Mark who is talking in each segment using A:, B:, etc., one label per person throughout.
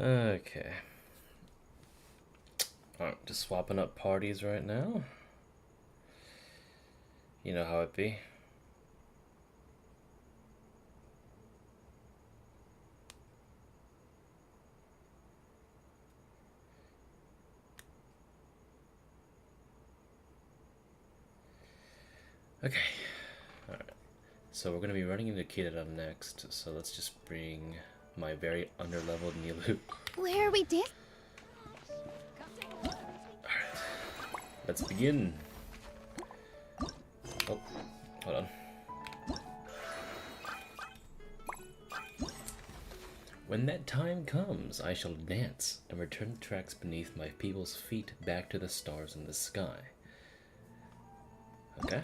A: Okay. Alright, just swapping up parties right now. You know how it be. Okay. Alright. So we're going to be running into Kirara next, so let's just bring my very underleveled Nilu.
B: Where are we
A: Alright. Let's begin. Oh, hold on. When that time comes, I shall dance and return the tracks beneath my people's feet back to the stars in the sky. Okay.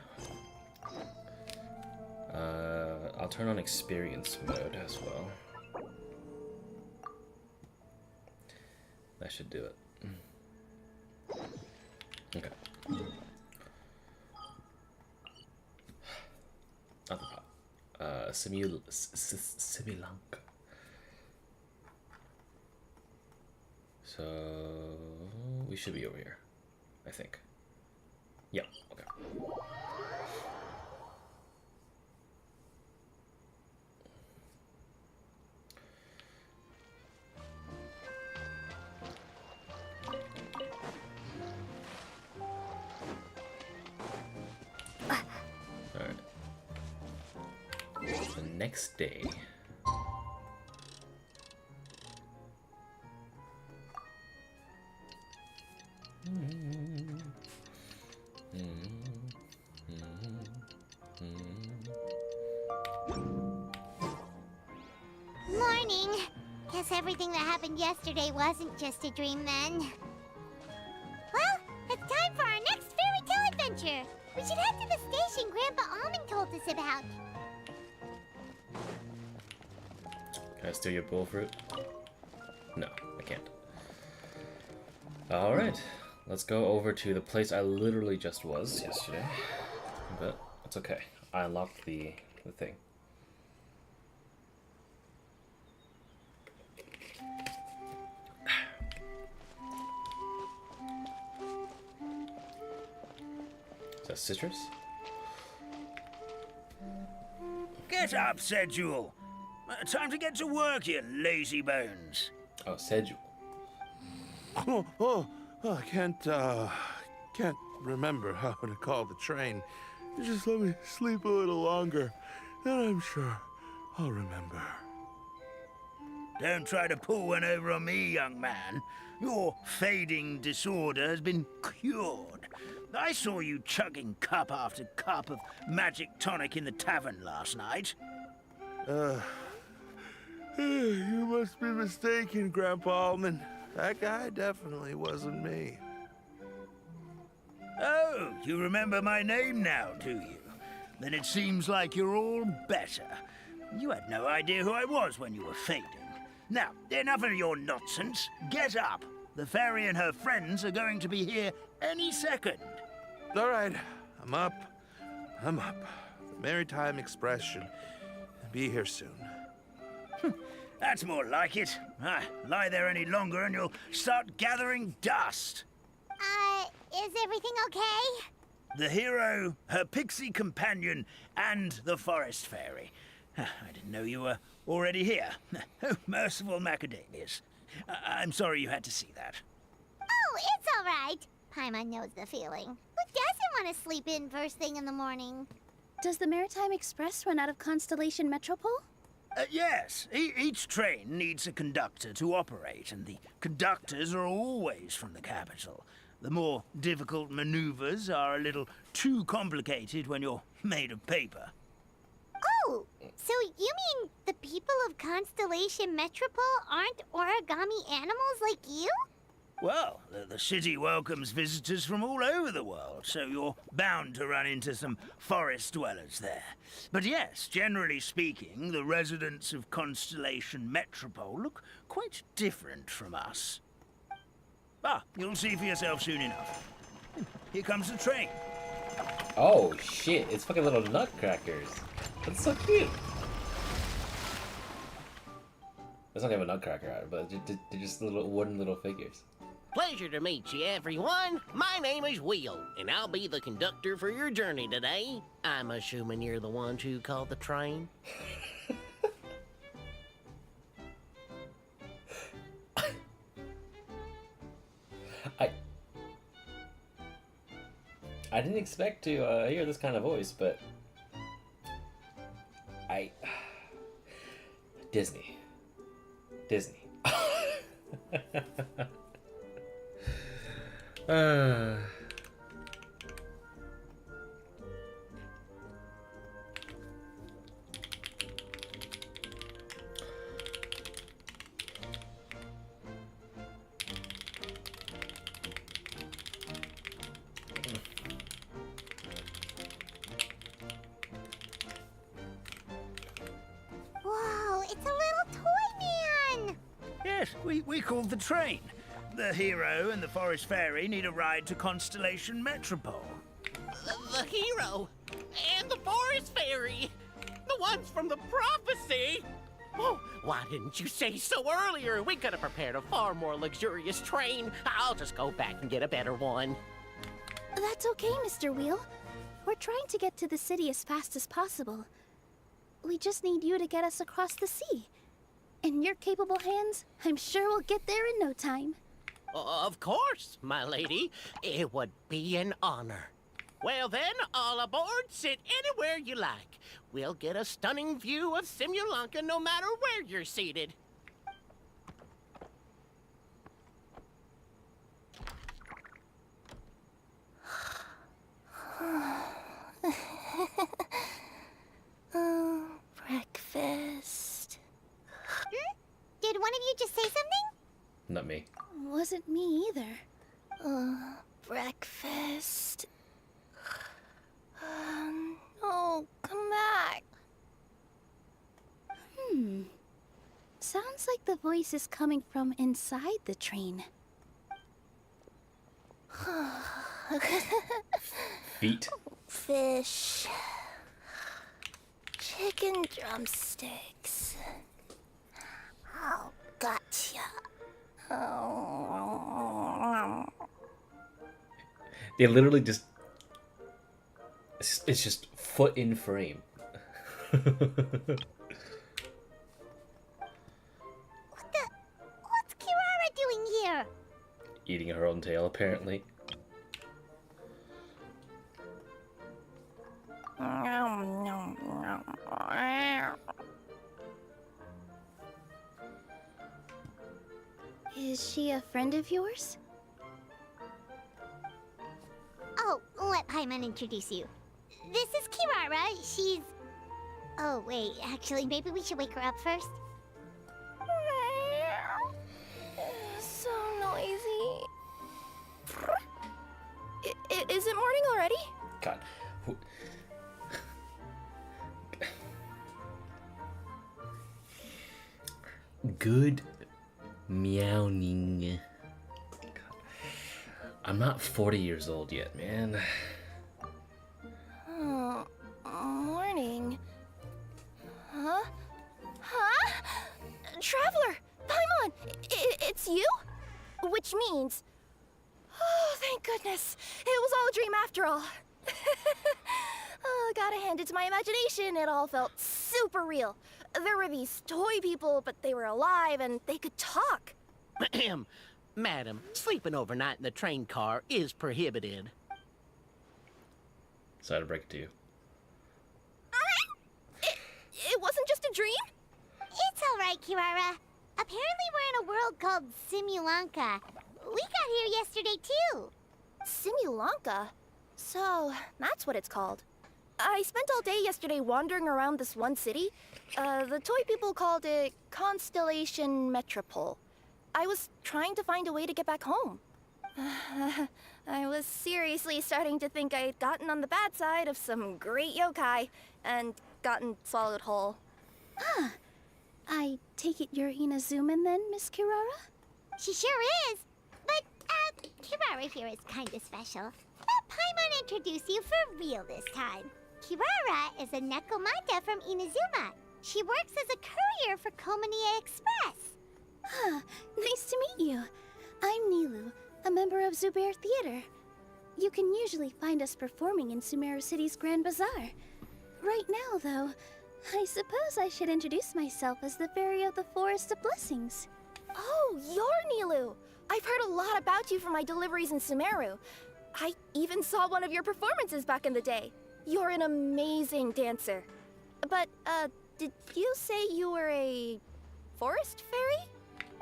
A: I'll turn on experience mode as well. That should do it. Okay. Not the pop. Simulank. So we should be over here, I think. Yeah. Okay. Alright. The next day.
C: Morning. Guess everything that happened yesterday wasn't just a dream then. Well, it's time for our next fairy tale adventure. We should head to the station Grandpa Almond told us about.
A: Can I steal your bull fruit? No, I can't. Alright, let's go over to the place I literally just was yesterday. But it's okay. I unlocked the thing. Is that citrus?
D: Get up, Sedule. Time to get to work, you lazy bones.
A: Oh, Sedule.
E: I can't remember how to call the train. Just let me sleep a little longer, then I'm sure I'll remember.
D: Don't try to pull one over on me, young man. Your fading disorder has been cured. I saw you chugging cup after cup of magic tonic in the tavern last night.
E: You must be mistaken, Grandpa Almond. That guy definitely wasn't me.
D: Oh, you remember my name now, do you? Then it seems like you're all better. You had no idea who I was when you were fading. Now, enough of your nonsense. Get up. The fairy and her friends are going to be here any second.
E: All right, I'm up. The Maritime Express should be here soon.
D: That's more like it. Lie there any longer and you'll start gathering dust.
C: Is everything okay?
D: The hero, her pixie companion, and the forest fairy. I didn't know you were already here. Oh, merciful macadamias. I'm sorry you had to see that.
C: Oh, it's all right. Paimon knows the feeling. Who doesn't want to sleep in first thing in the morning?
B: Does the Maritime Express run out of Constellation Metropole?
D: Yes, each train needs a conductor to operate, and the conductors are always from the capital. The more difficult maneuvers are a little too complicated when you're made of paper.
C: Oh, so you mean the people of Constellation Metropole aren't origami animals like you?
D: Well, the city welcomes visitors from all over the world, so you're bound to run into some forest dwellers there. But yes, generally speaking, the residents of Constellation Metropole look quite different from us. You'll see for yourself soon enough. Here comes the train.
A: Oh shit, it's fucking little nutcrackers. That's so cute. It's not even a nutcracker out, but they're just little wooden little figures.
F: Pleasure to meet you, everyone. My name is Will, and I'll be the conductor for your journey today. I'm assuming you're the ones who called the train.
A: I didn't expect to hear this kind of voice, but Disney.
C: Whoa, it's a little toy man!
D: Yes, we called the train. The hero and the forest fairy need a ride to Constellation Metropole.
F: The hero and the forest fairy, the ones from the prophecy. Oh, why didn't you say so earlier? We could have prepared a far more luxurious train. I'll just go back and get a better one.
B: That's okay, Mr. Wheel. We're trying to get to the city as fast as possible. We just need you to get us across the sea. In your capable hands, I'm sure we'll get there in no time.
F: Of course, my lady. It would be an honor. Well then, all aboard, sit anywhere you like. We'll get a stunning view of Simulanka no matter where you're seated.
B: Breakfast.
C: Did one of you just say something?
A: Not me.
B: Wasn't me either. Breakfast. No, come back. Sounds like the voice is coming from inside the train.
A: Feet.
B: Fish. Chicken drumsticks. Oh, gotcha. Oh.
A: They literally just... It's just foot in frame.
C: What's Kirara doing here?
A: Eating her own tail, apparently.
B: Is she a friend of yours?
C: Oh, let Paimon introduce you. This is Kirara. She's... Oh, wait. Actually, maybe we should wake her up first.
B: So noisy. Is it morning already?
A: God. Good meowing. I'm not 40 years old yet, man.
B: Oh, morning. Huh? Huh? Traveler! Paimon! It's you? Which means... Oh, thank goodness. It was all a dream after all. Oh, gotta hand it to my imagination. It all felt super real. There were these toy people, but they were alive and they could talk.
F: Madam, sleeping overnight in the train car is prohibited.
A: Sorry to break it to you.
B: It wasn't just a dream?
C: It's all right, Kirara. Apparently we're in a world called Simulanka. We got here yesterday, too.
B: Simulanka? So, that's what it's called. I spent all day yesterday wandering around this one city. The toy people called it Constellation Metropole. I was trying to find a way to get back home. I was seriously starting to think I had gotten on the bad side of some great yokai and gotten swallowed whole. I take it you're Inazuman then, Miss Kirara?
C: She sure is. But, Kirara here is kind of special. Let Paimon introduce you for real this time. Kirara is a Nekomata from Inazuma. She works as a courier for Komanie Express.
G: Nice to meet you. I'm Nilu, a member of Zubair Theater. You can usually find us performing in Sumeru City's Grand Bazaar. Right now, though, I suppose I should introduce myself as the Fairy of the Forest of Blessings.
B: Oh, you're Nilu! I've heard a lot about you from my deliveries in Sumeru. I even saw one of your performances back in the day. You're an amazing dancer. But, did you say you were a forest fairy?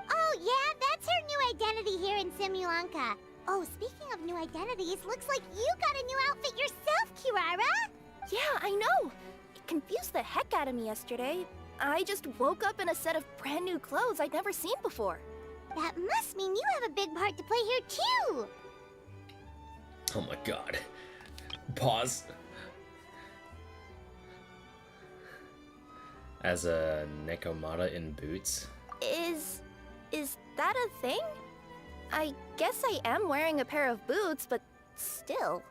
C: Oh, yeah, that's her new identity here in Simulanka. Oh, speaking of new identities, looks like you got a new outfit yourself, Kirara!
B: Yeah, I know! It confused the heck out of me yesterday. I just woke up in a set of brand new clothes I'd never seen before.
C: That must mean you have a big part to play here, too!
A: Oh my god. Pause. As a Nekomata in boots.
B: Is that a thing? I guess I am wearing a pair of boots, but still.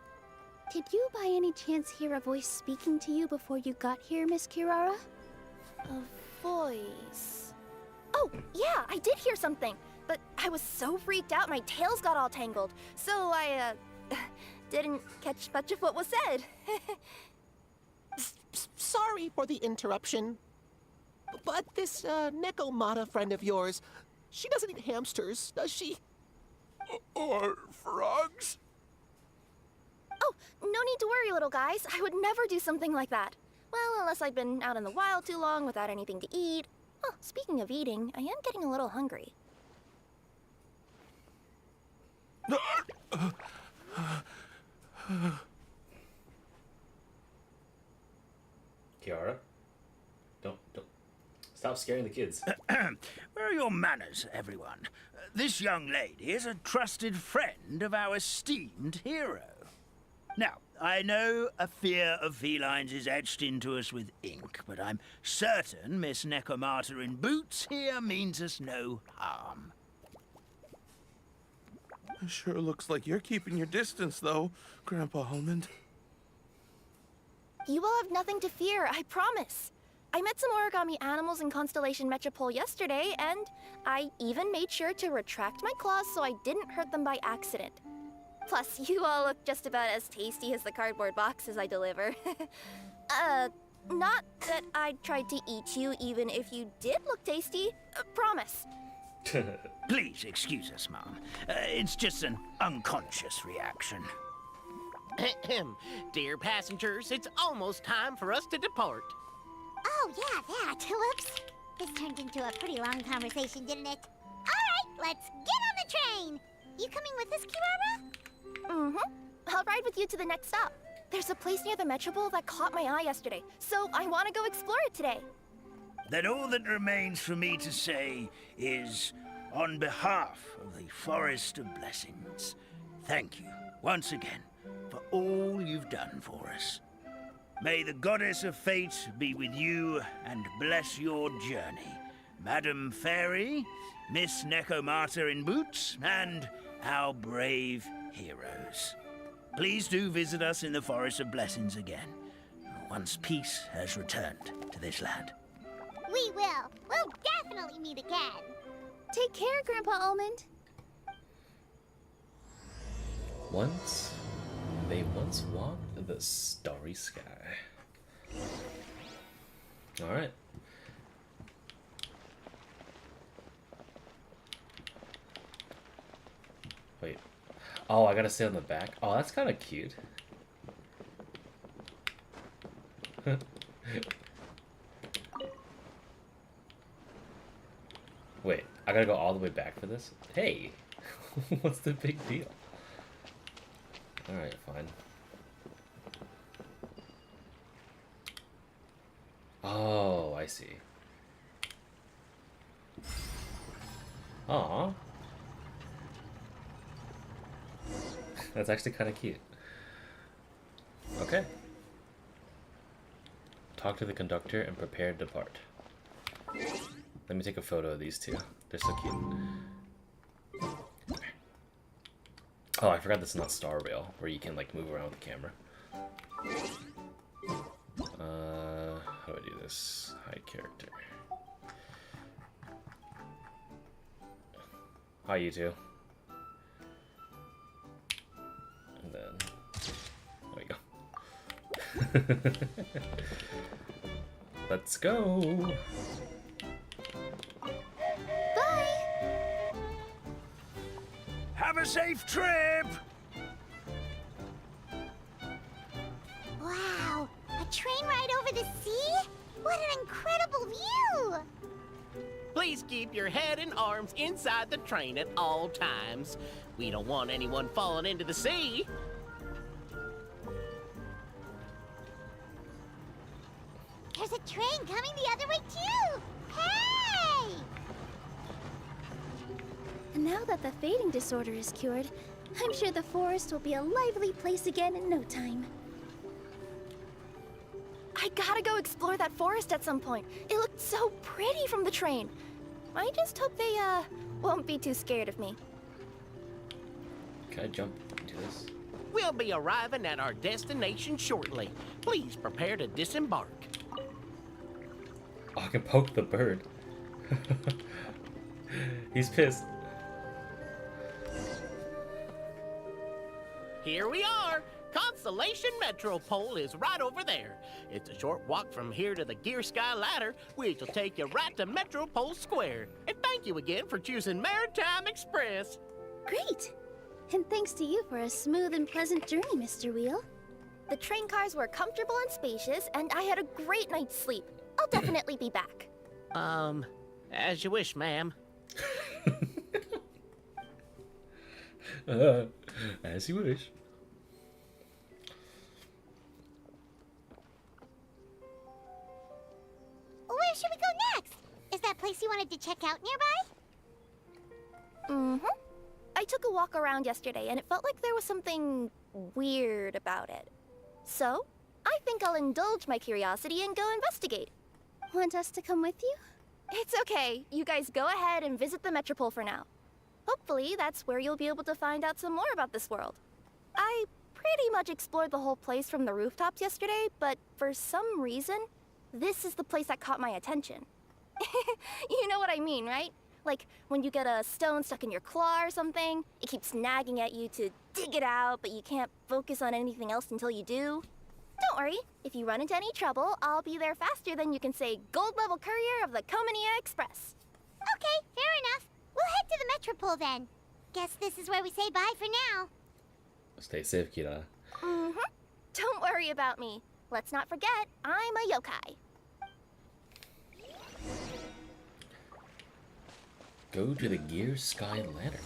G: Did you by any chance hear a voice speaking to you before you got here, Miss Kirara?
B: A voice... Oh, yeah, I did hear something, but I was so freaked out my tails got all tangled, so I, didn't catch much of what was said.
F: Sorry for the interruption. But this, Nekomata friend of yours, she doesn't eat hamsters, does she?
E: Or frogs?
B: Oh, no need to worry, little guys. I would never do something like that. Well, unless I've been out in the wild too long without anything to eat. Oh, speaking of eating, I am getting a little hungry.
A: Kirara? Don't. Stop scaring the kids.
D: Where are your manners, everyone? This young lady is a trusted friend of our esteemed hero. Now, I know a fear of felines is etched into us with ink, but I'm certain Miss Nekomata in boots here means us no harm.
E: It sure looks like you're keeping your distance, though, Grandpa Almond.
B: You will have nothing to fear, I promise. I met some origami animals in Constellation Metropole yesterday, and I even made sure to retract my claws so I didn't hurt them by accident. Plus, you all look just about as tasty as the cardboard boxes I deliver. Not that I tried to eat you even if you did look tasty. Promise.
D: Please excuse us, Mom. It's just an unconscious reaction.
F: Dear passengers, it's almost time for us to depart.
C: Oh, yeah, that. Whoops. This turned into a pretty long conversation, didn't it? All right, let's get on the train. You coming with us, Kirara?
B: Mm-hmm. I'll ride with you to the next stop. There's a place near the Metropole that caught my eye yesterday, so I want to go explore it today.
D: Then all that remains for me to say is, on behalf of the Forest of Blessings, thank you once again for all you've done for us. May the Goddess of Fate be with you and bless your journey, Madam Fairy, Miss Nekomata in boots, and our brave heroes. Please do visit us in the Forest of Blessings again, once peace has returned to this land.
C: We will. We'll definitely meet again.
G: Take care, Grandpa Almond.
A: They once walked the starry sky. Alright. Wait. Oh, I gotta stay on the back? Oh, that's kinda cute. Wait, I gotta go all the way back for this? Hey! What's the big deal? Alright, fine. Oh, I see. Aww. That's actually kind of cute. Okay. Talk to the conductor and prepare to depart. Let me take a photo of these two. They're so cute. Oh, I forgot this is not Star Rail, where you can like move around with the camera. How do I do this? Hide character. Hi, you two. And then there we go. Let's go.
B: Bye!
D: Have a safe trip!
C: Wow, a train ride over the sea? What an incredible view!
F: Please keep your head and arms inside the train at all times. We don't want anyone falling into the sea.
C: There's a train coming the other way too! Hey!
G: And now that the fading disorder is cured, I'm sure the forest will be a lively place again in no time.
B: I gotta go explore that forest at some point. It looked so pretty from the train. I just hope they, won't be too scared of me.
A: Can I jump into this?
F: We'll be arriving at our destination shortly. Please prepare to disembark.
A: Oh, I can poke the bird. He's pissed.
F: Here we are. Constellation Metropole is right over there. It's a short walk from here to the Gear Sky Ladder, which will take you right to Metropole Square. And thank you again for choosing Maritime Express.
G: Great! And thanks to you for a smooth and pleasant journey, Mr. Wheel.
B: The train cars were comfortable and spacious, and I had a great night's sleep. I'll definitely be back.
F: As you wish, ma'am.
A: As you wish.
C: Where should we go next? Is that place you wanted to check out nearby?
B: Mm-hmm. I took a walk around yesterday, and it felt like there was something weird about it. So, I think I'll indulge my curiosity and go investigate.
G: Want us to come with you?
B: It's okay. You guys go ahead and visit the Metropole for now. Hopefully, that's where you'll be able to find out some more about this world. I pretty much explored the whole place from the rooftops yesterday, but for some reason, this is the place that caught my attention. You know what I mean, right? Like, when you get a stone stuck in your claw or something, it keeps nagging at you to dig it out, but you can't focus on anything else until you do. Don't worry, if you run into any trouble, I'll be there faster than you can say gold-level courier of the Comania Express.
C: Okay, fair enough. We'll head to the Metropole then. Guess this is where we say bye for now.
A: Stay safe, Kirara.
B: Mm-hmm. Don't worry about me. Let's not forget, I'm a yokai.
A: Go to the Gear Sky Ladder.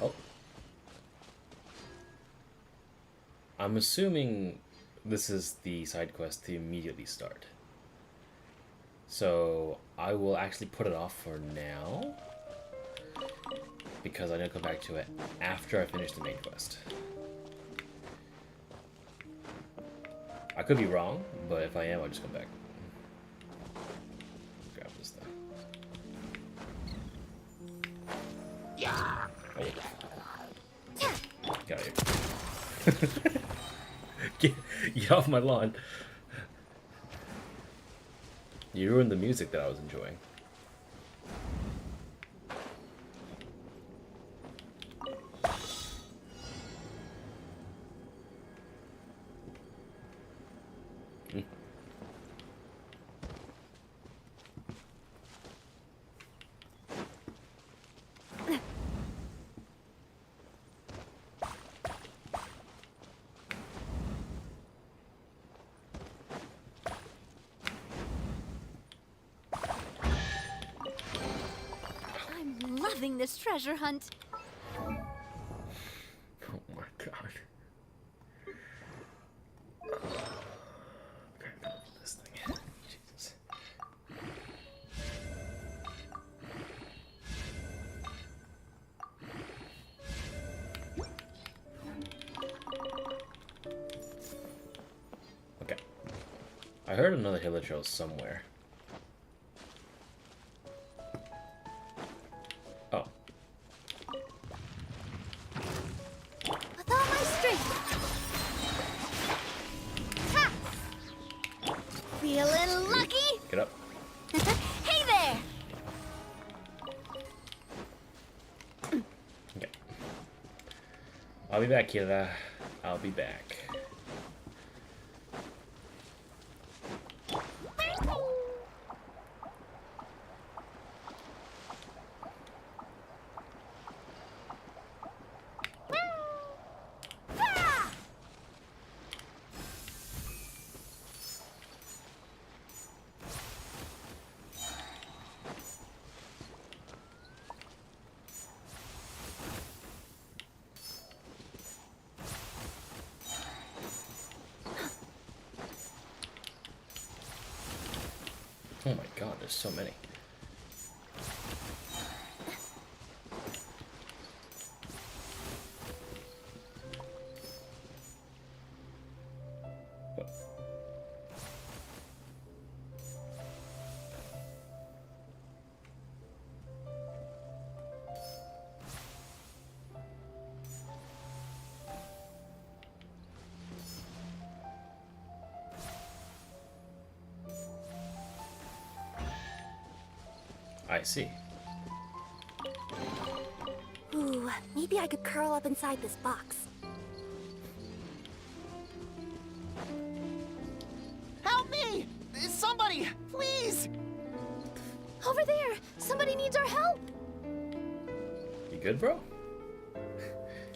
A: Oh. I'm assuming this is the side quest to immediately start. So I will actually put it off for now, because I need to come back to it after I finish the main quest. I could be wrong, but if I am, I'll just come back. Grab this thing.
F: Yeah.
A: Oh. Get out of here. Get off my lawn. You ruined the music that I was enjoying.
G: Loving this treasure hunt.
A: Oh my god. Okay, I'm gonna open this thing. Jesus. Okay. I heard another hilichurl somewhere. Oh.
G: With all my strength. Ha! Feeling lucky?
A: Get up.
G: Hey there!
A: I'll be back, Kirara. I'll be back. Oh my god, there's so many. What? I see.
B: Ooh, maybe I could curl up inside this box.
H: Help me! Somebody, please!
G: Over there! Somebody needs our help!
A: You good, bro?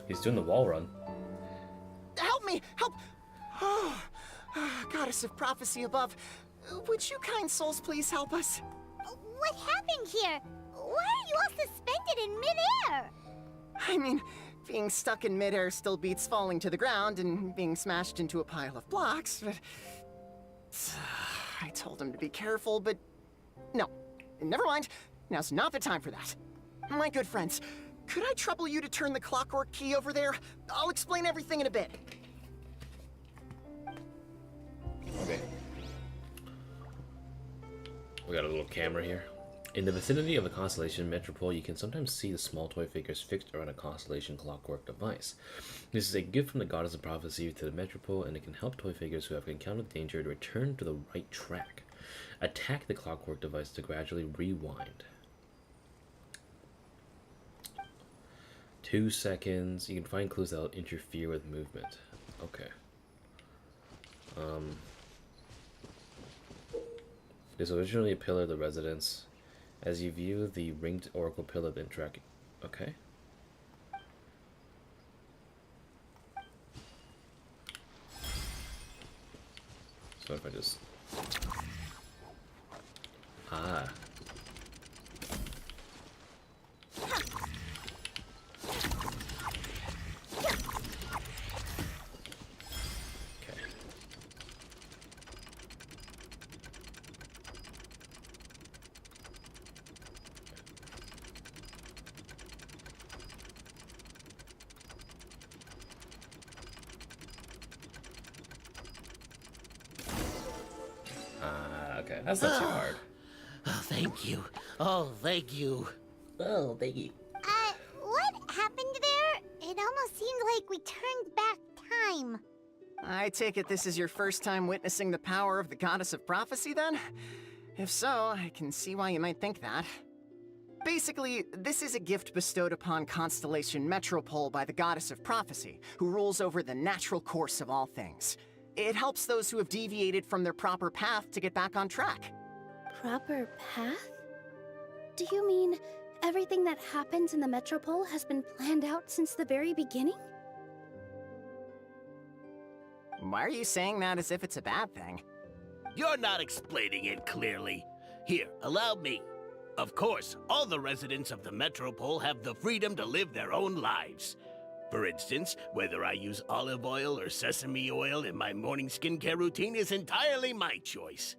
A: He's doing the wall run.
H: Help me! Help! Oh, Goddess of prophecy above, would you kind souls please help us?
C: What happened here? Why are you all suspended in midair?
H: I mean, being stuck in midair still beats falling to the ground and being smashed into a pile of blocks, but... I told him to be careful, but... No, never mind. Now's not the time for that. My good friends, could I trouble you to turn the clockwork key over there? I'll explain everything in a bit.
A: Okay. We got a little camera here. In the vicinity of a constellation metropole, you can sometimes see the small toy figures fixed around a constellation clockwork device. This is a gift from the goddess of prophecy to the metropole, and it can help toy figures who have encountered danger to return to the right track. Attack the clockwork device to gradually rewind. 2 seconds. You can find clues that will interfere with movement. Okay. There's originally a pillar of the residence. As you view the ringed oracle pillar, then track. Okay. So if I just... Ah. Okay. Okay, that's not too hard.
F: Oh, thank you. Oh, thank you. Oh, thank you.
C: What happened there? It almost seemed like we turned back time.
H: I take it this is your first time witnessing the power of the goddess of prophecy, then? If so, I can see why you might think that. Basically, this is a gift bestowed upon Constellation Metropole by the goddess of prophecy, who rules over the natural course of all things. It helps those who have deviated from their proper path to get back on track.
G: Proper path? Do you mean everything that happens in the Metropole has been planned out since the very beginning?
H: Why are you saying that as if it's a bad thing?
F: You're not explaining it clearly. Here, allow me. Of course, all the residents of the Metropole have the freedom to live their own lives. For instance, whether I use olive oil or sesame oil in my morning skincare routine is entirely my choice.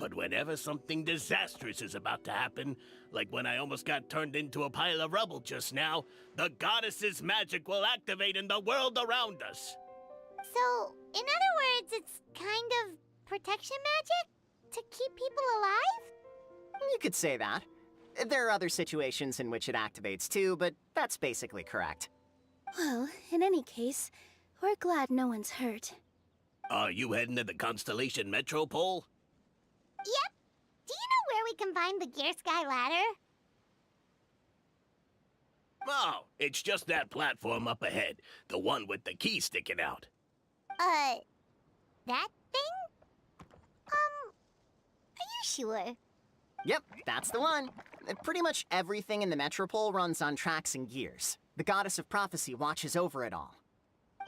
F: But whenever something disastrous is about to happen, like when I almost got turned into a pile of rubble just now, the goddess's magic will activate in the world around us.
C: So, in other words, it's kind of protection magic? To keep people alive?
H: You could say that. There are other situations in which it activates too, but that's basically correct.
G: Well, in any case, we're glad no one's hurt.
F: Are you heading to the Constellation Metropole?
C: Yep. Do you know where we can find the Gear Sky Ladder?
F: Oh, it's just that platform up ahead. The one with the key sticking out.
C: That thing? Are you sure?
H: Yep, that's the one. Pretty much everything in the Metropole runs on tracks and gears. The Goddess of Prophecy watches over it all.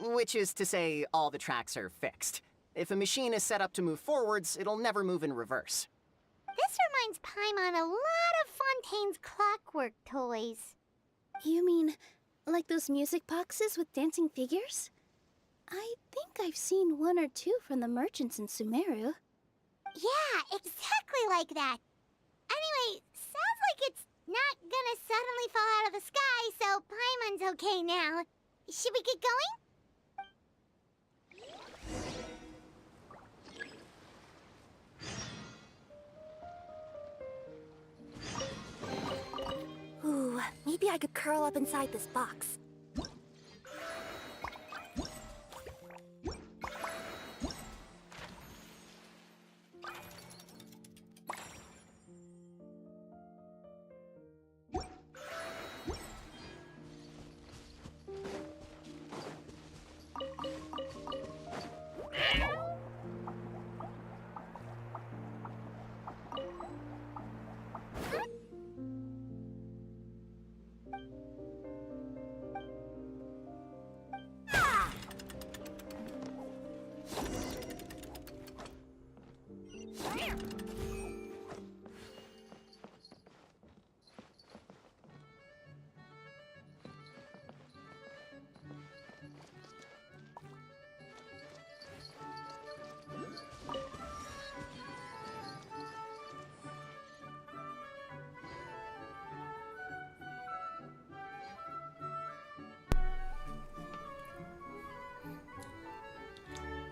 H: Which is to say, all the tracks are fixed. If a machine is set up to move forwards, it'll never move in reverse.
C: This reminds Paimon a lot of Fontaine's clockwork toys.
G: You mean, like those music boxes with dancing figures? I think I've seen one or two from the merchants in Sumeru.
C: Yeah, exactly like that. Anyway, sounds like it's not gonna suddenly fall out of the sky, so Paimon's okay now. Should we get going?
B: Ooh, maybe I could curl up inside this box.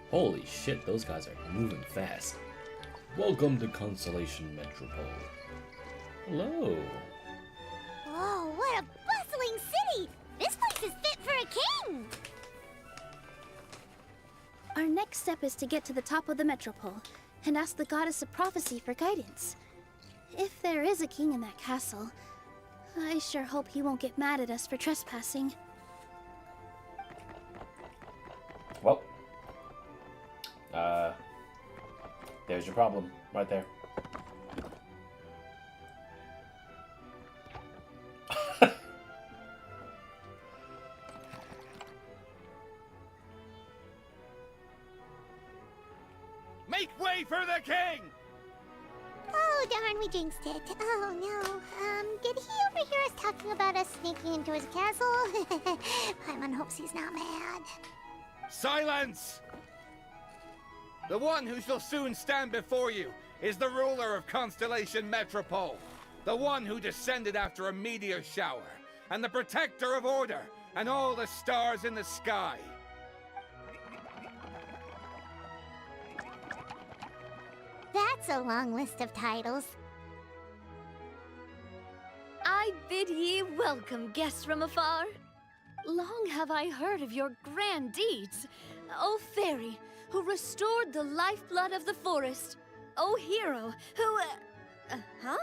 A: Holy shit, those guys are moving fast. Welcome to Constellation Metropole. Hello.
C: Whoa, what a bustling city! This place is fit for a king!
G: Our next step is to get to the top of the Metropole and ask the Goddess of Prophecy for guidance. If there is a king in that castle, I sure hope he won't get mad at us for trespassing.
A: Well, there's your problem, right there.
I: Make way for the king!
C: Oh, darn, we jinxed it. Oh, no. Did he overhear us talking about us sneaking into his castle? Paimon hopes he's not mad.
I: Silence! The one who shall soon stand before you is the ruler of Constellation Metropole. The one who descended after a meteor shower, and the protector of order, and all the stars in the sky.
C: That's a long list of titles.
J: I bid ye welcome, guests from afar. Long have I heard of your grand deeds, O fairy, who restored the lifeblood of the forest. O hero, who, huh?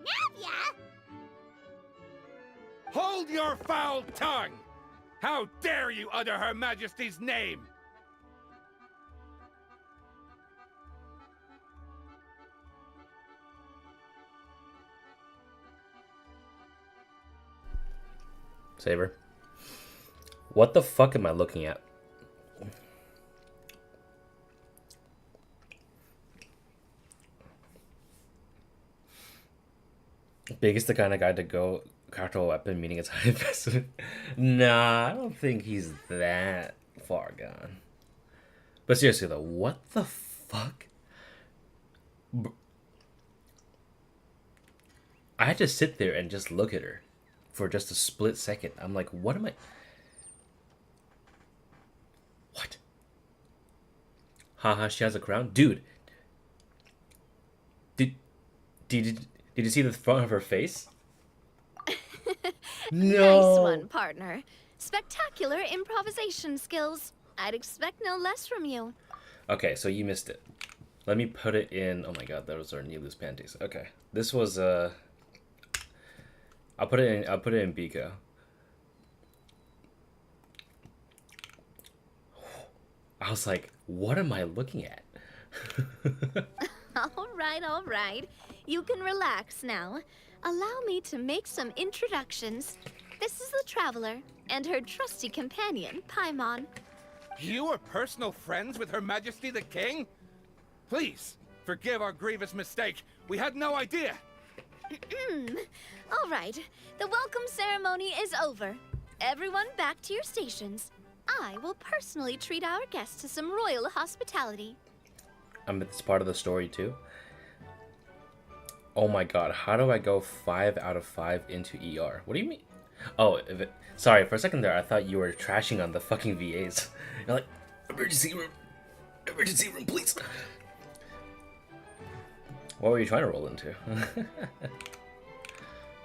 C: Navia!
I: Hold your foul tongue! How dare you utter Her Majesty's name!
A: Saber. What the fuck am I looking at? Biggest the kind of guy to go character weapon, meaning it's high investment. Nah, I don't think he's that far gone. But seriously though, what the fuck? I had to sit there and just look at her for just a split second. I'm like, what am I? What? Haha, she has a crown? Dude. Did you see the front of her face? No.
J: Nice one, partner. Spectacular improvisation skills. I'd expect no less from you.
A: Okay, so you missed it. Let me put it in. Oh my god, those are Nilu's panties. Okay. This was I'll put it in Biko. I was like, what am I looking at?
J: All right. You can relax now. Allow me to make some introductions. This is the Traveler and her trusty companion, Paimon.
I: You are personal friends with Her Majesty the King? Please, forgive our grievous mistake. We had no idea.
J: All right, the welcome ceremony is over. Everyone back to your stations. I will personally treat our guests to some royal hospitality.
A: It's part of the story too. Oh my god, how do I go 5 out of 5 into ER? What do you mean? Oh, sorry, for a second there I thought you were trashing on the fucking VAs. You're like, emergency room, please. What were you trying to roll into?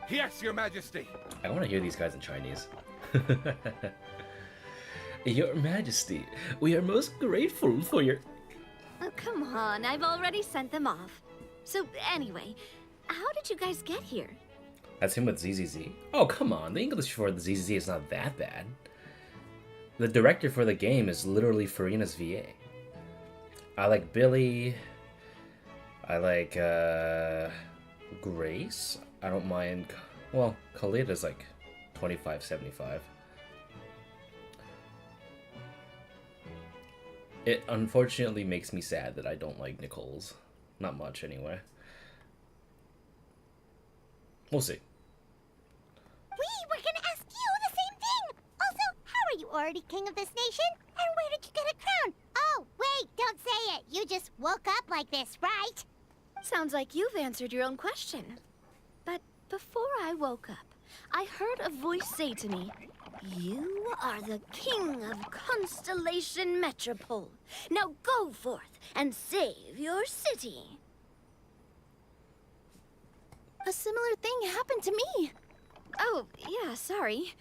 I: Yes, Your Majesty.
A: I want to hear these guys in Chinese. Your Majesty, we are most grateful for your...
J: Oh, come on, I've already sent them off. So, anyway, how did you guys get here?
A: That's him with ZZZ. Oh, come on, the English for the ZZZ is not that bad. The director for the game is literally Farina's VA. I like Billy. I like, Grace. I don't mind... Well, Khalid is like 25.75. It unfortunately makes me sad that I don't like Nicole's. Not much, anyway. We'll see.
C: We were gonna ask you the same thing! Also, how are you already king of this nation? And where did you get a crown? Oh, wait, don't say it. You just woke up like this, right?
J: Sounds like you've answered your own question. But before I woke up, I heard a voice say to me, "You are the king of Constellation Metropole. Now go forth and save your city."
G: A similar thing happened to me.
J: Oh, yeah, sorry.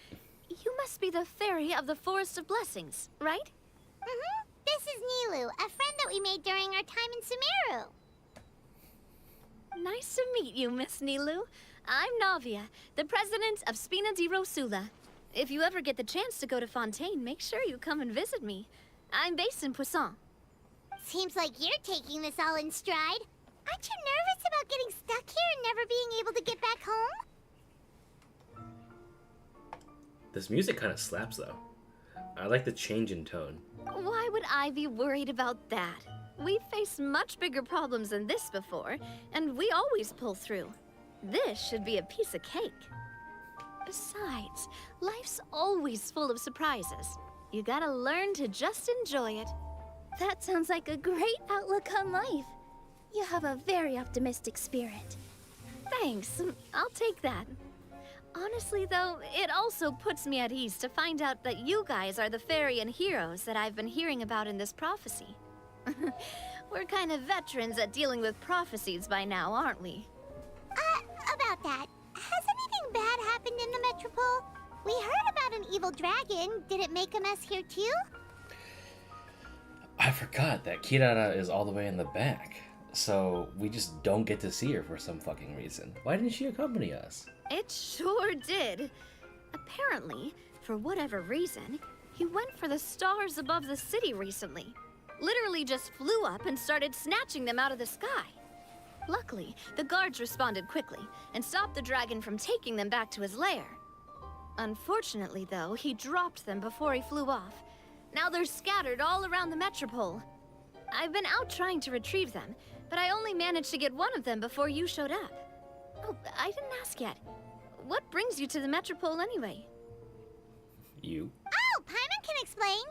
J: You must be the fairy of the Forest of Blessings, right?
C: Mm-hmm. This is Nilu, a friend that we made during our time in Sumeru.
J: Nice to meet you, Miss Nilu. I'm Navia, the president of Spina di Rosula. If you ever get the chance to go to Fontaine, make sure you come and visit me. I'm based in Poisson.
C: Seems like you're taking this all in stride. Aren't you nervous about getting stuck here and never being able to get back home?
A: This music kind of slaps, though. I like the change in tone.
J: Why would I be worried about that? We've faced much bigger problems than this before, and we always pull through. This should be a piece of cake. Besides, life's always full of surprises. You gotta learn to just enjoy it.
G: That sounds like a great outlook on life. You have a very optimistic spirit.
J: Thanks, I'll take that. Honestly, though, it also puts me at ease to find out that you guys are the fairy and heroes that I've been hearing about in this prophecy. We're kind of veterans at dealing with prophecies by now, aren't we?
C: About that, has anything bad happened in the Metropole? We heard about an evil dragon. Did it make a mess here too?
A: I forgot that Kirara is all the way in the back. So we just don't get to see her for some fucking reason. Why didn't she accompany us?
J: It sure did. Apparently, for whatever reason, he went for the stars above the city recently. Literally just flew up and started snatching them out of the sky. Luckily, the guards responded quickly and stopped the dragon from taking them back to his lair. Unfortunately, though, he dropped them before he flew off. Now they're scattered all around the Metropole. I've been out trying to retrieve them, but I only managed to get one of them before you showed up. Oh, I didn't ask yet. What brings you to the Metropole anyway?
A: You?
C: Oh, Paimon can explain.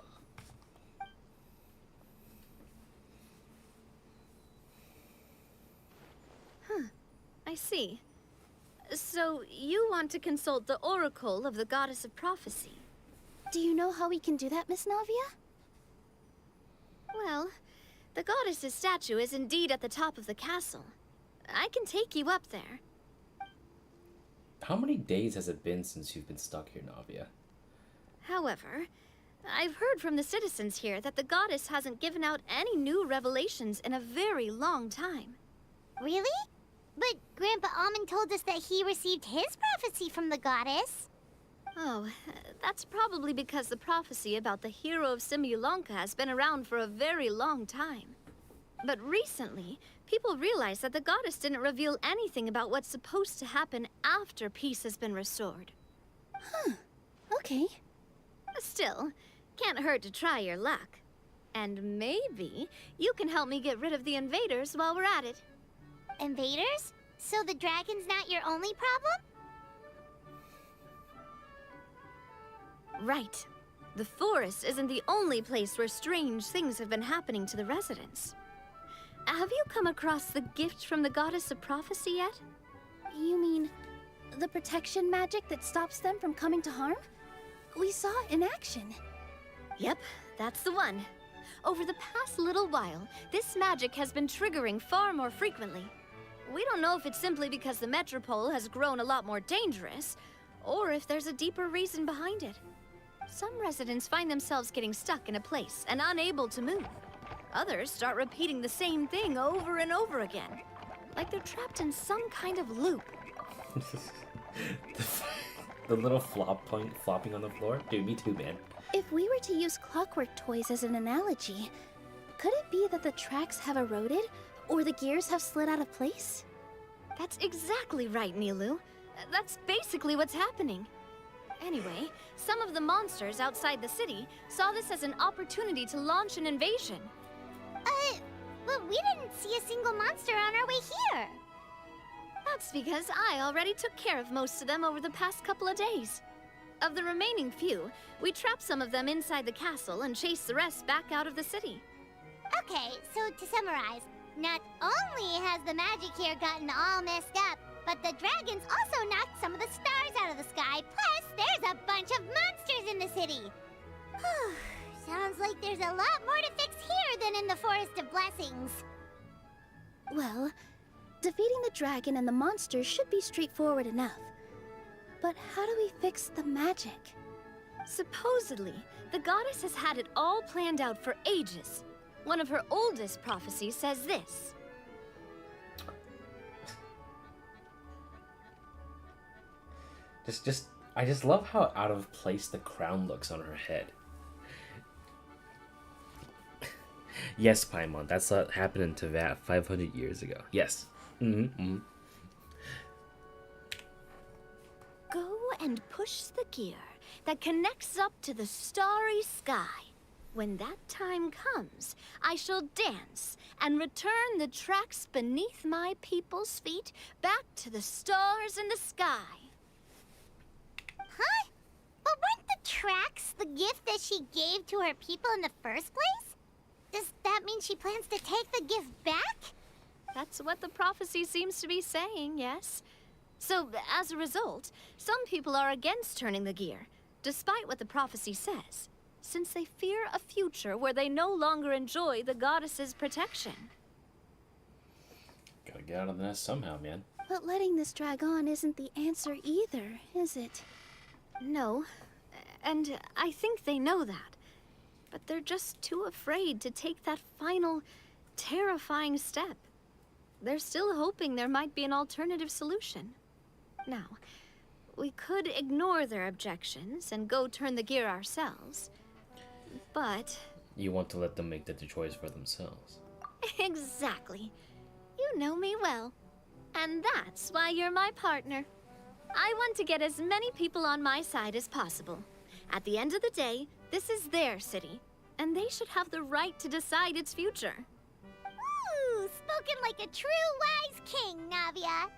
J: I see. So, you want to consult the Oracle of the Goddess of Prophecy?
G: Do you know how we can do that, Miss Navia?
J: Well, the goddess's statue is indeed at the top of the castle. I can take you up there.
A: How many days has it been since you've been stuck here, Navia?
J: However, I've heard from the citizens here that the goddess hasn't given out any new revelations in a very long time.
C: Really? But Grandpa Almond told us that he received his prophecy from the goddess.
J: Oh, that's probably because the prophecy about the hero of Simulanka has been around for a very long time. But recently, people realized that the goddess didn't reveal anything about what's supposed to happen after peace has been restored.
G: Huh. Okay.
J: Still, can't hurt to try your luck. And maybe you can help me get rid of the invaders while we're at it.
C: Invaders? So the dragon's not your only problem?
J: Right. The forest isn't the only place where strange things have been happening to the residents. Have you come across the gift from the goddess of prophecy yet?
G: You mean the protection magic that stops them from coming to harm? We saw it in action.
J: Yep, that's the one. Over the past little while, this magic has been triggering far more frequently. We don't know if it's simply because the metropole has grown a lot more dangerous, or if there's a deeper reason behind it. Some residents find themselves getting stuck in a place and unable to move. Others start repeating the same thing over and over again, like they're trapped in some kind of loop.
A: The little flopping on the floor? Dude, me too, man.
G: If we were to use clockwork toys as an analogy, could it be that the tracks have eroded, or the gears have slid out of place?
J: That's exactly right, Nilu. That's basically what's happening. Anyway, some of the monsters outside the city saw this as an opportunity to launch an invasion.
C: But we didn't see a single monster on our way here.
J: That's because I already took care of most of them over the past couple of days. Of the remaining few, we trapped some of them inside the castle and chased the rest back out of the city.
C: Okay, so to summarize, not only has the magic here gotten all messed up, but the dragons also knocked some of the stars out of the sky, plus there's a bunch of monsters in the city. Sounds like there's a lot more to fix here than in the Forest of Blessings.
G: Well, defeating the dragon and the monsters should be straightforward enough. But how do we fix the magic?
J: Supposedly, the goddess has had it all planned out for ages. One of her oldest prophecies says this.
A: I just love how out of place the crown looks on her head. Yes, Paimon, that's what happened in Teyvat 500 years ago. Yes.
J: Go and push the gear that connects up to the starry sky. When that time comes, I shall dance and return the tracks beneath my people's feet back to the stars in the sky.
C: Huh? But weren't the tracks the gift that she gave to her people in the first place? Does that mean she plans to take the gift back?
J: That's what the prophecy seems to be saying, yes. So, as a result, some people are against turning the gear, despite what the prophecy says, since they fear a future where they no longer enjoy the goddess's protection.
A: Gotta get out of the nest somehow, man.
G: But letting this drag on isn't the answer either, is it?
J: No, and I think they know that. But they're just too afraid to take that final, terrifying step. They're still hoping there might be an alternative solution. Now, we could ignore their objections and go turn the gear ourselves. But...
A: You want to let them make the choice for themselves.
J: Exactly. You know me well. And that's why you're my partner. I want to get as many people on my side as possible. At the end of the day, this is their city, and they should have the right to decide its future.
C: Ooh, spoken like a true wise king, Navia.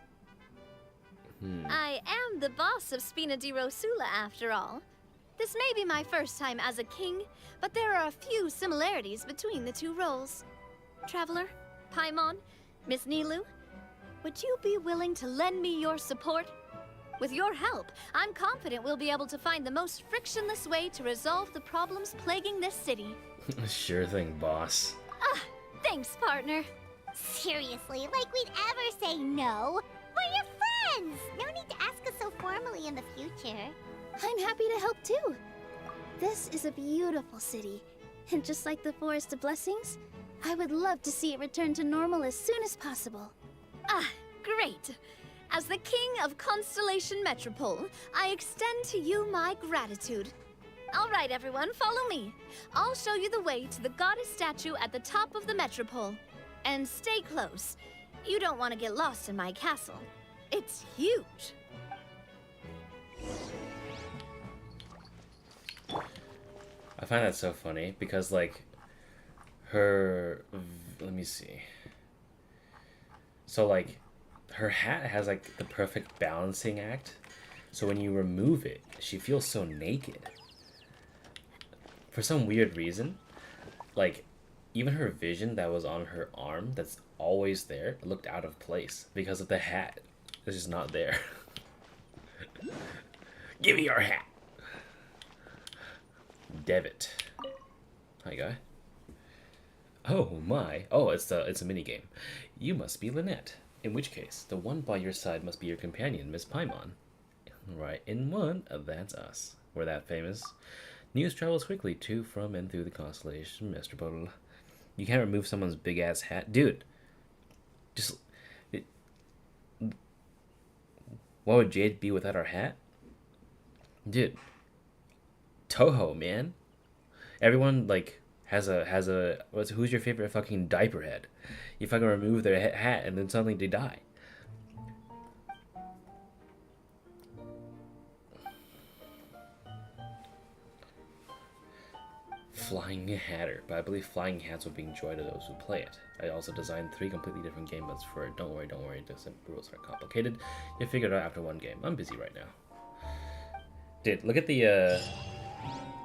J: I am the boss of Spina di Rosula, after all. This may be my first time as a king, but there are a few similarities between the two roles. Traveler, Paimon, Miss Nilu, would you be willing to lend me your support? With your help, I'm confident we'll be able to find the most frictionless way to resolve the problems plaguing this city.
A: Sure thing, boss.
J: Thanks, partner.
C: Seriously, like we'd ever say no. We're your friends! No need to ask us so formally in the future.
G: I'm happy to help too. This is a beautiful city, and just like the Forest of Blessings, I would love to see it return to normal as soon as possible.
J: Great. As the king of Constellation Metropole, I extend to you my gratitude. All right, everyone, follow me. I'll show you the way to the goddess statue at the top of the Metropole. And stay close. You don't want to get lost in my castle. It's huge.
A: I find that so funny because, like, her... Let me see. So, like, her hat has, like, the perfect balancing act. So when you remove it, she feels so naked. For some weird reason, like, even her vision that was on her arm that's always there looked out of place because of the hat. It's just not there. Give me your hat! Debit. Hi, guy. Oh my. Oh, it's a mini game. You must be Lynette. In which case, the one by your side must be your companion, Miss Paimon. Right in one, that's us. We're that famous. News travels quickly to, from, and through the constellation Metropole. You can't remove someone's big ass hat, dude. Just, what would Jade be without our hat, dude? Toho, man. Everyone like has a who's your favorite fucking diaper head? You fucking remove their hat and then suddenly they die. Flying Hatter, but I believe flying hats would bring joy to those who play it. I also designed 3 completely different game modes for it. Don't worry, the rules are complicated. You'll figure it out after one game. I'm busy right now. Dude, look at the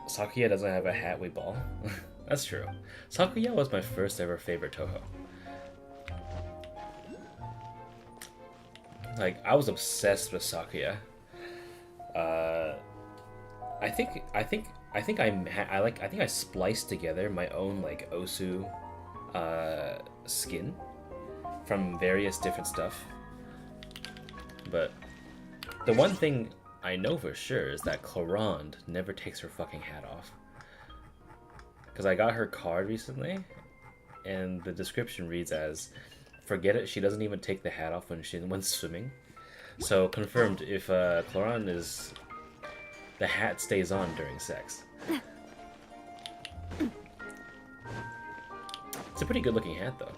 A: Sakuya doesn't have a hat we ball. That's true. Sakuya was my first ever favorite Toho. Like, I was obsessed with Sakuya. I think I spliced together my own like Osu skin from various different stuff. But the one thing I know for sure is that Clorande never takes her fucking hat off. Because I got her card recently, and the description reads as, "Forget it, she doesn't even take the hat off when swimming." So confirmed, if Clorande is... the hat stays on during sex. It's a pretty good looking hat though.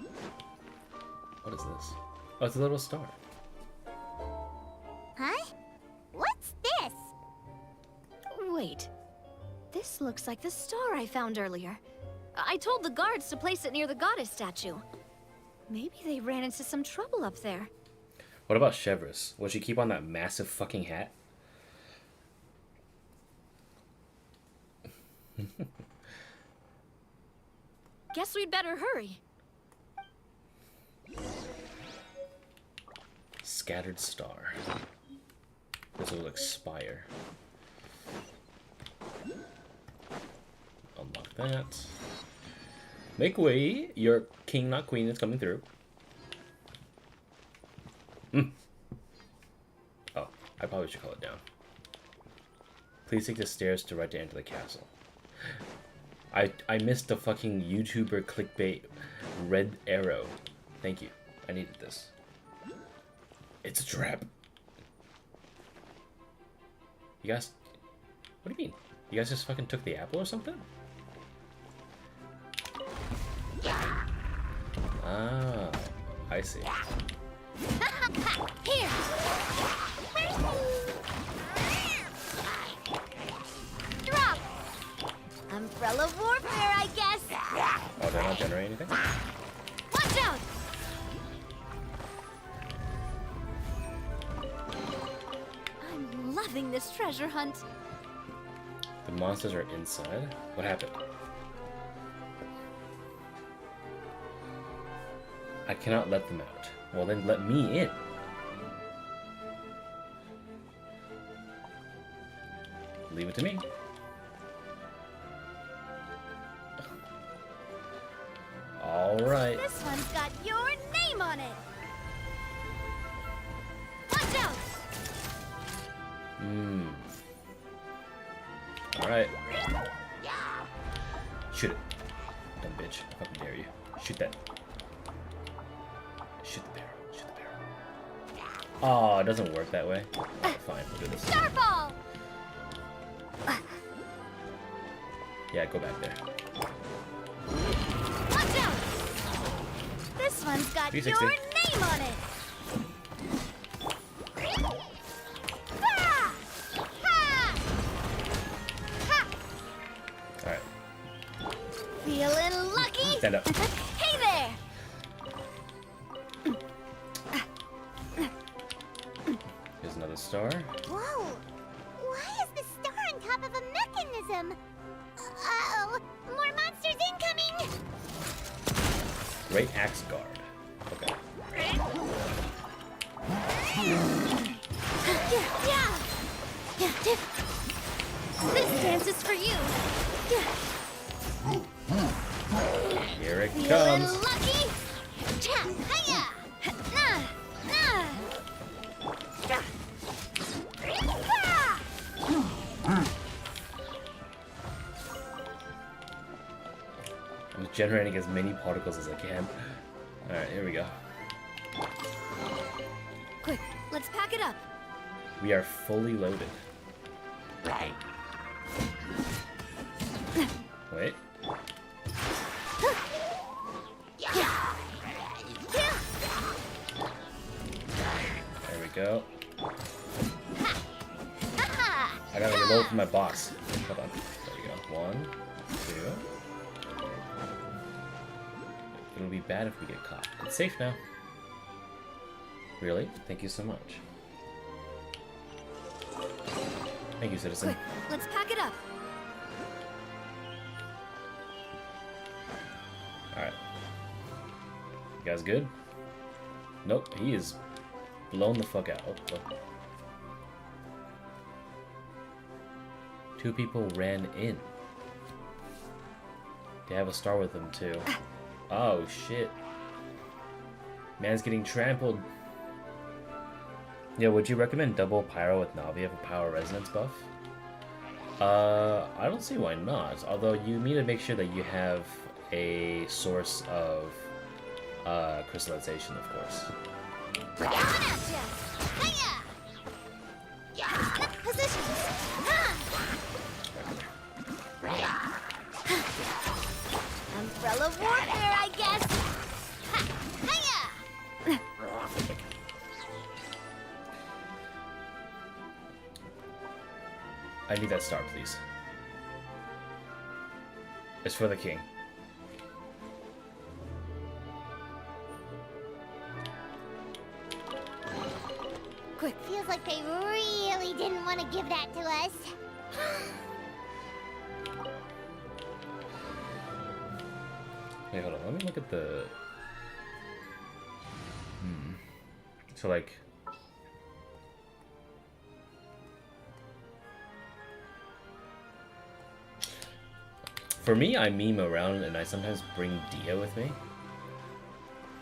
A: What is this? Oh, it's a little star.
C: Huh? What's this?
J: Wait. This looks like the star I found earlier. I told the guards to place it near the goddess statue. Maybe they ran into some trouble up there.
A: What about Chevreuse? Will she keep on that massive fucking hat?
J: Guess we'd better hurry.
A: Scattered star. This will expire. Unlock that. Make way. Your king, not queen, is coming through. Oh, I probably should call it down. Please take the stairs to right to enter the castle. I missed the fucking YouTuber clickbait red arrow. Thank you. I needed this. It's a trap. You guys... What do you mean? You guys just fucking took the apple or something? Ah, I see.
J: Here!
C: Drop! Umbrella warfare, I guess.
A: Oh, they're not generating anything?
J: Watch out! I'm loving this treasure hunt.
A: The monsters are inside? What happened? I cannot let them out. Well, then let me in. Leave it to me. Alright.
C: This one's got your name on it. Watch out!
A: Alright. Shoot it. Dumb bitch. I fucking dare you. Shoot that. Shoot the barrel. Shoot the barrel. Oh, it doesn't work that way. Oh, fine, we'll do this.
J: Starfall!
A: Yeah, go back there.
J: Watch out! This one's got your
A: 360.
J: name on it! Ah! Ha! Ha!
A: Alright,
J: Feeling lucky?
A: stand up.
J: Hey there!
A: Here's another star.
C: Whoa! Why is the star on top of a mechanism? Uh-oh! More monsters incoming!
A: Great Axe Guard. Okay.
J: This dance is for you!
A: Here it
J: Feeling
A: comes.
J: lucky? Cha! Hiya! Nah! Nah! Ah!
A: I'm generating as many particles as I can. Alright, here we go.
J: Quick, let's pack it up.
A: We are fully loaded.
F: Right.
A: Wait. There we go. I gotta reload from my box. Hold on. There we go. 1, 2. It'll be bad if we get caught. It's safe now. Really? Thank you so much. Thank you, citizen.
J: Quick, let's pack it up.
A: Alright. You guys good? Nope, he is blown the fuck out. Oh. 2 people ran in. They have a star with them too. Oh shit. Man's getting trampled. Yeah, would you recommend double pyro with Navia for power resonance buff? I don't see why not. Although you need to make sure that you have a source of crystallization, of course.
J: Coming at ya! Hiya! Positions! Umbrella warfare, I guess! Hiya!
A: I need that star, please. It's for the king.
J: Quick,
C: Feels like they really didn't want to give that to us.
A: Wait, hold on. Let me look at the... So, like... For me, I meme around and I sometimes bring Dia with me.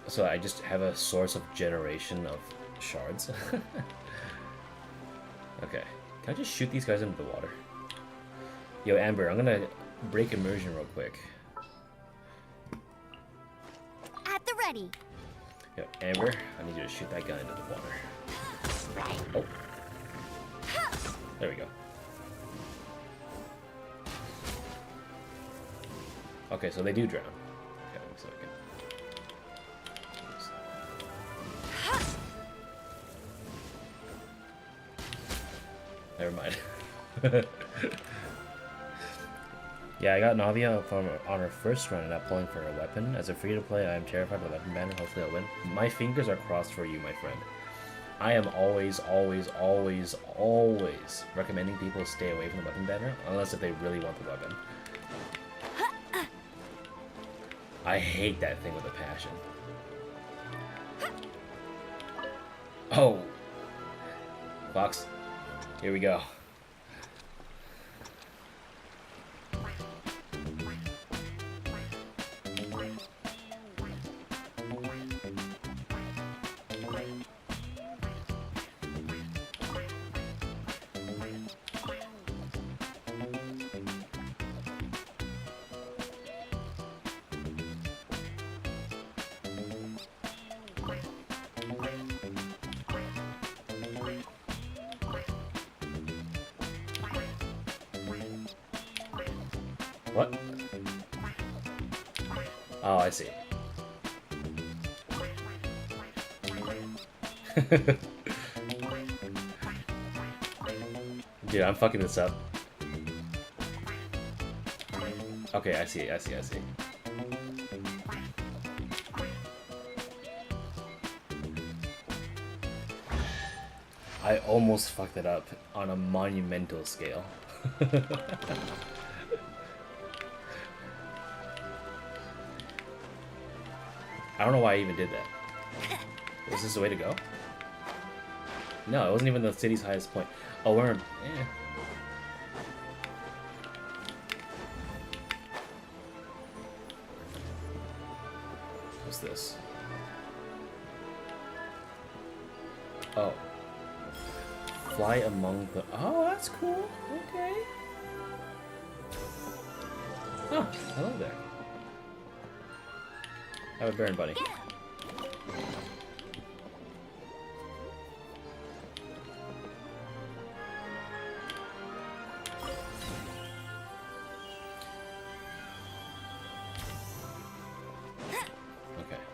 A: So I just have a source of generation of shards. Okay. Can I just shoot these guys into the water? Yo, Amber, I'm gonna break immersion real quick.
J: at the ready.
A: Yo, Amber, I need you to shoot that guy into the water. Oh. There we go. Okay, so they do drown. Okay, let me see if I can... Never mind. Yeah, I got Navia on her first run and not pulling for her weapon. As a free-to-play, I am terrified of the weapon banner. Hopefully I'll win. My fingers are crossed for you, my friend. I am always recommending people stay away from the weapon banner, unless if they really want the weapon. I hate that thing with a passion. Oh! Fox, here we go. What? Oh, I see. Dude, I'm fucking this up. Okay, I see. I almost fucked it up on a monumental scale. I don't know why I even did that. Was this the way to go? No, it wasn't even the city's highest point. Oh, we're in... What's this? Oh. Fly among the... Oh, that's cool. Okay. Oh, hello there. I have a Baron Bunny. Okay,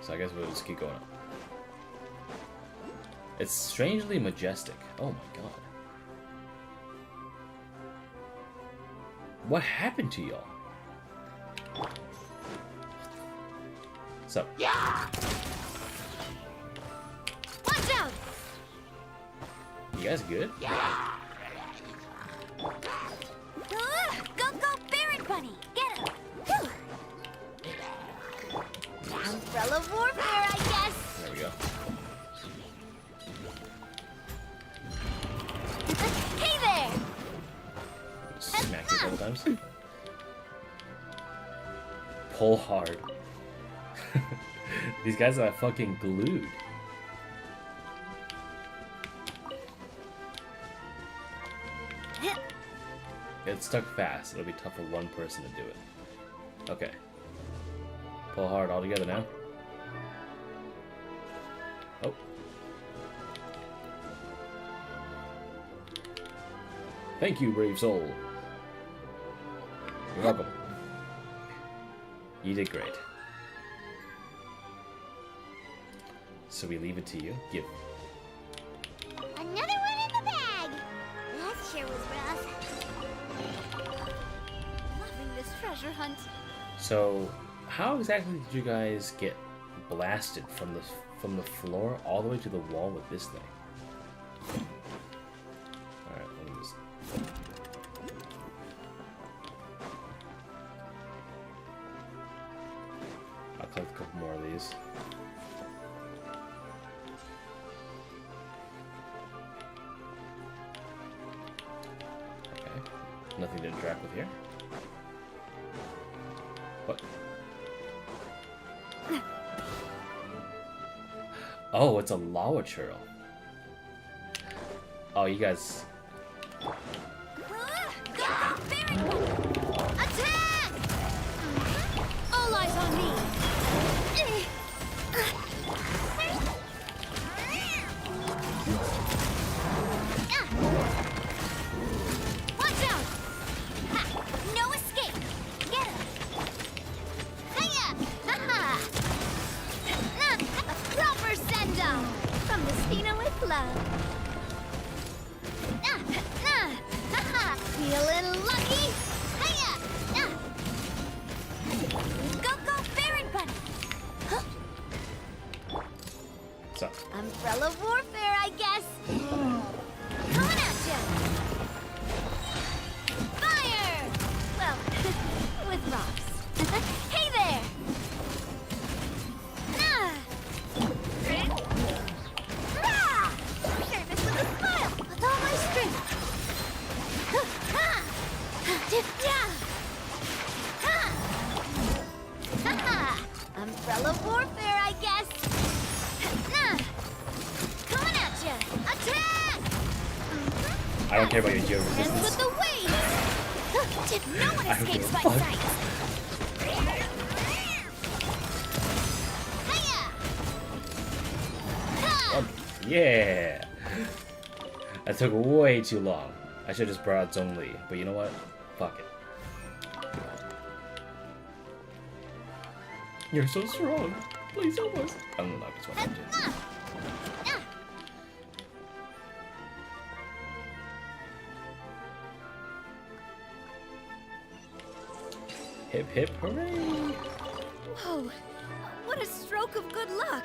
A: so I guess we'll just keep going up. It's strangely majestic. Oh my god. What happened to y'all? What's up?
C: Yeah! Watch out!
A: You guys good?
C: Yeah! Go, Baron Bunny! Get him! Whew. Umbrella warfare, I guess!
A: There we go.
C: Hey there!
A: Smack you a couple times. Pull hard. These guys are fucking glued. It's stuck fast. It'll be tough for one person to do it. Okay. Pull hard all together now. Oh. Thank you, brave soul. You're welcome. You did great. So we leave it to you. Give.
C: Another one in the bag! That sure was rough.
J: Loving this treasure hunt.
A: So, how exactly did you guys get blasted from the floor all the way to the wall with this thing? All right, let me just. I'll collect a couple more of these. Okay, nothing to interact with here. What? Oh, it's a lava churl. Oh, you guys.
C: Attack!
J: All eyes on me.
C: Watch out! Ha! No escape! Get him! Hiya! Ha-ha!
J: A proper send-off from the Spina with love.
C: Ha-ha!
J: Feeling lucky?
C: Hiya! Go, Baron Bunny!
A: What's up?
C: Umbrella warfare, I guess. Coming at ya! Fire!
J: Well, with rocks.
C: Hey there! Rah! Service with a smile!
J: With all my strength.
C: Umbrella warfare, I guess. Coming at ya! Attack!
A: I don't care about your geo
C: And with
A: resistance.
C: the waves! No one
A: I don't give
C: escapes
A: a
C: my
A: fuck.
C: sight! Hiya! Ha!
A: Oh, yeah! That took way too long. I should have just brought out Zhongli, but you know what? Fuck it. You're so strong. Please help us. I'm gonna knock this one out too. Hip hip hooray!
J: Whoa, what a stroke of good luck.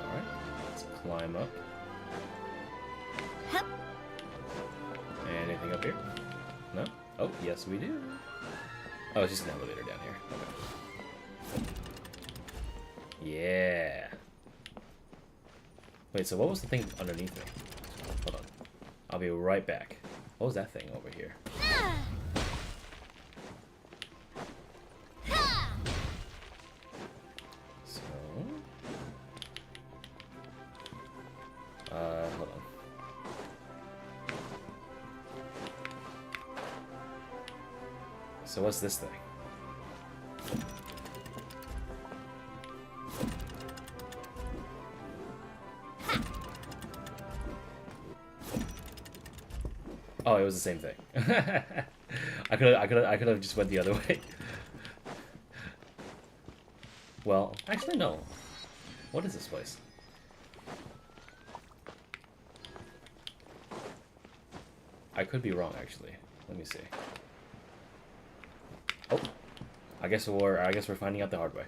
A: Alright, let's climb up.
J: Hup.
A: Anything up here? No? Oh, yes we do. Oh, it's just an elevator down here. Okay. Yeah. Wait, so what was the thing underneath me? Hold on. I'll be right back. What was that thing over here? So... hold on. So what's this thing? Oh, it was the same thing. I could have just went the other way. Well, actually no. What is this place? I could be wrong actually. Let me see. Oh, I guess we're finding out the hard way.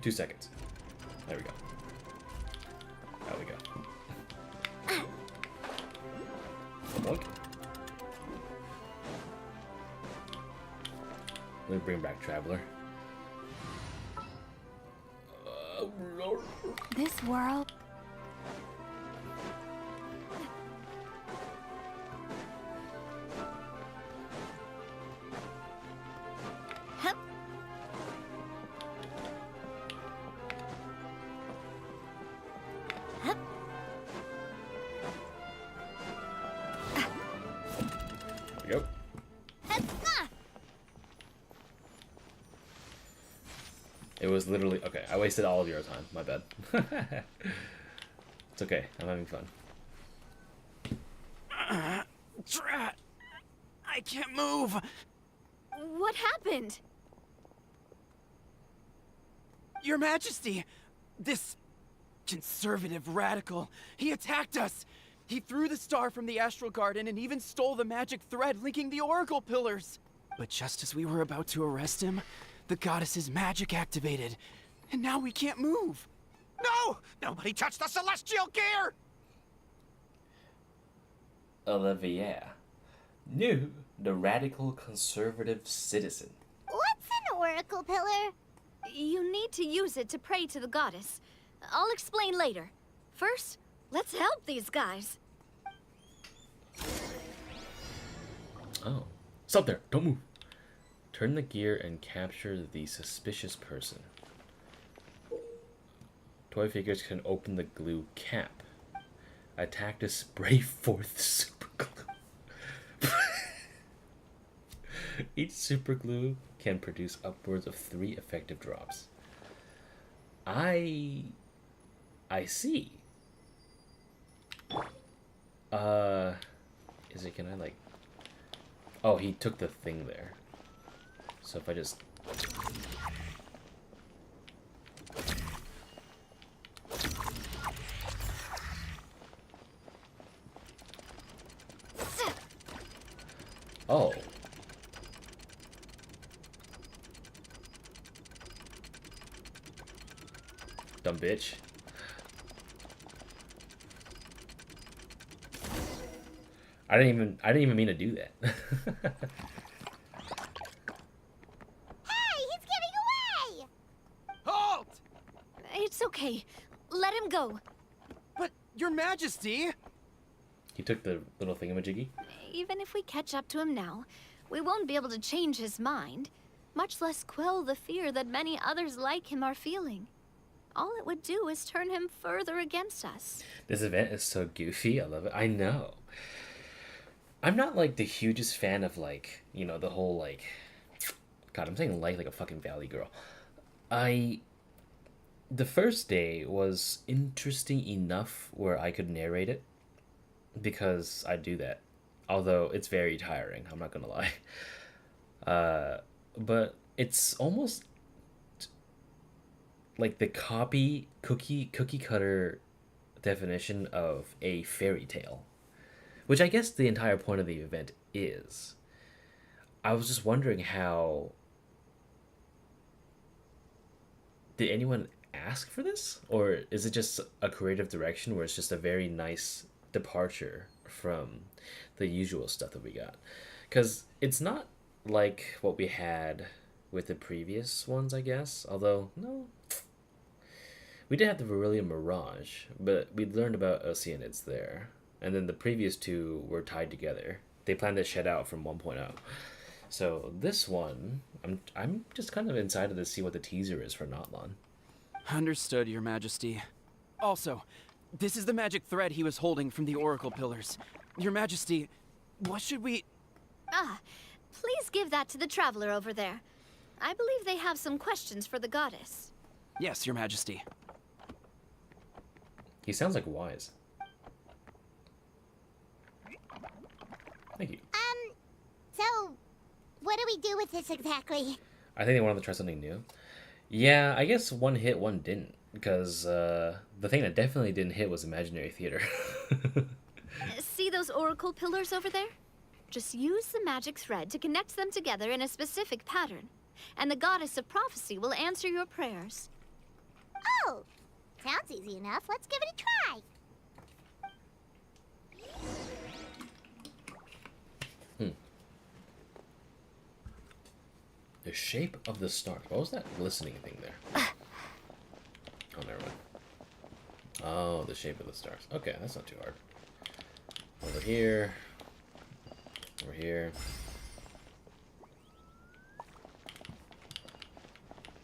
A: 2 seconds. There we go. There we go. Boink. Let me bring back Traveler.
B: This world.
J: Hup. Hup.
A: There we go. It was literally okay. I wasted all of your time. My bad. It's okay. I'm having fun.
H: Drat! I can't move!
J: What happened?
K: Your Majesty! This conservative radical, he attacked us! He threw the star from the Astral Garden and even stole the magic thread linking the Oracle Pillars! But just as we were about to arrest him, the goddess's magic activated, and now we can't move!
F: No! Nobody touched the celestial gear!
A: Olivia. New, the radical conservative citizen.
C: What's an Oracle Pillar?
J: You need to use it to pray to the goddess. I'll explain later. First, let's help these guys.
A: Oh. Stop there. Don't move. Turn the gear and capture the suspicious person. Toy figures can open the glue cap. Attack to spray forth super glue. Each super glue can produce upwards of 3 effective drops. I see. Is it, can I like... Oh, he took the thing there. So if I just... Oh. Dumb bitch. I didn't even mean to do that.
C: Hey, he's getting away!
K: Halt!
J: It's okay. Let him go.
K: But, Your Majesty!
A: He took the little thingamajiggy.
J: Even if we catch up to him now, we won't be able to change his mind, much less quell the fear that many others like him are feeling. All it would do is turn him further against us.
A: This event is so goofy. I love it. I know. I'm not like the hugest fan of like, you know, the whole like... God, I'm saying like a fucking Valley girl. The first day was interesting enough where I could narrate it. Because I do that Although it's very tiring, I'm not gonna lie. But it's almost like the cookie cutter definition of a fairy tale, which I guess the entire point of the event is. I was just wondering how did anyone ask for this, or is it just a creative direction where it's just a very nice departure from the usual stuff that we got? Because it's not like what we had with the previous ones, I guess. Although, no. We did have the Beryllium Mirage, but we learned about Oceanids there. And then the previous two were tied together. They planned to shed out from 1.0. So this one, I'm just kind of excited to see what the teaser is for Notlon.
K: Understood, Your Majesty. Also, this is the magic thread he was holding from the Oracle Pillars. Your Majesty, what should we...
J: Ah, please give that to the traveler over there. I believe they have some questions for the goddess.
K: Yes, Your Majesty.
A: He sounds like Wise. Thank you.
C: So, what do we do with this exactly?
A: I think they wanted to try something new. Yeah, I guess one hit, one didn't. Because the thing that definitely didn't hit was Imaginary Theater.
J: See those oracle pillars over there? Just use the magic thread to connect them together in a specific pattern, and the goddess of prophecy will answer your prayers.
C: Oh, sounds easy enough. Let's give it a try.
A: The shape of the stars. What was that glistening thing there? Oh, never mind. Oh, the shape of the stars. Okay, that's not too hard. Over here. Over here.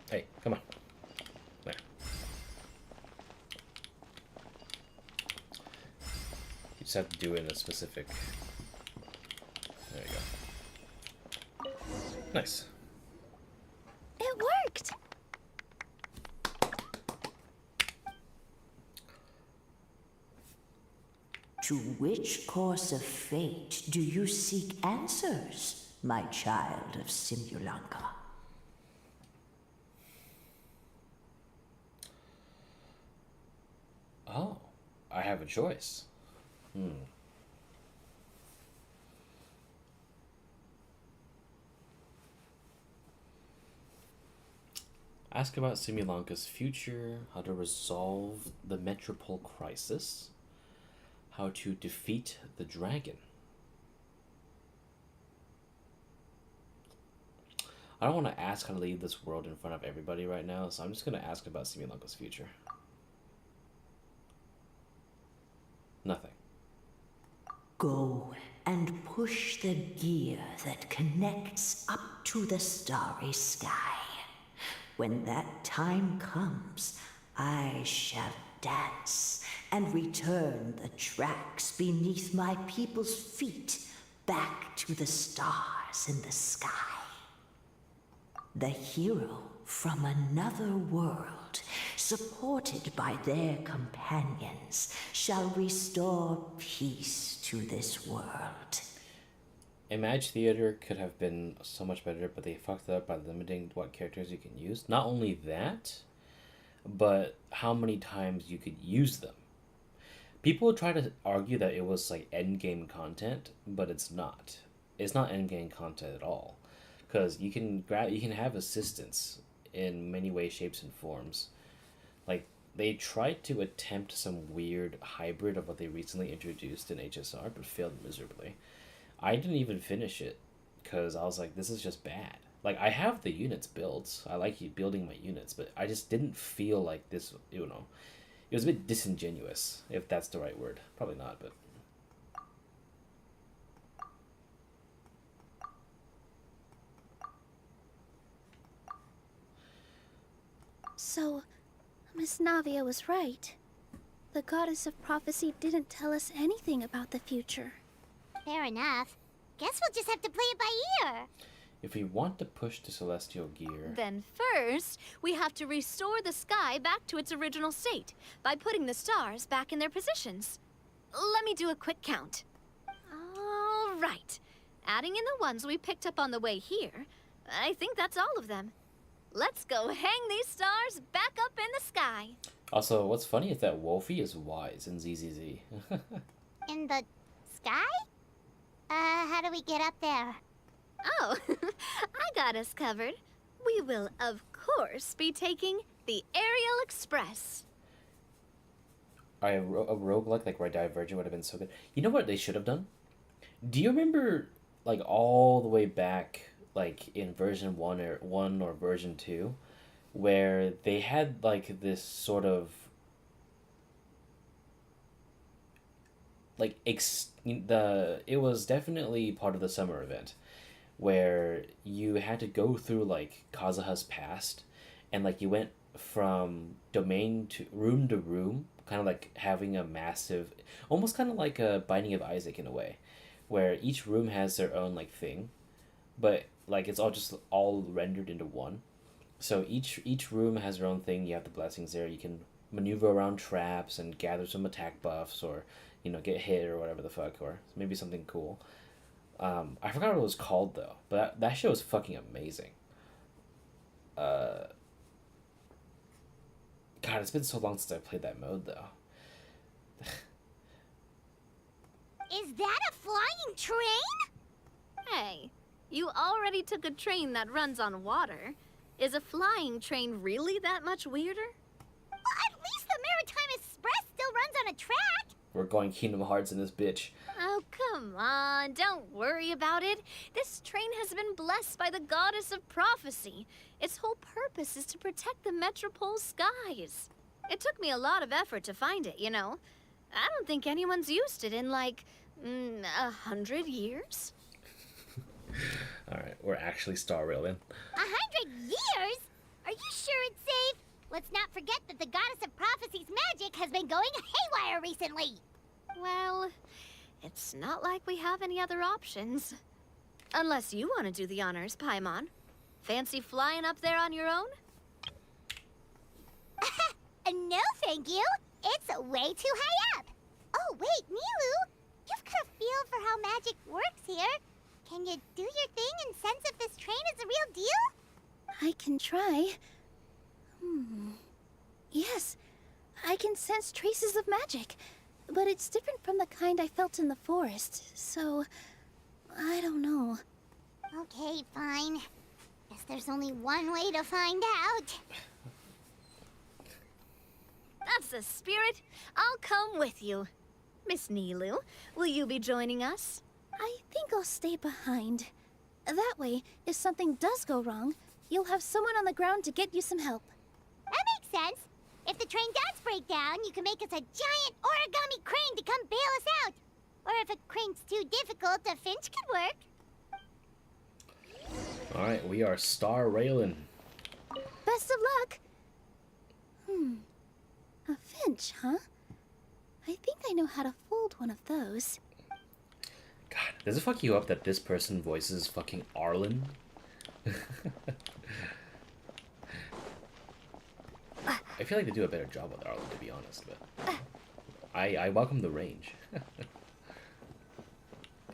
A: Hey, come on. There. You just have to do it in a specific... There you go. Nice.
G: It worked!
L: To which course of fate do you seek answers, my child of Simulanka?
A: Oh, I have a choice. Ask about Simulanka's future, how to resolve the Metropole crisis, how to defeat the dragon. I don't want to ask how to leave this world in front of everybody right now, so I'm just going to ask about Simulanka's future. Nothing.
L: Go and push the gear that connects up to the starry sky. When that time comes, I shall dance and return the tracks beneath my people's feet back to the stars in the sky. The hero from another world, supported by their companions, shall restore peace to this world.
A: Image Theater could have been so much better, but they fucked it up by limiting what characters you can use. Not only that, but how many times you could use them. People try to argue that it was like endgame content, but it's not. It's not endgame content at all, because you can have assistance in many ways, shapes, and forms. Like they tried to attempt some weird hybrid of what they recently introduced in HSR, but failed miserably. I didn't even finish it because I was like, this is just bad. Like, I have the units built. I like building my units, but I just didn't feel like this, you know. It was a bit disingenuous, if that's the right word. Probably not, but...
G: So, Miss Navia was right. The goddess of prophecy didn't tell us anything about the future.
C: Fair enough. Guess we'll just have to play it by ear.
A: If we want to push the celestial gear...
J: Then first, we have to restore the sky back to its original state by putting the stars back in their positions. Let me do a quick count. All Right. Adding in the ones we picked up on the way here, I think that's all of them. Let's go hang these stars back up in the sky.
A: Also, what's funny is that Wolfie is wise in ZZZ.
C: In the sky? How do we get up there?
J: Oh, I got us covered. We will, of course, be taking the Aerial Express.
A: A roguelike like where Divergent would have been so good. You know what they should have done? Do you remember, like, all the way back, like, in version 1 or version 2, where they had, like, this sort of, like, it was definitely part of the summer event, where you had to go through, like, Kazuha's past, and, like, you went from domain to room, kind of like having a massive, almost kind of like a Binding of Isaac in a way, where each room has their own, like, thing, but, like, it's all rendered into one. So each room has their own thing. You have the blessings there. You can maneuver around traps and gather some attack buffs, or, you know, get hit or whatever the fuck, or maybe something cool. I forgot what it was called though, but that show is fucking amazing. God, it's been so long since I played that mode though.
C: Is that a flying train?
J: Hey, you already took a train that runs on water. Is a flying train really that much weirder?
C: Well, at least the Maritime Express still runs on a track.
A: We're going Kingdom Hearts in this bitch.
J: Oh, come on, don't worry about it. This train has been blessed by the goddess of prophecy. Its whole purpose is to protect the Metropole skies. It took me a lot of effort to find it, you know. I don't think anyone's used it in, like, 100 years.
A: Alright, we're actually star railing.
C: 100 years? Are you sure it's safe? Let's not forget that the goddess of prophecy's magic has been going haywire recently.
J: Well, it's not like we have any other options. Unless you want to do the honors, Paimon. Fancy flying up there on your own?
C: No, thank you. It's way too high up. Oh, wait, Milu. You've got a feel for how magic works here. Can you do your thing and sense if this train is the real deal?
G: I can try. Yes, I can sense traces of magic, but it's different from the kind I felt in the forest, so I don't know.
C: Okay, fine. Guess there's only one way to find out.
J: That's the spirit. I'll come with you. Miss Nilu, will you be joining us?
G: I think I'll stay behind. That way, if something does go wrong, you'll have someone on the ground to get you some help.
C: That makes sense. If the train does break down, you can make us a giant origami crane to come bail us out. Or if a crane's too difficult, a finch could work.
A: Alright, we are star railing.
G: Best of luck! A finch, huh? I think I know how to fold one of those.
A: God, does it fuck you up that this person voices fucking Arlen? I feel like they do a better job with Arlen, to be honest, but I welcome the range. Can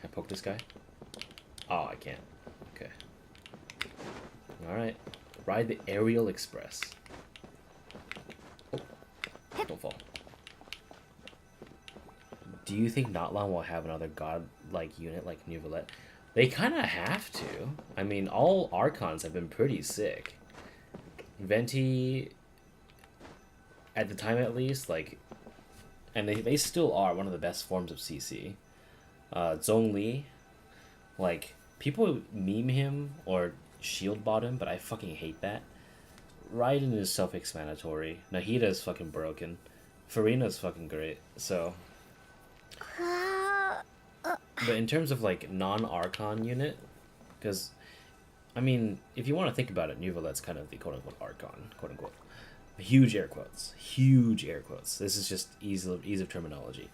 A: I poke this guy? Oh, I can't. Okay. Alright. Ride the Aerial Express. Oh, don't fall. Do you think Natlan will have another god-like unit like Neuvillette? They kind of have to. I mean, all Archons have been pretty sick. Venti, at the time at least, like, and they still are one of the best forms of CC. Zhongli, like, people meme him or shield bot him, but I fucking hate that. Raiden is self-explanatory. Nahida's fucking broken. Farina's fucking great, so... But in terms of, like, non-Archon unit, because, I mean, if you want to think about it, Neuvillette's kind of the quote-unquote Archon, quote-unquote. Huge air quotes. Huge air quotes. This is just ease of terminology.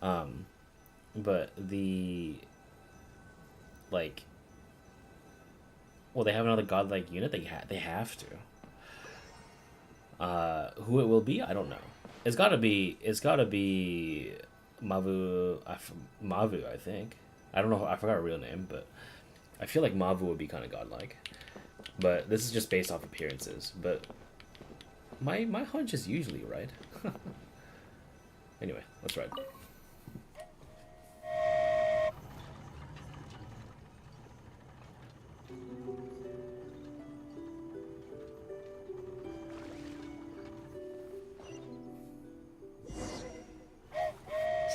A: But the, like, well, they have another godlike unit. They have to. Who it will be, I don't know. It's gotta be Mavu, I think. I don't know. I forgot her real name, but I feel like Mavu would be kind of godlike. But this is just based off appearances. But my hunch is usually right. Anyway, let's ride.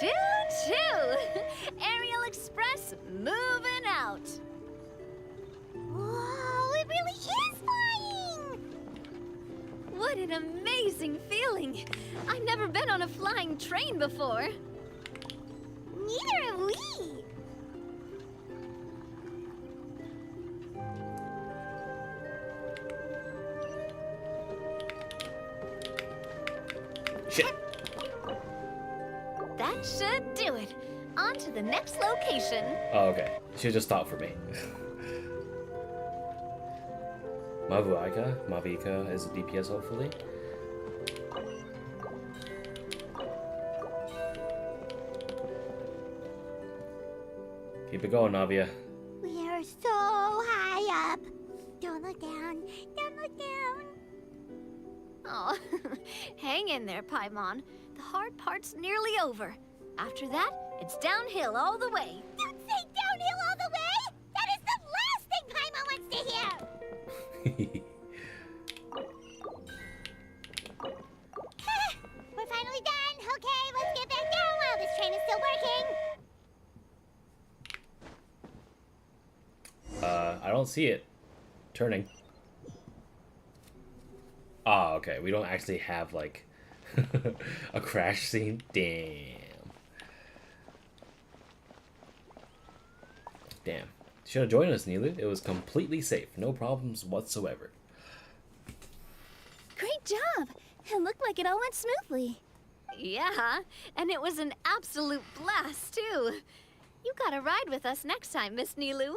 J: Choo-choo! Aerial Express moving out.
C: Whoa, it really is flying!
J: What an amazing feeling! I've never been on a flying train before.
C: Neither have we.
A: Shit.
J: That should do it. On to the next location.
A: Oh, okay. She just stopped for me. Mavika is a DPS, hopefully. Keep it going, Navia.
C: We are so high up. Don't look down. Don't look down.
J: Oh, hang in there, Paimon. The hard part's nearly over. After that, it's downhill all the way.
C: Don't say downhill all the way! That is the last thing Paimon wants to hear! We're finally done. Okay, let's get back down while this train is still working.
A: I don't see it turning. Ah, okay. We don't actually have, like, a crash scene. Damn. Damn. Should have joined us, Nilu. It was completely safe. No problems whatsoever.
G: Great job! It looked like it all went smoothly.
J: Yeah, and it was an absolute blast, too. You gotta ride with us next time, Miss Nilu.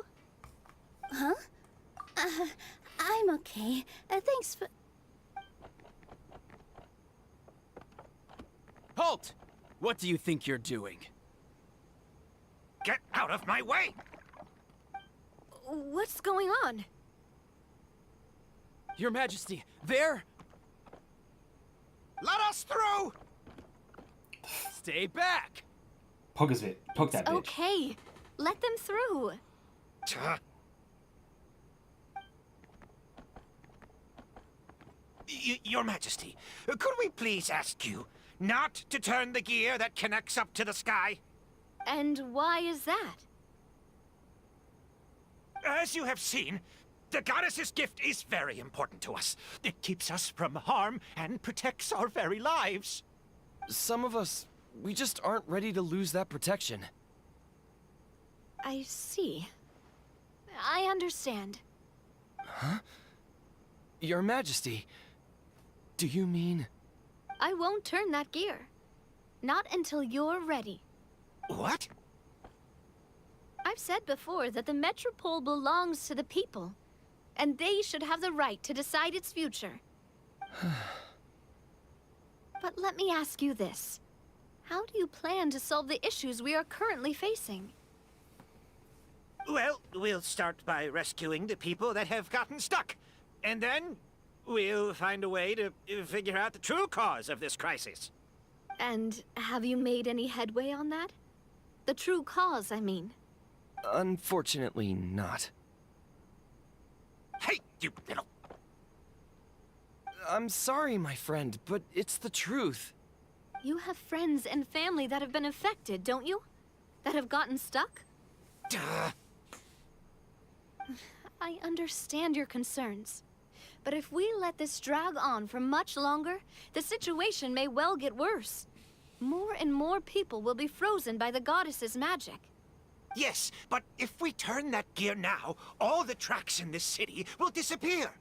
G: Huh? I'm okay. Thanks for...
K: Halt! What do you think you're doing?
D: Get out of my way!
J: What's going on?
K: Your Majesty, there!
D: Let us through!
K: Stay back!
A: Poke his bit. Poke that bitch.
J: Okay, let them through.
D: Your Majesty, could we please ask you not to turn the gear that connects up to the sky?
J: And why is that?
D: As you have seen, the goddess's gift is very important to us. It keeps us from harm and protects our very lives.
K: Some of us, we just aren't ready to lose that protection.
J: I see. I understand.
K: Huh? Your Majesty, do you mean...
J: I won't turn that gear. Not until you're ready.
D: What?
J: I've said before that the Metropole belongs to the people, and they should have the right to decide its future. But let me ask you this. How do you plan to solve the issues we are currently facing?
D: Well, we'll start by rescuing the people that have gotten stuck. And then we'll find a way to figure out the true cause of this crisis.
J: And have you made any headway on that? The true cause, I mean.
K: Unfortunately not.
D: Hey, you little...
K: I'm sorry, my friend, but it's the truth.
J: You have friends and family that have been affected, don't you? That have gotten stuck?
D: Duh.
J: I understand your concerns. But if we let this drag on for much longer, the situation may well get worse. More and more people will be frozen by the goddess's magic.
D: Yes, but if we turn that gear now, all the tracks in this city will disappear.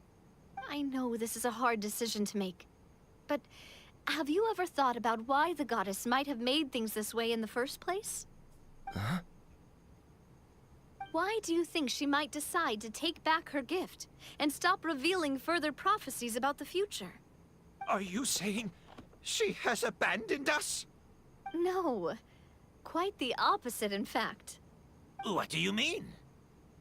J: I know this is a hard decision to make. But have you ever thought about why the goddess might have made things this way in the first place?
K: Huh?
J: Why do you think she might decide to take back her gift and stop revealing further prophecies about the future?
D: Are you saying she has abandoned us?
J: No. Quite the opposite, in fact.
M: What do you mean?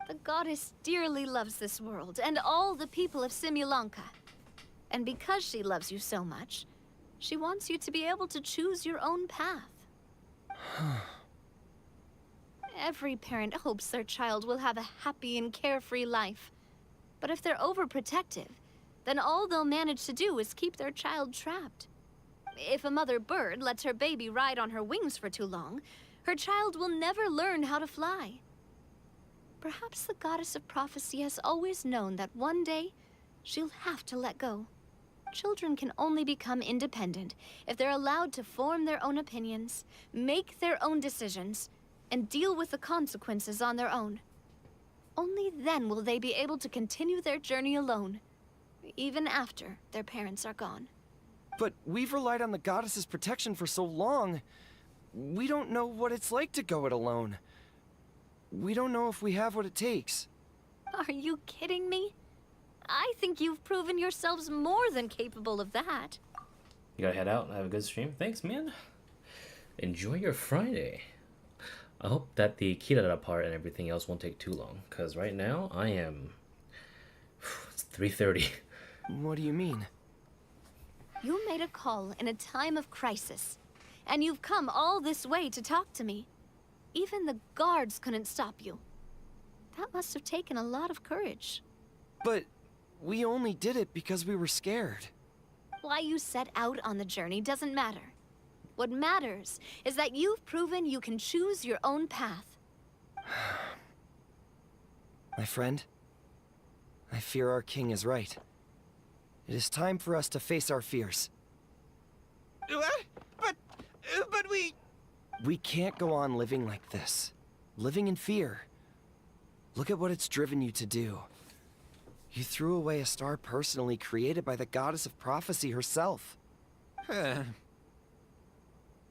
J: The goddess dearly loves this world and all the people of Simulanka. And because she loves you so much, she wants you to be able to choose your own path. Every parent hopes their child will have a happy and carefree life. But if they're overprotective, then all they'll manage to do is keep their child trapped. If a mother bird lets her baby ride on her wings for too long, her child will never learn how to fly. Perhaps the goddess of prophecy has always known that one day she'll have to let go. Children can only become independent if they're allowed to form their own opinions, make their own decisions, and deal with the consequences on their own. Only then will they be able to continue their journey alone, even after their parents are gone.
N: But we've relied on the goddess's protection for so long. We don't know what it's like to go it alone. We don't know if we have what it takes.
J: Are you kidding me? I think you've proven yourselves more than capable of that.
A: You gotta head out and have a good stream. Thanks, man. Enjoy your Friday. I hope that the Kirara part and everything else won't take too long, because right now I am... It's 3:30.
N: What do you mean?
J: You made a call in a time of crisis, and you've come all this way to talk to me. Even the guards couldn't stop you. That must have taken a lot of courage.
N: But we only did it because we were scared.
J: Why you set out on the journey doesn't matter. What matters is that you've proven you can choose your own path.
N: My friend, I fear our king is right. It is time for us to face our fears.
M: What? But we...
N: We can't go on living like this. Living in fear. Look at what it's driven you to do. You threw away a star personally created by the goddess of prophecy herself.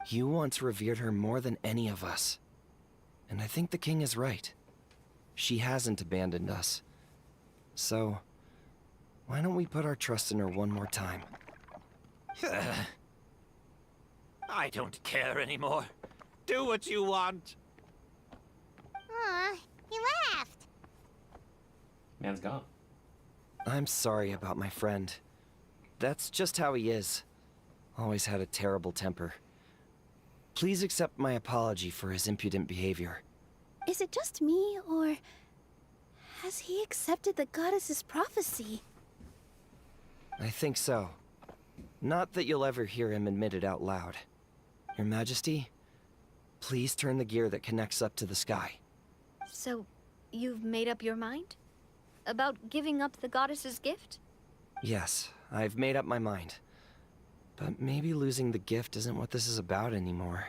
N: You once revered her more than any of us. And I think the king is right. She hasn't abandoned us. So, why don't we put our trust in her one more time?
M: I don't care anymore. Do what you want.
C: Aw, he laughed.
A: Man's gone.
N: I'm sorry about my friend. That's just how he is. Always had a terrible temper. Please accept my apology for his impudent behavior.
G: Is it just me, or has he accepted the goddess's prophecy?
N: I think so. Not that you'll ever hear him admit it out loud. Your Majesty, please turn the gear that connects up to the sky.
J: So, you've made up your mind? About giving up the goddess's gift?
N: Yes, I've made up my mind. But maybe losing the gift isn't what this is about anymore.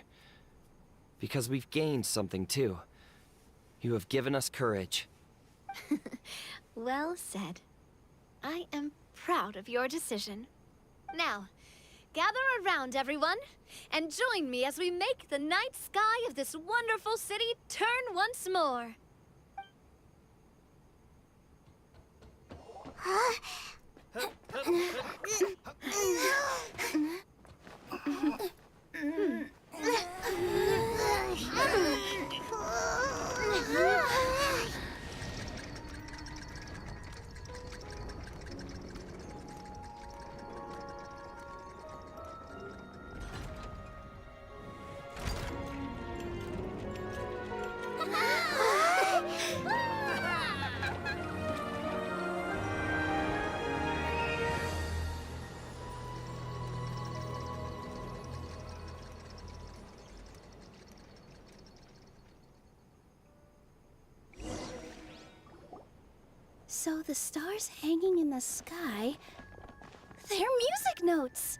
N: Because we've gained something too. You have given us courage.
J: Well said. I am proud of your decision. Now, gather around, everyone, and join me as we make the night sky of this wonderful city turn once more.
G: So the stars hanging in the sky, they're music notes.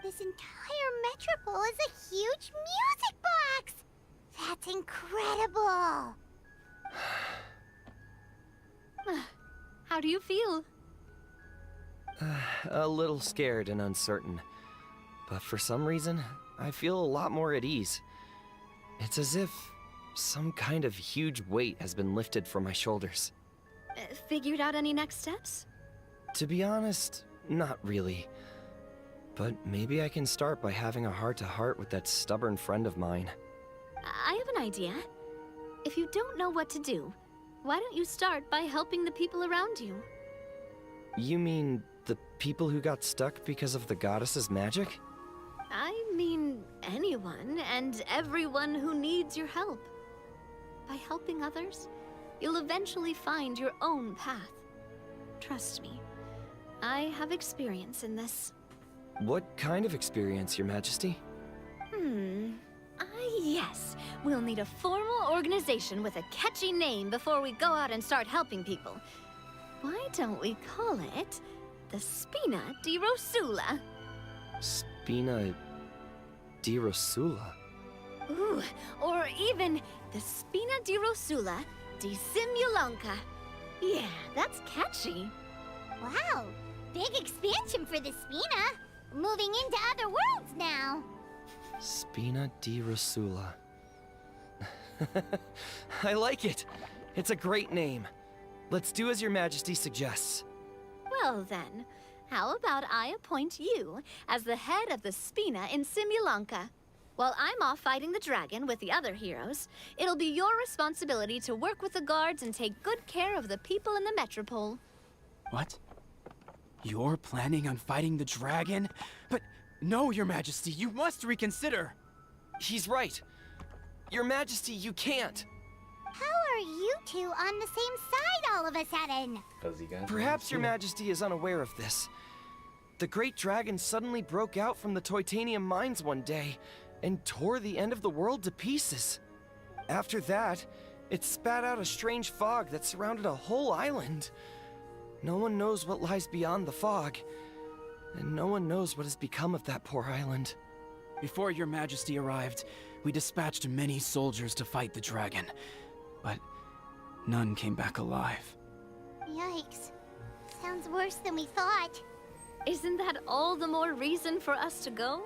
C: This entire metropole is a huge music box! That's incredible!
J: How do you feel?
N: A little scared and uncertain. But for some reason, I feel a lot more at ease. It's as if some kind of huge weight has been lifted from my shoulders.
J: Figured out any next steps?
N: To be honest, not really. But maybe I can start by having a heart-to-heart with that stubborn friend of mine.
J: I have an idea. If you don't know what to do, why don't you start by helping the people around you?
N: You mean the people who got stuck because of the goddess's magic?
J: I mean anyone and everyone who needs your help. By helping others, you'll eventually find your own path. Trust me, I have experience in this.
N: What kind of experience, Your Majesty?
J: Yes. We'll need a formal organization with a catchy name before we go out and start helping people. Why don't we call it the Spina di Rosula?
N: Spina di Rosula?
J: Ooh, or even the Spina di Rosula di Simulanka. Yeah, that's catchy.
C: Wow, big expansion for the Spina. Moving into other worlds now.
N: Spina di Rosula. I like it. It's a great name. Let's do as Your Majesty suggests.
J: Well then, how about I appoint you as the head of the Spina in Simulanka? While I'm off fighting the dragon with the other heroes, it'll be your responsibility to work with the guards and take good care of the people in the metropole.
K: What? You're planning on fighting the dragon? But no, Your Majesty, you must reconsider.
N: He's right. Your Majesty, you can't.
C: How are you two on the same side all of a sudden?
N: Perhaps Your Majesty is unaware of this. The great dragon suddenly broke out from the Titanium mines one day and tore the end of the world to pieces. After that, it spat out a strange fog that surrounded a whole island. No one knows what lies beyond the fog, and no one knows what has become of that poor island.
K: Before Your Majesty arrived, we dispatched many soldiers to fight the dragon, but none came back alive.
C: Yikes. Sounds worse than we thought.
J: Isn't that all the more reason for us to go?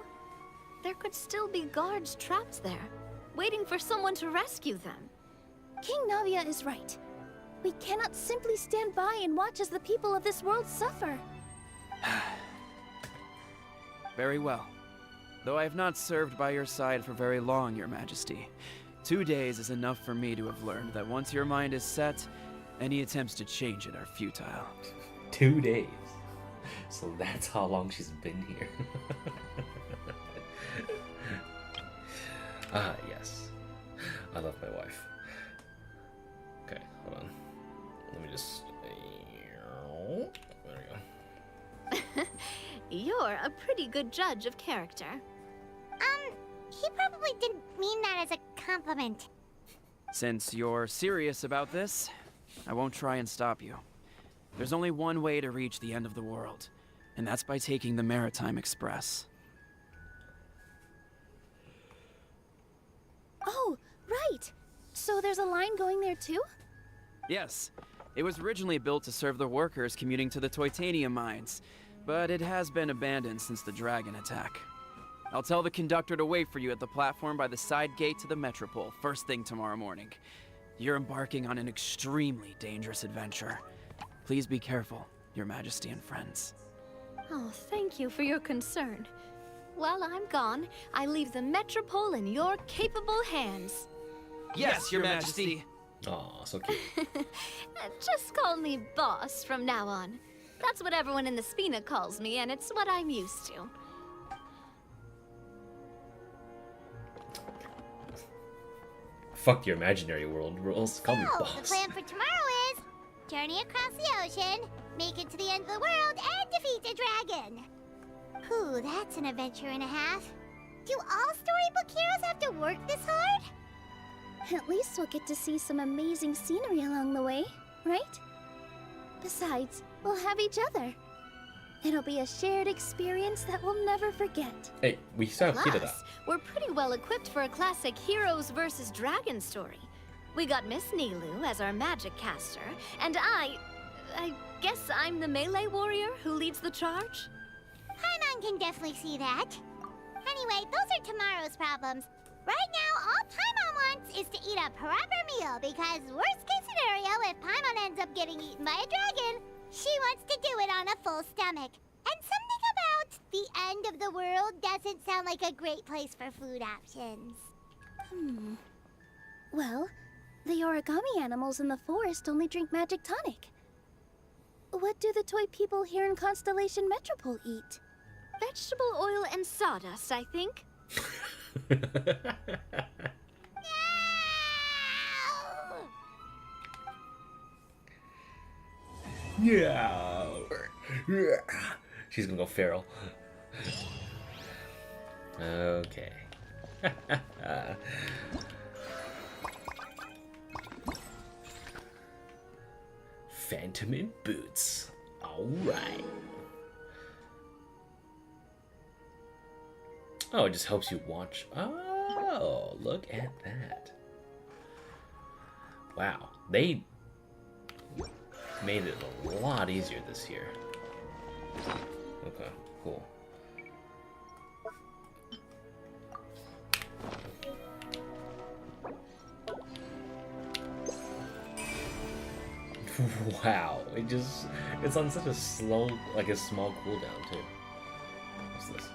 J: There could still be guards trapped there, waiting for someone to rescue them.
G: King Navia is right. We cannot simply stand by and watch as the people of this world suffer.
K: Very well. Though I have not served by your side for very long, Your Majesty. 2 days is enough for me to have learned that once your mind is set, any attempts to change it are futile.
A: 2 days. So that's how long she's been here. Yes. I love my wife. Okay, hold on. Let me just... There we go.
J: You're a pretty good judge of character.
C: He probably didn't mean that as a compliment.
K: Since you're serious about this, I won't try and stop you. There's only one way to reach the end of the world, and that's by taking the Maritime Express.
G: Oh, right. So there's a line going there too?
K: Yes, it was originally built to serve the workers commuting to the Titanium mines, but it has been abandoned since the dragon attack. I'll tell the conductor to wait for you at the platform by the side gate to the Metropole first thing tomorrow morning. You're embarking on an extremely dangerous adventure. Please be careful, Your Majesty and friends.
J: Oh, thank you for your concern. While I'm gone, I leave the Metropole in your capable hands.
K: Yes, Your Majesty.
A: Aw, so cute.
J: Just call me boss from now on. That's what everyone in the Spina calls me, and it's what I'm used to.
A: Fuck your imaginary world rules. Call me
C: So,
A: boss.
C: the plan for tomorrow is journey across the ocean, make it to the end of the world, and defeat the dragon. Ooh, that's an adventure and a half. Do all storybook heroes have to work this hard?
G: At least we'll get to see some amazing scenery along the way, right? Besides, we'll have each other. It'll be a shared experience that we'll never forget.
A: Hey, we still have Kirara.
J: Plus, we're pretty well equipped for a classic heroes versus dragon story. We got Miss Nilu as our magic caster, and I guess I'm the melee warrior who leads the charge?
C: Paimon can definitely see that. Anyway, those are tomorrow's problems. Right now, all Paimon wants is to eat a proper meal, because worst case scenario, if Paimon ends up getting eaten by a dragon, she wants to do it on a full stomach. And something about the end of the world doesn't sound like a great place for food options.
G: Well, The origami animals in the forest only drink magic tonic. What do the toy people here in Constellation Metropole eat?
J: Vegetable oil and sawdust, I think.
A: Yeah. She's gonna go feral. Okay. Phantom in boots. Alright. Oh, it just helps you watch. Oh, look at that. Wow. They made it a lot easier this year. Okay, cool. Wow, it's on such a slow, like a small cooldown too. What's this?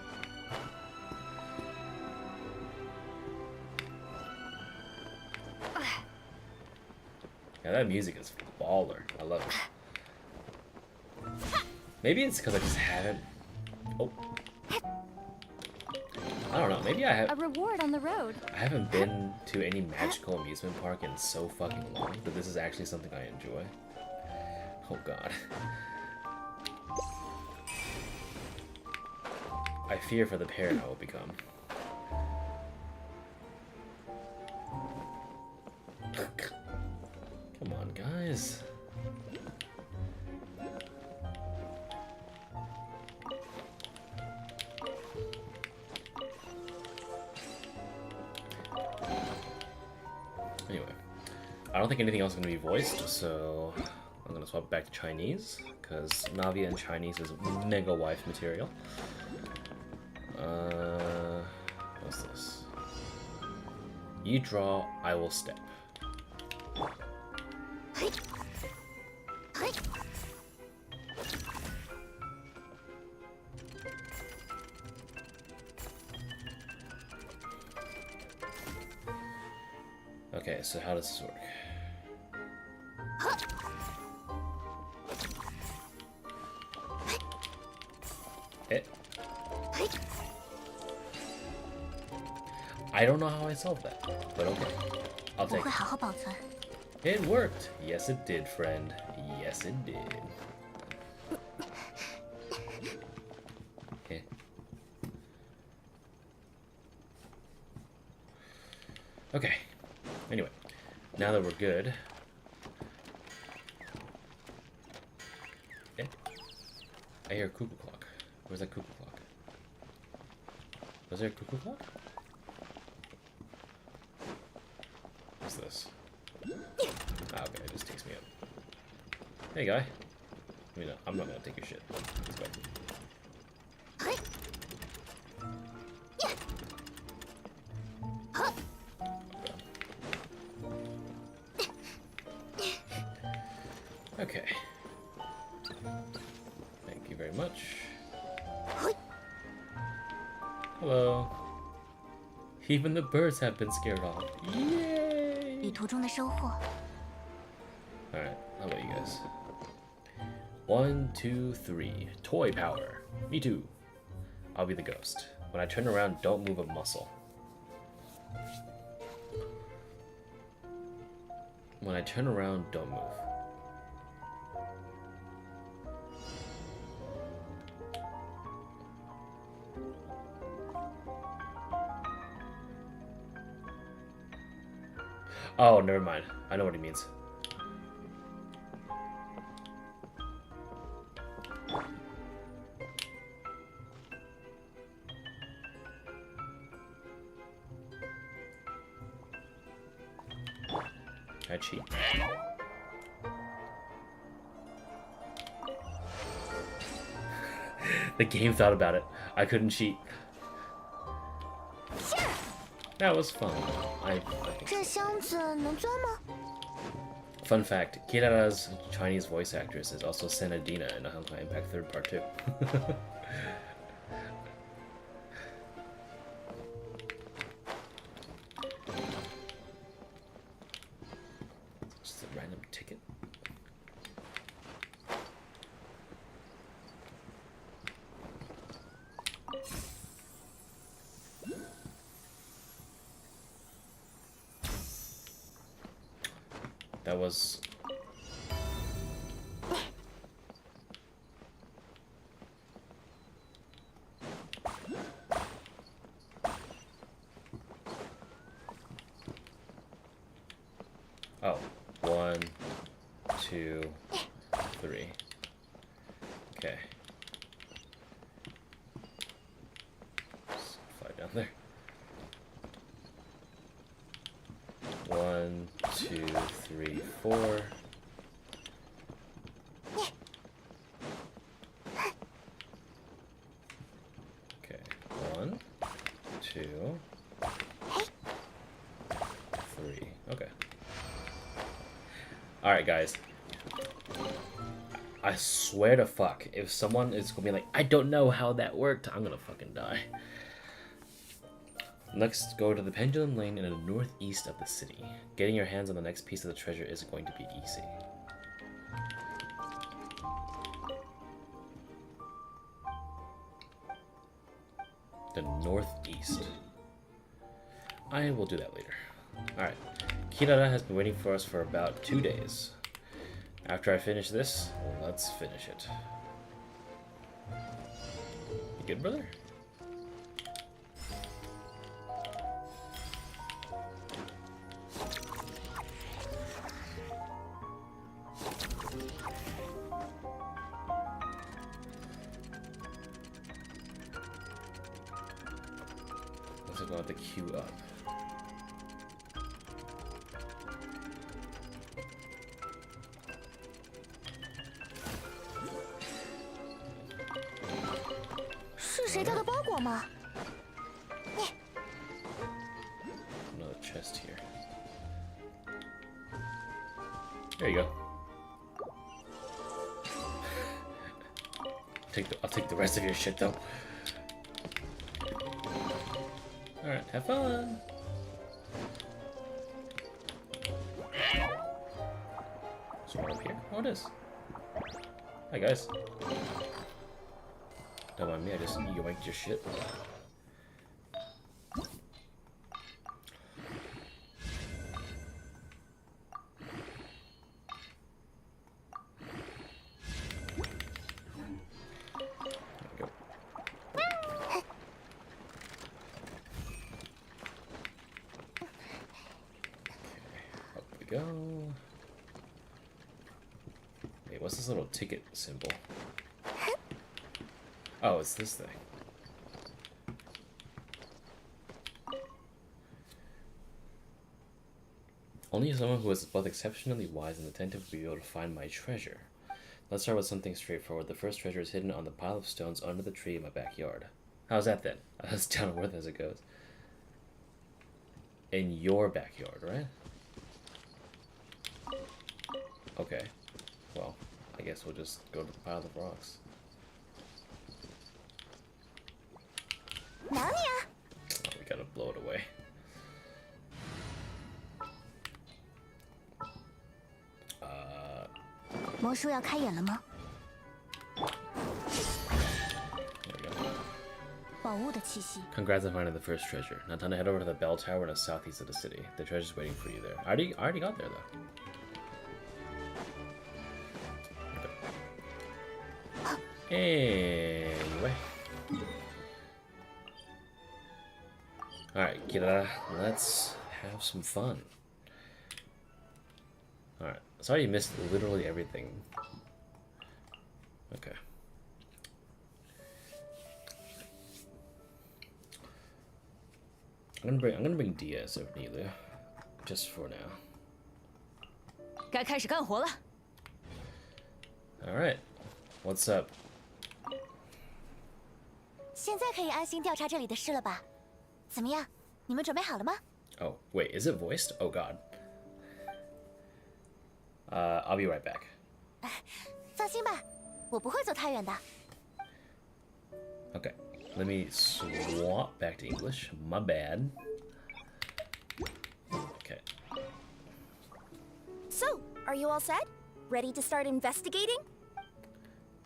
A: Yeah, that music is baller. I love it. Maybe it's because I just haven't. Oh. I don't know. Maybe I have.
J: A reward on the road.
A: I haven't been to any magical amusement park in so fucking long that this is actually something I enjoy. Oh god. I fear for the parent I will become. Come on, guys. Anyway, I don't think anything else is going to be voiced, so I'm going to swap back to Chinese, because Navia in Chinese is mega wife material. What's this? You draw, I will step. Okay, so how does this work? I don't know how I solved that, but okay. I'll take it. It worked! Yes, it did, friend. Yes, it did. Okay. Okay. Anyway, now that we're good. I hear a cuckoo clock. Where's that cuckoo clock? Was there a cuckoo clock? What's this? Ah, okay, it just takes me up. Hey, guy. I mean, I'm not gonna take your shit. Let's go. Okay. Thank you very much. Hello. Even the birds have been scared off. Yay! Alright, how about you guys? 1, 2, 3. Toy power. Me too. I'll be the ghost. When I turn around, don't move a muscle. When I turn around, don't move. Oh, never mind. I know what he means. I cheat. The game thought about it. I couldn't cheat. That was fun. Fun fact, Kirara's Chinese voice actress is also Senadina in the Honkai Impact 3rd Part 2. That was... Oh, 1, 2, 3. Okay. Slide down there. 1, 2, 3, 4. Okay. 1, 2, 3. Okay. Alright, guys. I swear to fuck, if someone is gonna be like, I don't know how that worked, I'm gonna fucking die. Next, go to the Pendulum Lane in the northeast of the city. Getting your hands on the next piece of the treasure isn't going to be easy. The northeast. I will do that later. Alright. Kirara has been waiting for us for about 2 days. After I finish this, let's finish it. You good, brother? Looks like we'll have to queue up. Another chest here. There you go. I'll take the rest of your shit though. Alright, have fun! Someone up here? Oh, it is. Hi guys. Don't mind me, I just yoinked your shit. Go. Wait, what's this little ticket symbol? Oh, it's this thing. Only someone who is both exceptionally wise and attentive will be able to find my treasure. Let's start with something straightforward. The first treasure is hidden on the pile of stones under the tree in my backyard. How's that then? That's down north as it goes. In your backyard, right? Okay, well, I guess we'll just go to the pile of rocks.
C: Navia!
A: Oh, we gotta blow it away. Congrats on finding the first treasure. Now time to head over to the bell tower in the southeast of the city. The treasure's waiting for you there. I already got there though. Anyway. Alright, Kirara, let's have some fun. Alright, sorry you missed literally everything. Okay. I'm gonna bring Diaz over Nilu, just for now. Alright, what's up?
C: 现在可以安心调查这里的事了吧？怎么样？你们准备好了吗？
A: Oh, wait, is it voiced? Oh god. I'll be right back.
C: 放心吧，我不会走太远的。
A: Okay, let me swap back to English. My bad. Okay.
B: So, are you all set? Ready to start investigating?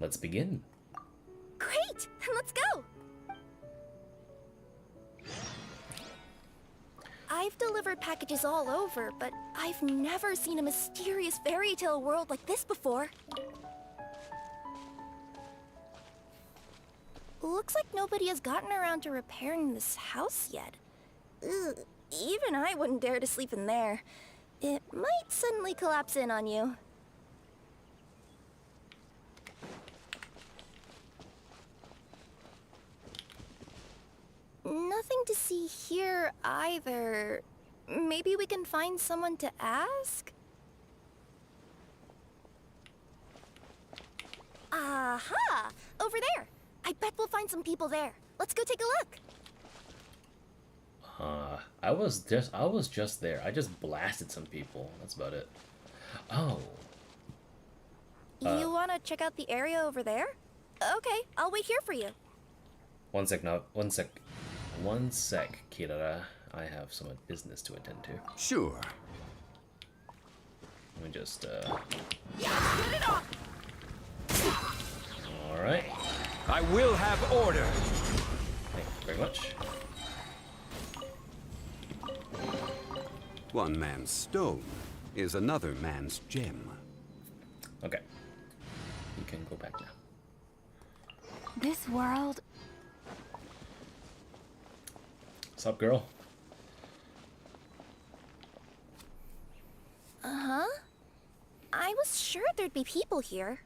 A: Let's begin.
B: Great! Then let's go! I I've delivered packages all over, but I've never seen a mysterious fairy tale world like this before. Looks like nobody has gotten around to repairing this house yet. Ugh, even I wouldn't dare to sleep in there. It might suddenly collapse in on you. Nothing to see here either. Maybe we can find someone to ask? Aha! Over there! I bet we'll find some people there. Let's go take a look.
A: I was just there. I just blasted some people. That's about it. Oh.
B: You wanna check out the area over there? Okay, I'll wait here for you.
A: One sec, Kirara. I have some business to attend to.
O: Sure.
A: Let me just,
F: Get it off!
A: Alright.
O: I will have order.
A: Thank you very much.
O: One man's stone is another man's gem.
A: Okay. You can go back now.
J: This world...
A: What's up, girl?
B: Uh-huh. I was sure there'd be people here.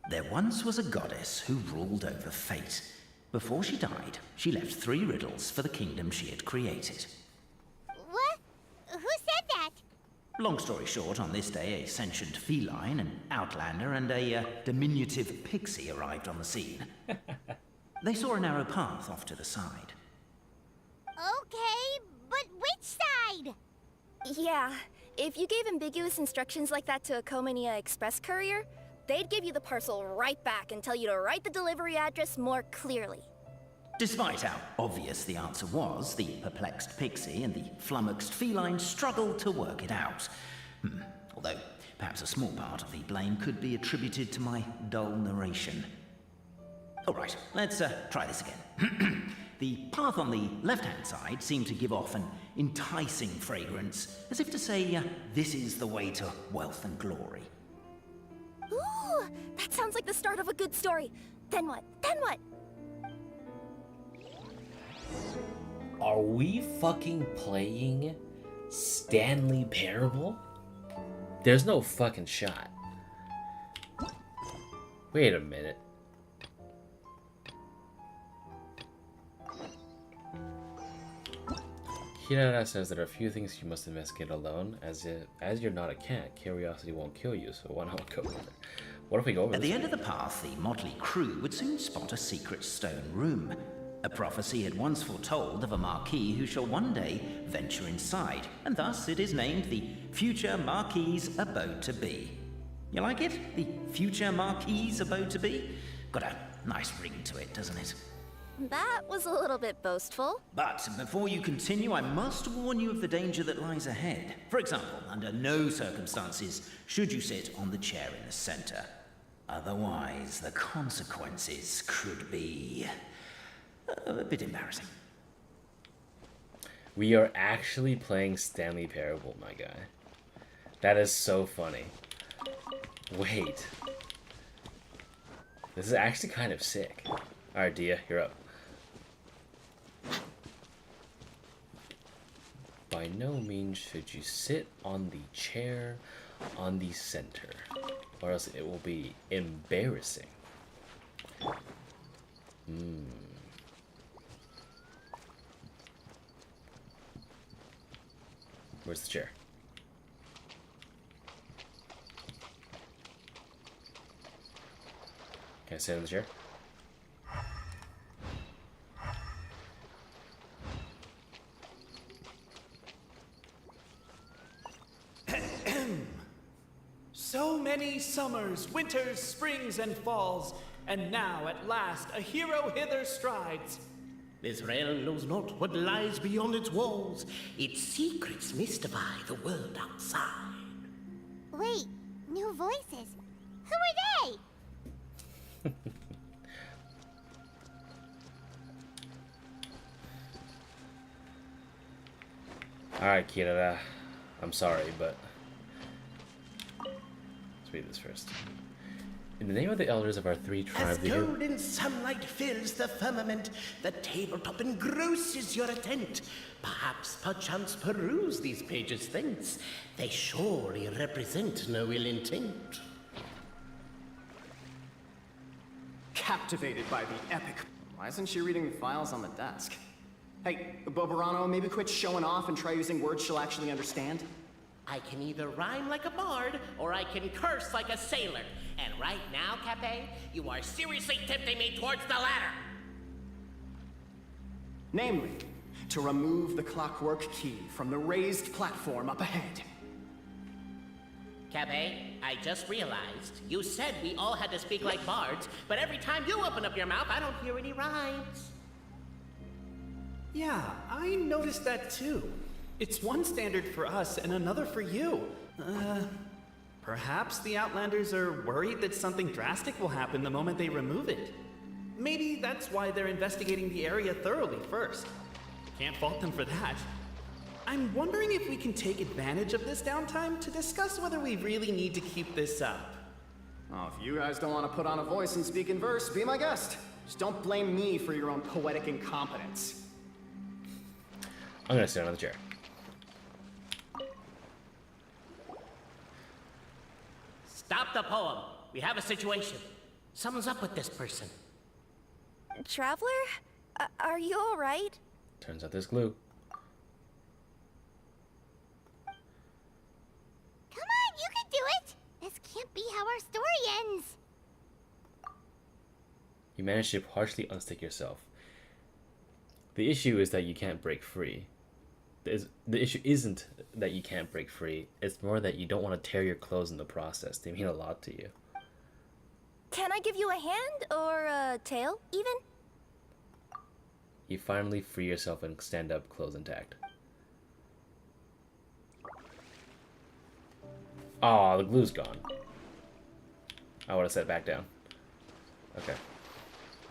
P: There once was a goddess who ruled over fate. Before she died, she left 3 riddles for the kingdom she had created.
C: What? Who said that?
P: Long story short, on this day, a sentient feline, an outlander, and a diminutive pixie arrived on the scene. They saw a narrow path off to the side.
C: Okay, but which side?
B: Yeah, if you gave ambiguous instructions like that to a Comania Express courier, they'd give you the parcel right back and tell you to write the delivery address more clearly.
P: Despite how obvious the answer was, the perplexed pixie and the flummoxed feline struggled to work it out. Although, perhaps a small part of the blame could be attributed to my dull narration. Alright, let's try this again. The path on the left-hand side seemed to give off an enticing fragrance, as if to say, this is the way to wealth and glory.
B: Ooh, that sounds like the start of a good story. Then what? Then what?
A: Are we fucking playing Stanley Parable? There's no fucking shot. Wait a minute. Kirara says there are a few things you must investigate alone. As you're not a cat, curiosity won't kill you, so why not go over there? What if we go over
P: At
A: this
P: the end
A: way?
P: of the path, the motley crew would soon spot a secret stone room. A prophecy had once foretold of a Marquis who shall one day venture inside, and thus it is named the future Marquis's abode to be. You like it? The future Marquis's abode to be? Got a nice ring to it, doesn't it?
B: That was a little bit boastful.
P: But before you continue, I must warn you of the danger that lies ahead. For example, under no circumstances should you sit on the chair in the center. Otherwise, the consequences could be a bit embarrassing.
A: We are actually playing Stanley Parable, my guy. That is so funny. Wait. This is actually kind of sick. Alright, Dia, you're up. By no means should you sit on the chair on the center, or else it will be embarrassing. Where's the chair? Can I sit in the chair?
K: So many summers, winters, springs, and falls, and now at last a hero hither strides.
F: This realm knows not what lies beyond its walls. Its secrets mystify the world outside.
C: Wait, new voices. Who are they?
A: Alright, Kirara. I'm sorry, but... let's read this first. In the name of the elders of our three
F: As
A: tribes...
F: golden sunlight fills the firmament, the tabletop engrosses your attent. Perhaps, perchance, peruse these pages thence. They surely represent no ill intent.
H: Captivated by the epic. Why isn't she reading the files on the desk? Hey, Bobarano, maybe quit showing off and try using words she'll actually understand.
F: I can either rhyme like a bard, or I can curse like a sailor. And right now, Cape, you are seriously tempting me towards the latter.
H: Namely, to remove the clockwork key from the raised platform up ahead.
F: Cape, I just realized you said we all had to speak like bards, but every time you open up your mouth, I don't hear any rhymes.
K: Yeah, I noticed that too. It's one standard for us and another for you. Perhaps the Outlanders are worried that something drastic will happen the moment they remove it. Maybe that's why they're investigating the area thoroughly first. Can't fault them for that. I'm wondering if we can take advantage of this downtime to discuss whether we really need to keep this up.
H: Oh, if you guys don't want to put on a voice and speak in verse, be my guest. Just don't blame me for your own poetic incompetence.
A: I'm gonna sit on the chair.
F: Stop the poem. We have a situation. Something's up with this person.
B: Traveler? Are you alright?
A: Turns out there's glue.
C: Come on, you can do it! This can't be how our story ends.
A: You managed to partially unstick yourself. The issue is that you can't break free. The issue isn't that you can't break free, it's more that you don't want to tear your clothes in the process. They mean a lot to you.
B: Can I give you a hand or a tail, even?
A: You finally free yourself and stand up, clothes intact. Aw, the glue's gone. I would have set it back down. Okay.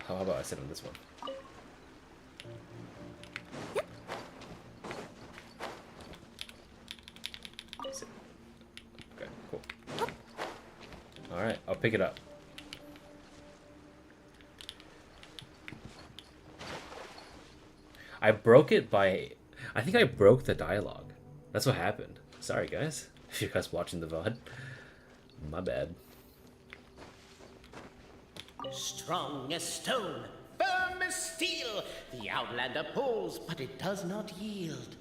A: How about I sit on this one? Sit. Okay, cool. Alright, I'll pick it up. I broke it by... I think I broke the dialogue. That's what happened. Sorry, guys. If you guys watching the VOD. My bad.
F: Strong as stone, firm as steel, the Outlander pulls, but it does not yield.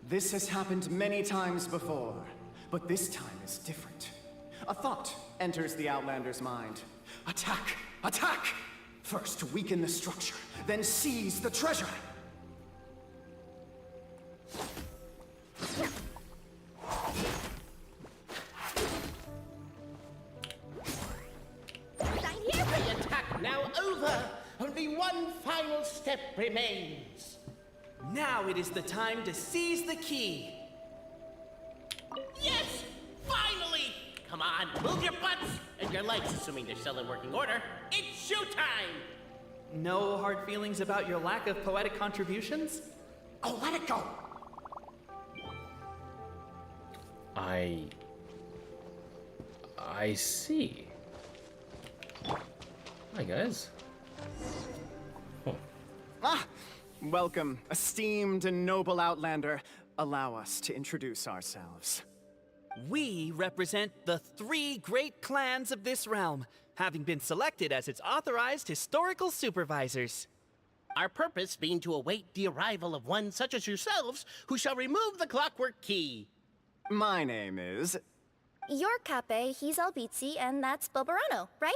H: This has happened many times before, but this time is different. A thought enters the Outlander's mind. Attack! Attack! First weaken the structure, then seize the treasure.
F: The attack now over. Only one final step remains.
K: Now it is the time to seize the key.
F: Yes! Finally! Come on, move your butts and your legs, assuming they're still in working order. It's showtime!
K: No hard feelings about your lack of poetic contributions?
H: Oh, let it go!
A: I see. Hi, guys. Oh.
H: Ah! Welcome, esteemed and noble Outlander. Allow us to introduce ourselves.
K: We represent the 3 great clans of this realm, having been selected as its authorized historical supervisors.
F: Our purpose being to await the arrival of one such as yourselves who shall remove the clockwork key.
H: My name is...
B: You're Cape, he's Albizzi, and that's Bobarano, right?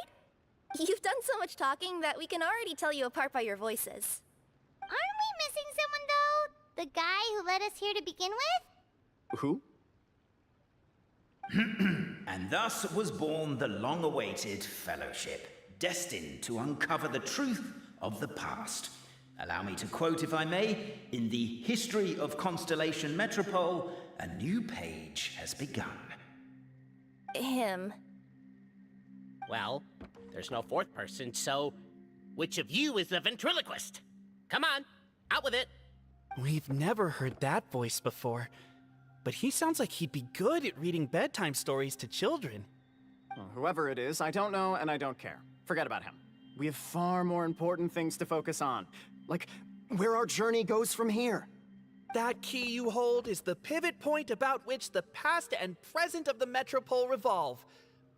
B: You've done so much talking that we can already tell you apart by your voices.
C: Aren't we missing someone, though? The guy who led us here to begin with?
H: Who?
P: And thus was born the long-awaited fellowship, destined to uncover the truth of the past. Allow me to quote, if I may, in the history of Constellation Metropole, a new page has begun.
B: Him.
F: Well, there's no fourth person, so which of you is the ventriloquist? Come on, out with it.
K: We've never heard that voice before. but he sounds like he'd be good at reading bedtime stories to children.
H: Well, whoever it is, I don't know and I don't care. Forget about him. We have far more important things to focus on. Like, where our journey goes from here.
K: That key you hold is the pivot point about which the past and present of the Metropole revolve.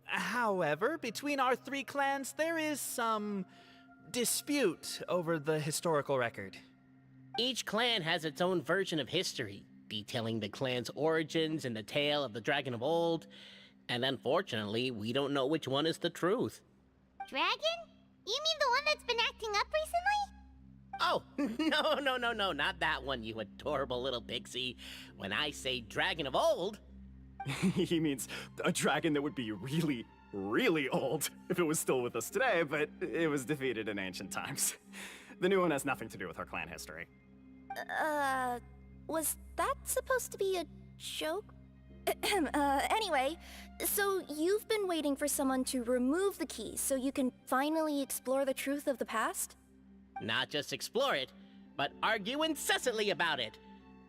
K: However, between our 3 clans, there is some dispute over the historical record.
F: Each clan has its own version of history, detailing the clan's origins and the tale of the Dragon of Old. And unfortunately, we don't know which one is the truth.
C: Dragon? You mean the one that's been acting up recently?
F: Oh, no, not that one, you adorable little pixie. When I say Dragon of Old...
H: He means a dragon that would be really, really old if it was still with us today, but it was defeated in ancient times. The new one has nothing to do with our clan history.
B: Was that supposed to be a joke? Anyway, so you've been waiting for someone to remove the key so you can finally explore the truth of the past?
F: Not just explore it, but argue incessantly about it.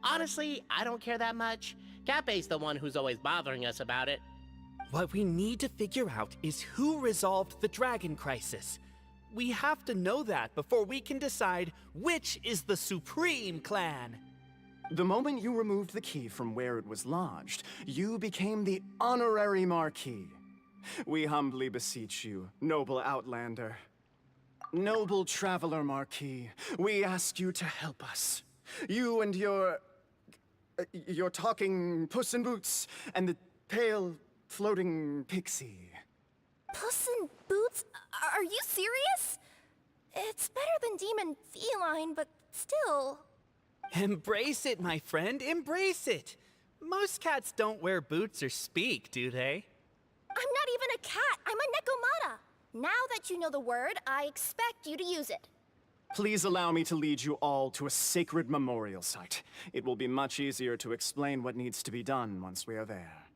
F: Honestly, I don't care that much. Cape's the one who's always bothering us about it.
K: What we need to figure out is who resolved the dragon crisis. We have to know that before we can decide which is the supreme clan.
H: The moment you removed the key from where it was lodged, you became the honorary Marquis. We humbly beseech you, noble outlander. Noble traveler Marquis, we ask you to help us. You and your talking Puss in Boots and the pale floating pixie.
B: Puss in Boots? Are you serious? It's better than demon feline, but still...
K: Embrace it, my friend, embrace it. Most cats don't wear boots or speak, do they?
B: I'm not even a cat, I'm a Nekomata. Now that you know the word, I expect you to use it.
H: Please allow me to lead you all to a sacred memorial site. It will be much easier to explain what needs to be done once we are there.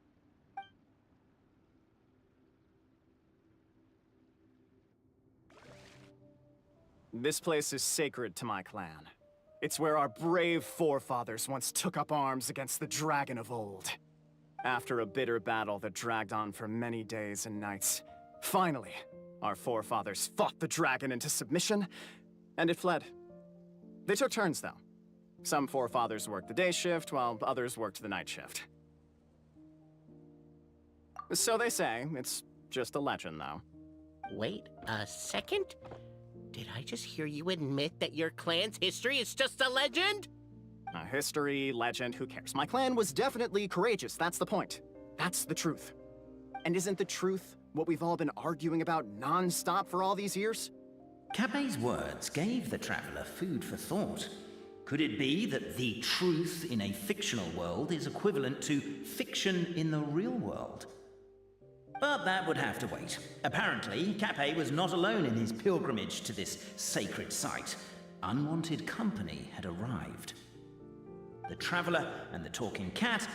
H: This place is sacred to my clan. It's where our brave forefathers once took up arms against the Dragon of Old. After a bitter battle that dragged on for many days and nights, finally, our forefathers fought the dragon into submission, and it fled. They took turns, though. Some forefathers worked the day shift, while others worked the night shift. So they say. It's just a legend, though.
F: Wait a second? Did I just hear you admit that your clan's history is just a legend?
H: History, legend, who cares? My clan was definitely courageous, that's the point. That's the truth. And isn't the truth what we've all been arguing about non-stop for all these years?
P: Cape's words gave the traveler food for thought. Could it be that the truth in a fictional world is equivalent to fiction in the real world? But that would have to wait. Apparently, Cape was not alone in his pilgrimage to this sacred site. Unwanted company had arrived. The traveler and the talking cat,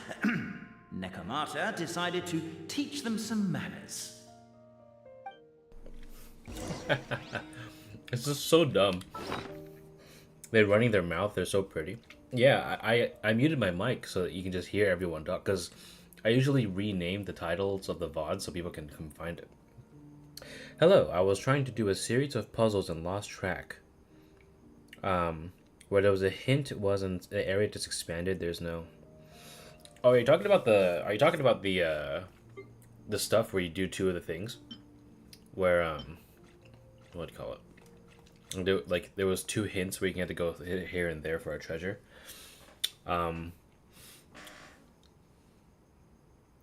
P: Nekomata, decided to teach them some manners.
A: It's just so dumb. They're running their mouth, they're so pretty. Yeah, I muted my mic so that you can just hear everyone talk, because I usually rename the titles of the VOD so people can come find it. Hello, I was trying to do a series of puzzles and lost track. Where there was a hint, it wasn't the area just expanded. There's no. Oh, are you talking about the? Are you talking about the stuff where you do 2 of the things? Where what do you call it? There was 2 hints where you had to go here and there for a treasure.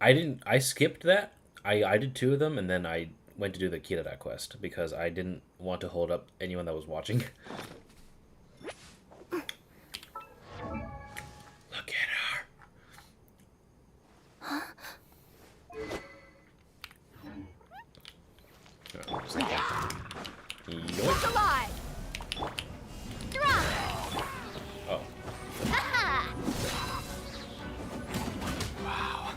A: I skipped that. I did 2 of them, and then I went to do the Kirara quest because I didn't want to hold up anyone that was watching. Look at her.
B: It's alive! Drop!
A: Oh.
H: Wow.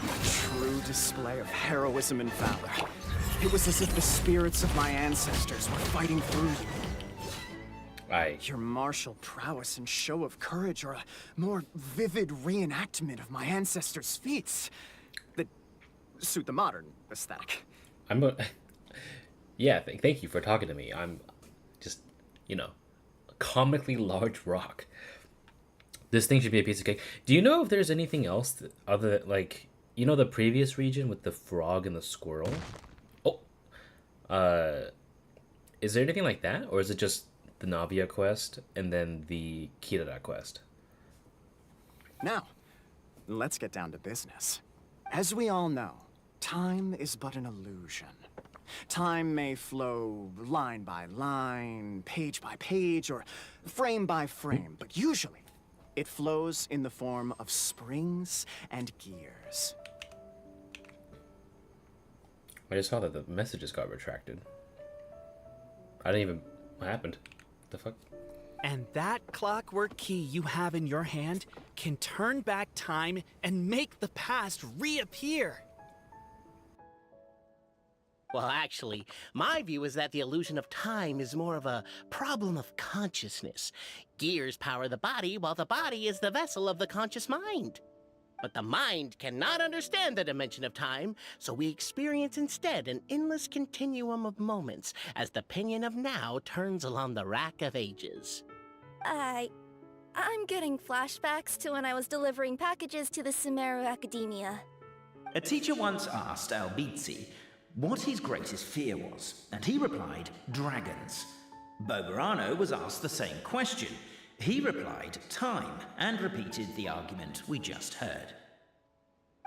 H: A true display of heroism and valor. It was as if the spirits of my ancestors were fighting through you.
K: Your martial prowess and show of courage are a more vivid reenactment of my ancestors' feats that suit the modern aesthetic.
A: Yeah, thank you for talking to me. I'm just, you know, a comically large rock. This thing should be a piece of cake. Do you know if there's anything else other, like, you know, the previous region with the frog and the squirrel? Oh, is there anything like that, or is it just the Navia quest and then the Kirara quest?
K: Now, let's get down to business. As we all know, time is but an illusion. Time may flow line by line, page by page, or frame by frame, but usually it flows in the form of springs and gears.
A: I just saw that the messages got retracted. I didn't even... What happened? The fuck?
K: And that clockwork key you have in your hand can turn back time and make the past reappear.
F: Well, actually, my view is that the illusion of time is more of a problem of consciousness. Gears power the body, while the body is the vessel of the conscious mind. But the mind cannot understand the dimension of time, so we experience instead an endless continuum of moments as the pinion of now turns along the rack of ages.
B: I'm getting flashbacks to when I was delivering packages to the Sumeru Academia.
P: A teacher once asked Albizzi what his greatest fear was, and he replied, dragons. Boberano was asked the same question. He replied, time, and repeated the argument we just heard.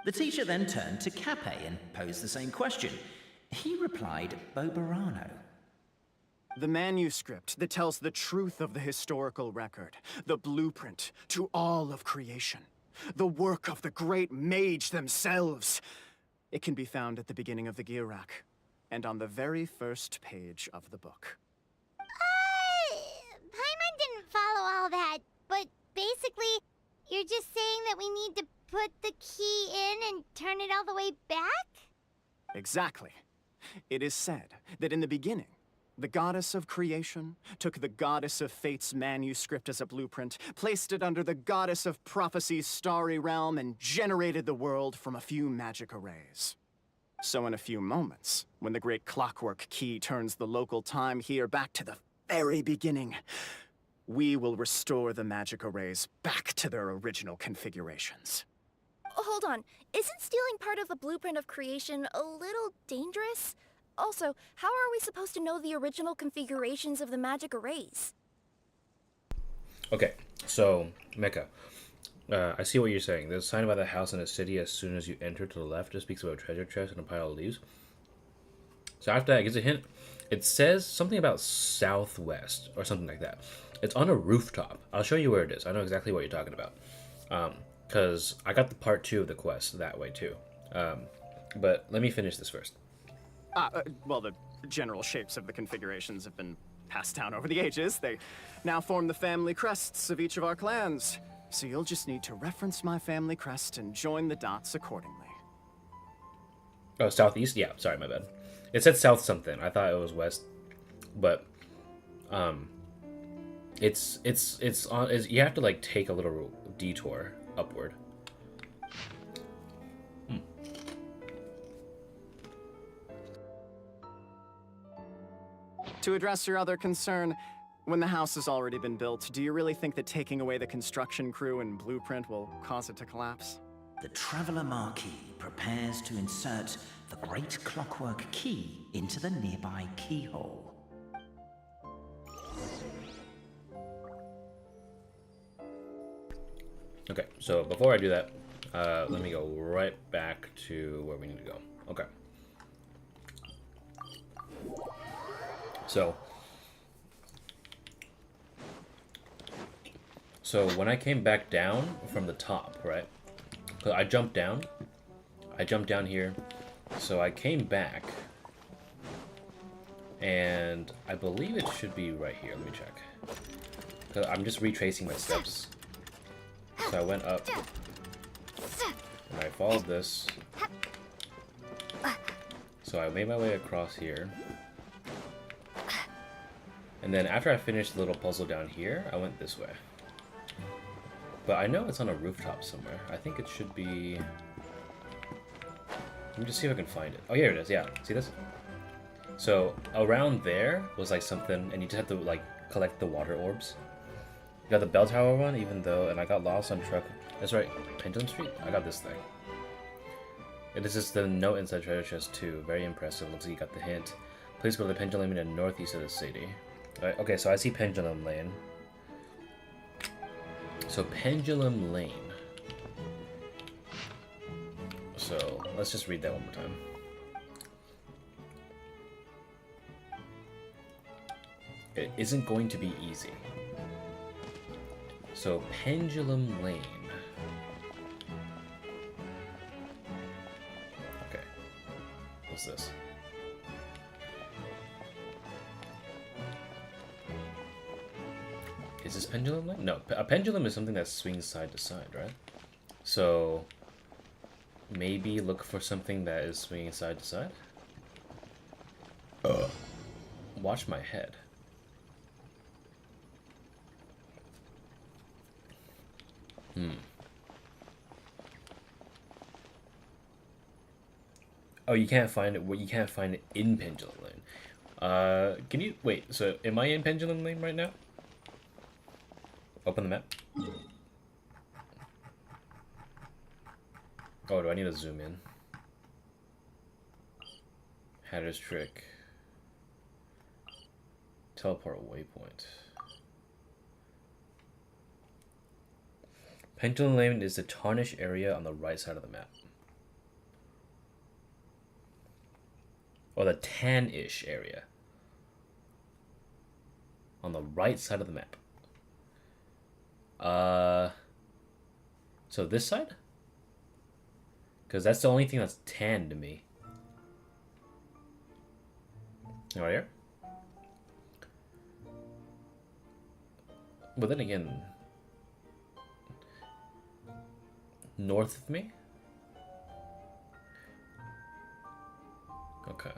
P: The teacher then turned to Cape and posed the same question. He replied, Boberano.
K: The manuscript that tells the truth of the historical record, the blueprint to all of creation, the work of the great mage themselves. It can be found at the beginning of the gear rack, and on the very first page of the book.
C: Paimon didn't follow all that, but basically, you're just saying that we need to put the key in and turn it all the way back?
K: Exactly. It is said that in the beginning, the goddess of creation took the goddess of fate's manuscript as a blueprint, placed it under the goddess of prophecy's starry realm, and generated the world from a few magic arrays. So in a few moments, when the great clockwork key turns the local time here back to the very beginning, we will restore the magic arrays back to their original configurations.
B: Hold on, isn't stealing part of the blueprint of creation a little dangerous? Also, how are we supposed to know the original configurations of the magic arrays?
A: Okay, so, Mecha. I see what you're saying. There's a sign about the house in a city as soon as you enter to the left. It speaks about a treasure chest and a pile of leaves. So after that, it gives a hint. It says something about southwest or something like that. It's on a rooftop. I'll show you where it is. I know exactly what you're talking about. Because I got the part 2 of the quest that way too. But let me finish this first.
K: Well, the general shapes of the configurations have been passed down over the ages. They now form the family crests of each of our clans. So you'll just need to reference my family crest and join the dots accordingly.
A: Oh, southeast? Yeah, sorry, my bad. It said south something. I thought it was west. But, it's you have to, like, take a little detour upward.
K: To address your other concern, when the house has already been built, do you really think that taking away the construction crew and blueprint will cause it to collapse?
P: The Traveler Marquis prepares to insert the great clockwork key into the nearby keyhole.
A: Okay, so before I do that, let me go right back to where we need to go. Okay. So when I came back down from the top, right? So I jumped down here. So I came back, and I believe it should be right here. Let me check. 'Cause I'm just retracing my steps. So I went up, and I followed this. So I made my way across here. And then after I finished the little puzzle down here, I went this way. But I know it's on a rooftop somewhere. I think it should be... Let me just see if I can find it. Oh, here it is, yeah. See this? So, around there was like something, and you just have to like collect the water orbs. You got the bell tower one, even though, and I got lost on truck. That's right, Pendulum Street? I got this thing. And this is the note inside treasure chest too. Very impressive. Looks like you got the hint. Please go to the Pendulum in the northeast of the city. Alright, okay, so I see Pendulum Lane. So Pendulum Lane. So let's just read that one more time. It isn't going to be easy. So Pendulum Lane. Okay. What's this? Is this Pendulum Lane? No, a pendulum is something that swings side to side, right? So maybe look for something that is swinging side to side. Watch my head. Oh, you can't find it. Well, you can't find it in Pendulum Lane. Can you wait? So, am I in Pendulum Lane right now? Open the map. Oh, do I need to zoom in? Hatter's Trick. Teleport waypoint. Pendulum Lane is the tarnish area on the right side of the map. Or the tan-ish area. On the right side of the map. So this side? Because that's the only thing that's tan to me. Right here? But then again... North of me? Okay.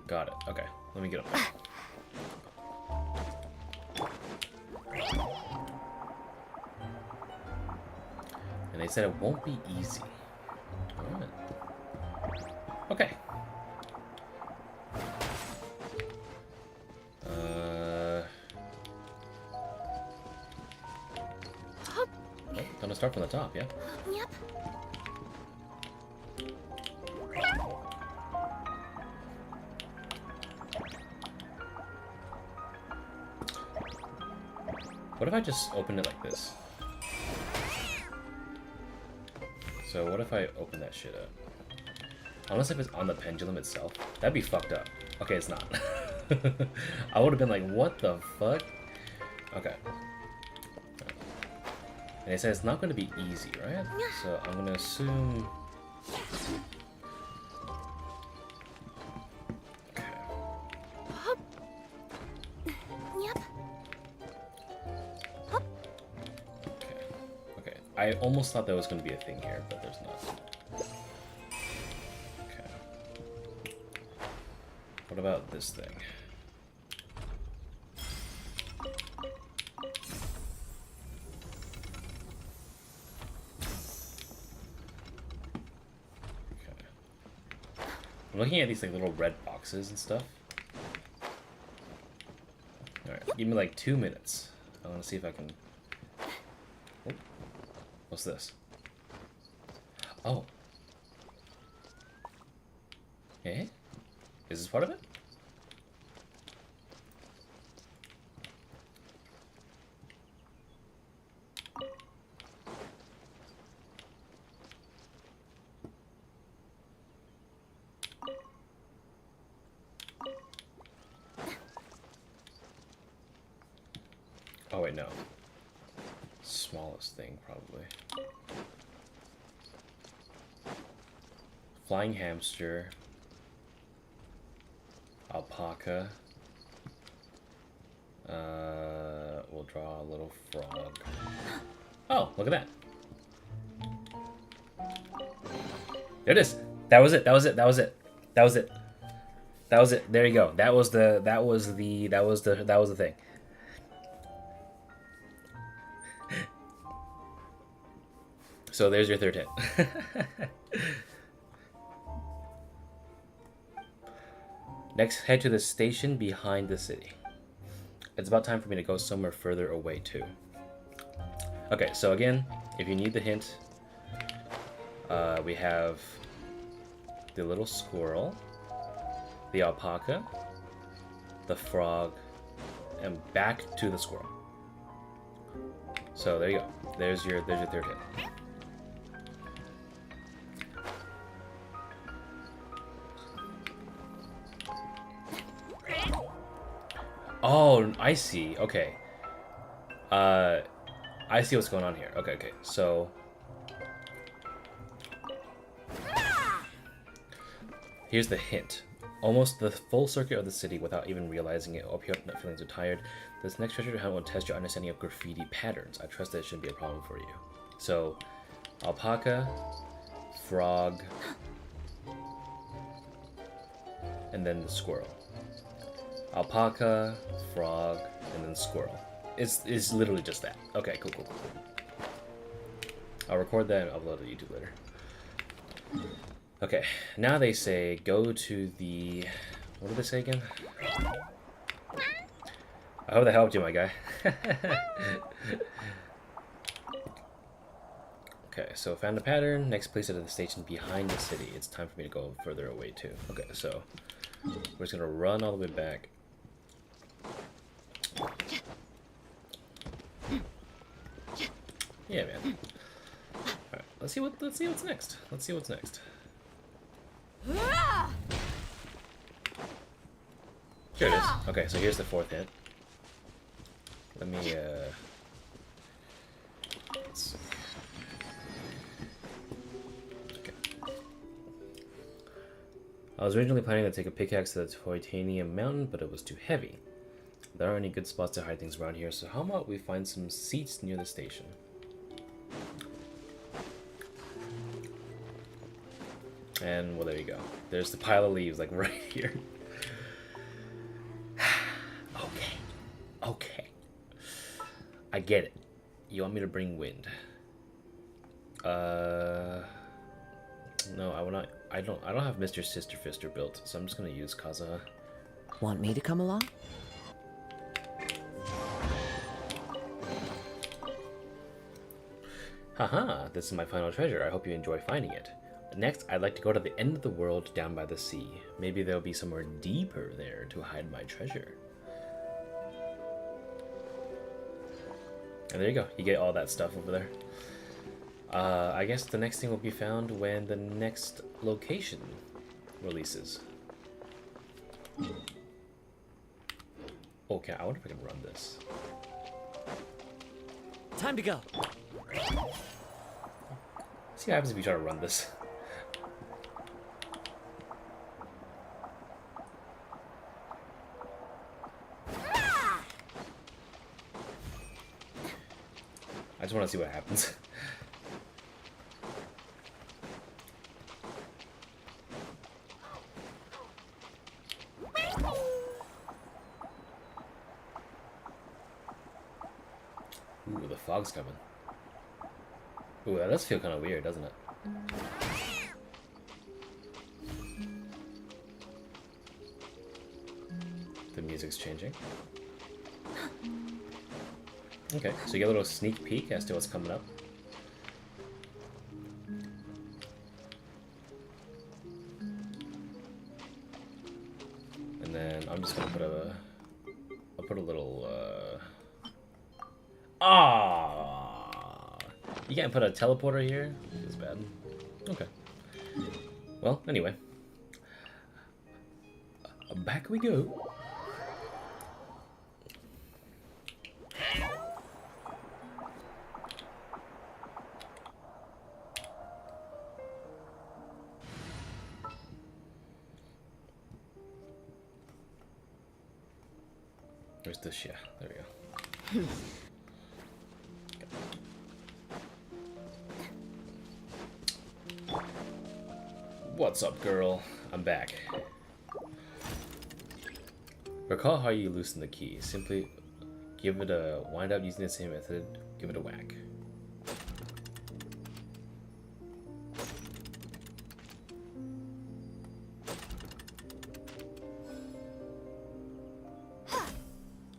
A: Got it. Okay. Let me get up. And they said it won't be easy. Alright. Okay. Gonna start from the top, yeah?
B: Yep.
A: What if I just open it like this? So what if I open that shit up? Unless if it's on the pendulum itself. That'd be fucked up. Okay, it's not. I would have been like, what the fuck? Okay. And they said it's not going to be easy, right? So I'm going to assume... Okay.
B: Yep.
A: Okay. Okay. I almost thought there was going to be a thing here, but there's not. Okay. What about this thing? I'm looking at these like little red boxes and stuff. Alright, give me like 2 minutes. I want to see if I can... Oh. What's this? Oh. Eh? Is this part of it? Oh wait, no. Smallest thing, probably. Flying hamster. Alpaca. We'll draw a little frog. Oh, look at that. There it is. That was it. That was it. That was it. That was it. That was it. There you go. That was the thing. So there's your third hit. Next, head to the station behind the city. It's about time for me to go somewhere further away too. Okay, so again, if you need the hint, we have the little squirrel, the alpaca, the frog, and back to the squirrel. So there you go. There's your third hit. Oh, I see. Okay. I see what's going on here. Okay. So here's the hint. Almost the full circuit of the city without even realizing it. Hope you're not feeling too tired. This next treasure hunt will test your understanding of graffiti patterns. I trust that it shouldn't be a problem for you. So, alpaca, frog, and then the squirrel. Alpaca, frog, and then squirrel. It's literally just that. Okay, cool. I'll record that and upload it to YouTube later. Okay, now they say go to the... What did they say again? I hope that helped you, my guy. Okay, so found a pattern. Next place at the station behind the city. It's time for me to go further away too. Okay, so we're just gonna run all the way back. Yeah, man. All right, let's see what's next. Let's see what's next. Here it is. Okay, so here's the fourth hit. Let me Okay. I was originally planning to take a pickaxe to the Titanium Mountain, but it was too heavy. There aren't any good spots to hide things around here, so how about we find some seats near the station? And, well, there you go. There's the pile of leaves, like, right here. Okay. I get it. You want me to bring wind. No, I will not. I don't have Mr. Sister Fister built, so I'm just gonna use Kaza.
Q: Want me to come along?
A: Haha, this is my final treasure. I hope you enjoy finding it. Next, I'd like to go to the end of the world down by the sea. Maybe there'll be somewhere deeper there to hide my treasure. And there you go. You get all that stuff over there. I guess the next thing will be found when the next location releases. Okay, I wonder if I can run this.
Q: Time to go.
A: See what happens if you try to run this. I just want to see what happens. Ooh, the fog's coming. Ooh, that does feel kind of weird, doesn't it? The music's changing. Okay, so you get a little sneak peek as to what's coming up. And then I'm just gonna put I'll put a little, you can't put a teleporter here? That's bad. Okay. Well, anyway. Back we go. Where's this? Yeah, there we go. What's up, girl? I'm back. Recall how you loosen the key. Simply give it a wind up using the same method. Give it a whack.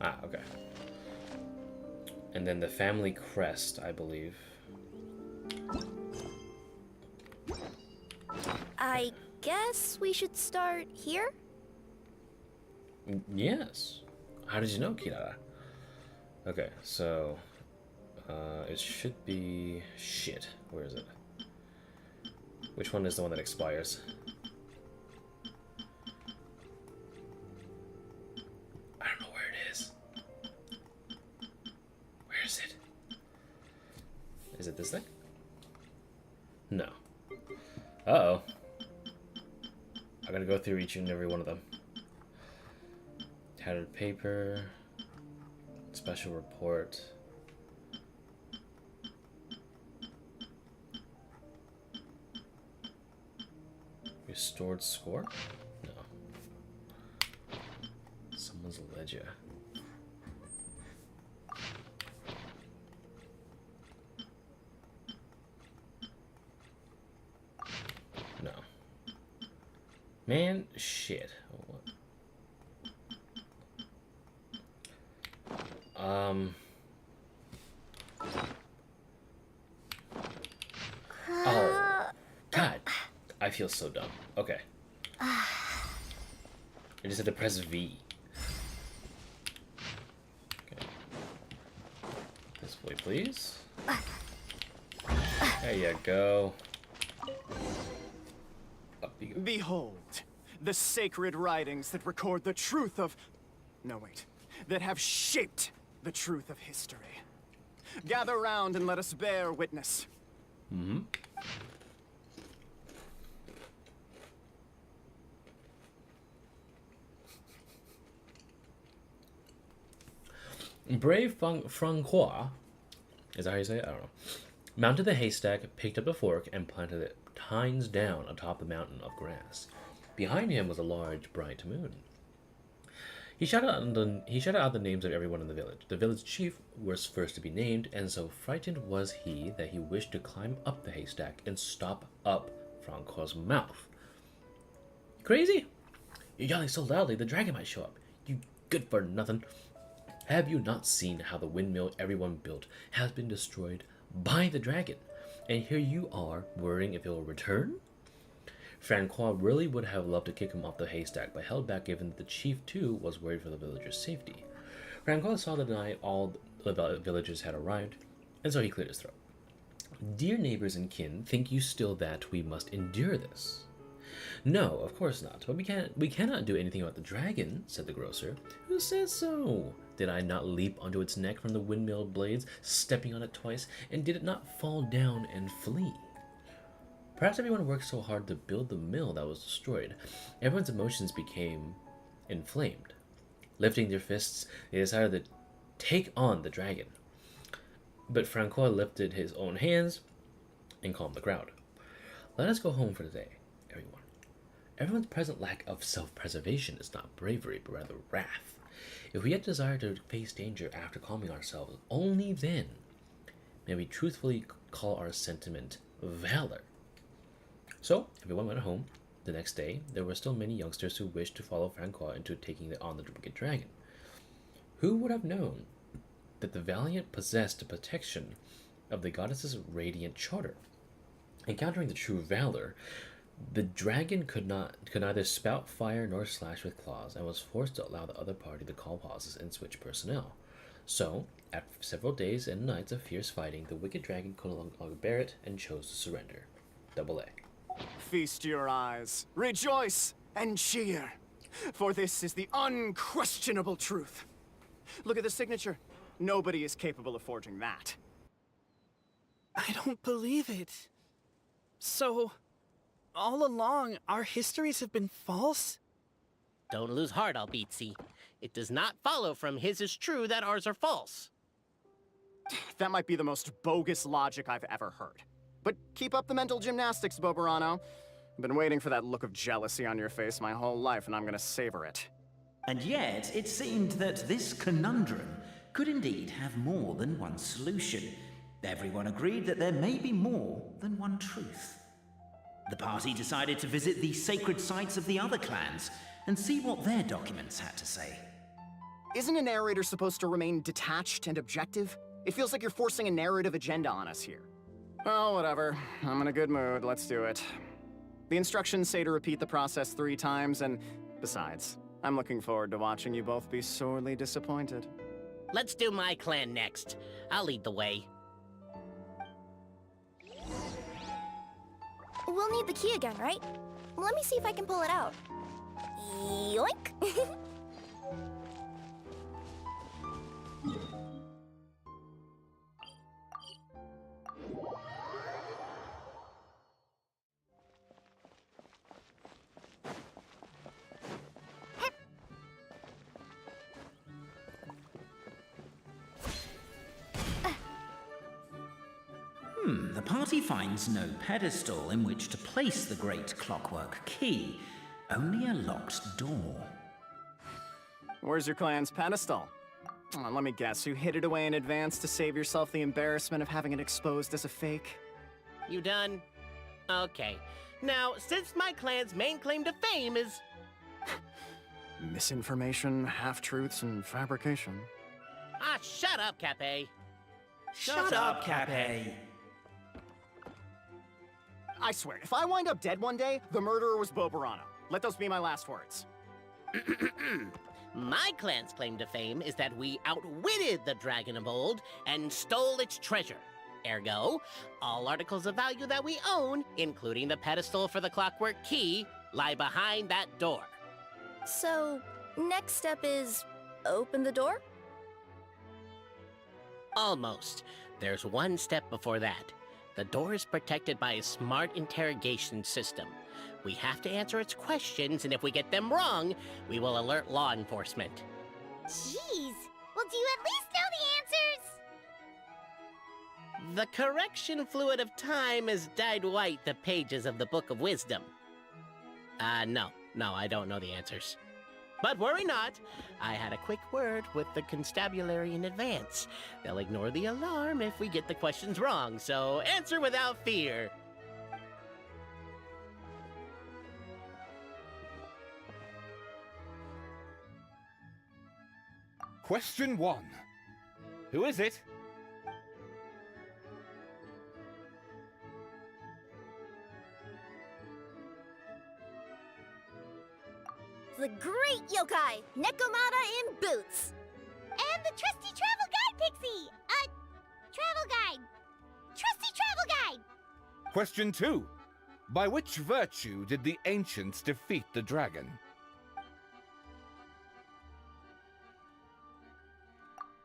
A: Ah, okay. And then the family crest, I believe.
B: I guess we should start here?
A: Yes. How did you know, Kirara? Okay, so it should be shit. Where is it? Which one is the one that expires? I don't know where it is. Where is it? Is it this thing? No. Uh-oh. I gotta go through each and every one of them. Tattered paper. Special report. Restored score? No. Someone's ledger. No. Man, shit. Oh. God. I feel so dumb. Okay. I just had to press V. Okay. This way, please. There you go. Up you go.
K: Behold, the sacred writings that record the truth of... No, wait. That have shaped the truth of history. Gather round and let us bear witness.
A: Mm-hmm. Brave Francois, is that how you say it? I don't know. Mounted the haystack, picked up a fork, and planted it tines down atop the mountain of grass. Behind him was a large, bright moon. He shouted out the names of everyone in the village. The village chief was first to be named, and so frightened was he that he wished to climb up the haystack and stop up Francois' mouth. Crazy? You're yelling so loudly the dragon might show up. You good for nothing. Have you not seen how the windmill everyone built has been destroyed by the dragon? And here you are worrying if it will return? Francois really would have loved to kick him off the haystack, but held back given that the chief too was worried for the villagers' safety. Francois saw that tonight all the villagers had arrived, and so he cleared his throat. Dear neighbors and kin, think you still that we must endure this? No, of course not. But we cannot do anything about the dragon, said the grocer. Who says so? Did I not leap onto its neck from the windmill blades, stepping on it twice, and did it not fall down and flee? Perhaps everyone worked so hard to build the mill that was destroyed. Everyone's emotions became inflamed. Lifting their fists, they decided to take on the dragon. But Francois lifted his own hands and calmed the crowd. Let us go home for today, everyone. Everyone's present lack of self-preservation is not bravery, but rather wrath. If we yet desire to face danger after calming ourselves, only then may we truthfully call our sentiment valor. So, everyone went home. The next day, there were still many youngsters who wished to follow Francois into taking on the wicked dragon. Who would have known that the valiant possessed the protection of the goddess's radiant charter? Encountering the true valor, the dragon could neither spout fire nor slash with claws, and was forced to allow the other party to call pauses and switch personnel. So, after several days and nights of fierce fighting, the wicked dragon could no longer bear it and chose to surrender. Double A.
K: Feast your eyes, rejoice, and cheer, for this is the unquestionable truth. Look at the signature. Nobody is capable of forging that.
R: I don't believe it. So, all along, our histories have been false?
F: Don't lose heart, Albizzi. It does not follow from his is true that ours are false.
K: That might be the most bogus logic I've ever heard. But keep up the mental gymnastics, Boberano. I've been waiting for that look of jealousy on your face my whole life, and I'm gonna savor it.
P: And yet, it seemed that this conundrum could indeed have more than one solution. Everyone agreed that there may be more than one truth. The party decided to visit the sacred sites of the other clans and see what their documents had to say.
H: Isn't a narrator supposed to remain detached and objective? It feels like you're forcing a narrative agenda on us here. Well, whatever. I'm in a good mood. Let's do it. The instructions say to repeat the process 3 times, and besides, I'm looking forward to watching you both be sorely disappointed.
F: Let's do my clan next. I'll lead the way.
B: We'll need the key again, right? Let me see if I can pull it out. Yoink!
P: The party finds no pedestal in which to place the great clockwork key, only a locked door.
H: Where's your clan's pedestal? Let me guess, you hid it away in advance to save yourself the embarrassment of having it exposed as a fake?
F: You done? Okay. Now, since my clan's main claim to fame is...
H: Misinformation, half-truths, and fabrication.
F: Ah, shut up, Cape.
P: Shut up, Cape.
H: I swear, if I wind up dead one day, the murderer was Boberano. Let those be my last words.
F: My clan's claim to fame is that we outwitted the Dragon of Old and stole its treasure. Ergo, all articles of value that we own, including the pedestal for the clockwork key, lie behind that door.
B: So, next step is open the door?
F: Almost. There's one step before that. The door is protected by a smart interrogation system. We have to answer its questions, and if we get them wrong, we will alert law enforcement.
C: Jeez. Well, do you at least know the answers?
F: The correction fluid of time has dyed white the pages of the Book of Wisdom. No, I don't know the answers. But worry not, I had a quick word with the constabulary in advance. They'll ignore the alarm if we get the questions wrong, so answer without fear.
I: Question 1. Who is it?
B: The great yokai, Nekomata in boots.
C: And the trusty travel guide, Pixie! Travel guide. Trusty travel guide!
I: Question 2. By which virtue did the ancients defeat the dragon?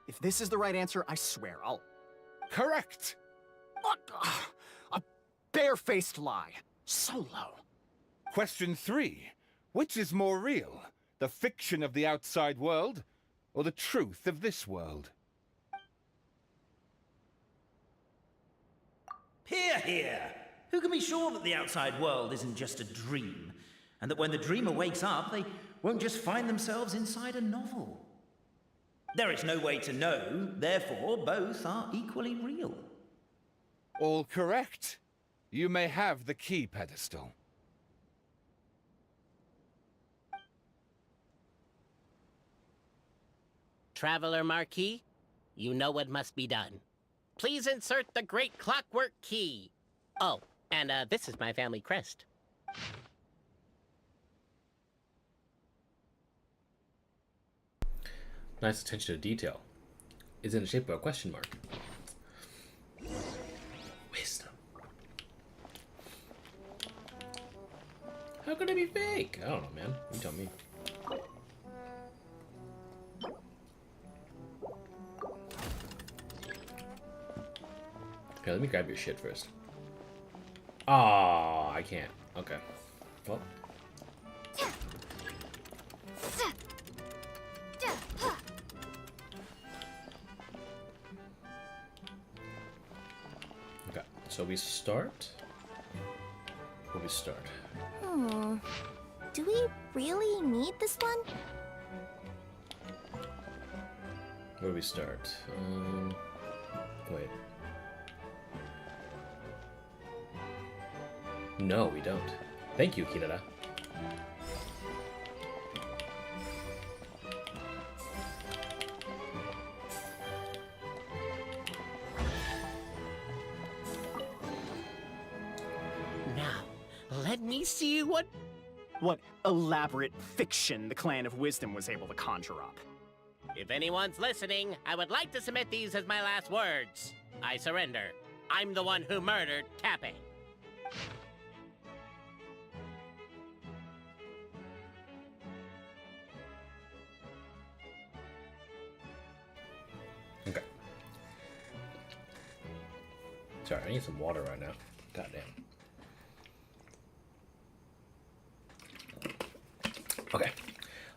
H: If this is the right answer, I swear I'll...
I: Correct!
H: A barefaced lie. So low.
I: Question 3. Which is more real? The fiction of the outside world, or the truth of this world?
P: Hear, hear! Who can be sure that the outside world isn't just a dream? And that when the dreamer wakes up, they won't just find themselves inside a novel? There is no way to know, therefore both are equally real.
I: All correct. You may have the key pedestal.
F: Traveler Marquis, you know what must be done. Please insert the great clockwork key. Oh, and this is my family crest.
A: Nice attention to detail. Is in the shape of a question mark. Wisdom. How could it be fake? I don't know, man. You tell me. Okay, let me grab your shit first. Oh, I can't. Okay. Well. Okay, so we start. Where we start?
B: Do we really need this one?
A: Where do we start? Wait. No, we don't. Thank you, Kirara.
F: Now, let me see what
K: elaborate fiction the Clan of Wisdom was able to conjure up.
F: If anyone's listening, I would like to submit these as my last words. I surrender. I'm the one who murdered Cappy.
A: Okay. Sorry, I need some water right now. Goddamn. Okay.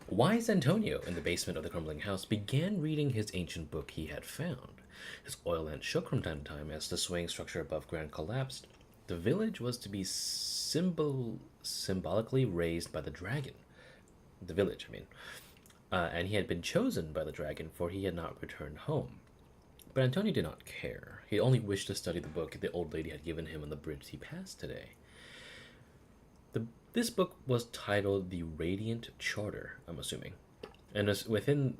A: Wise Antonio, in the basement of the crumbling house, began reading his ancient book he had found. His oil lamp shook from time to time as the swaying structure above ground collapsed. The village was to be symbolically raised by the dragon. The village, I mean. And he had been chosen by the dragon, for he had not returned home. But Antonio did not care. He only wished to study the book the old lady had given him on the bridge he passed today. This book was titled The Radiant Charter, I'm assuming. And within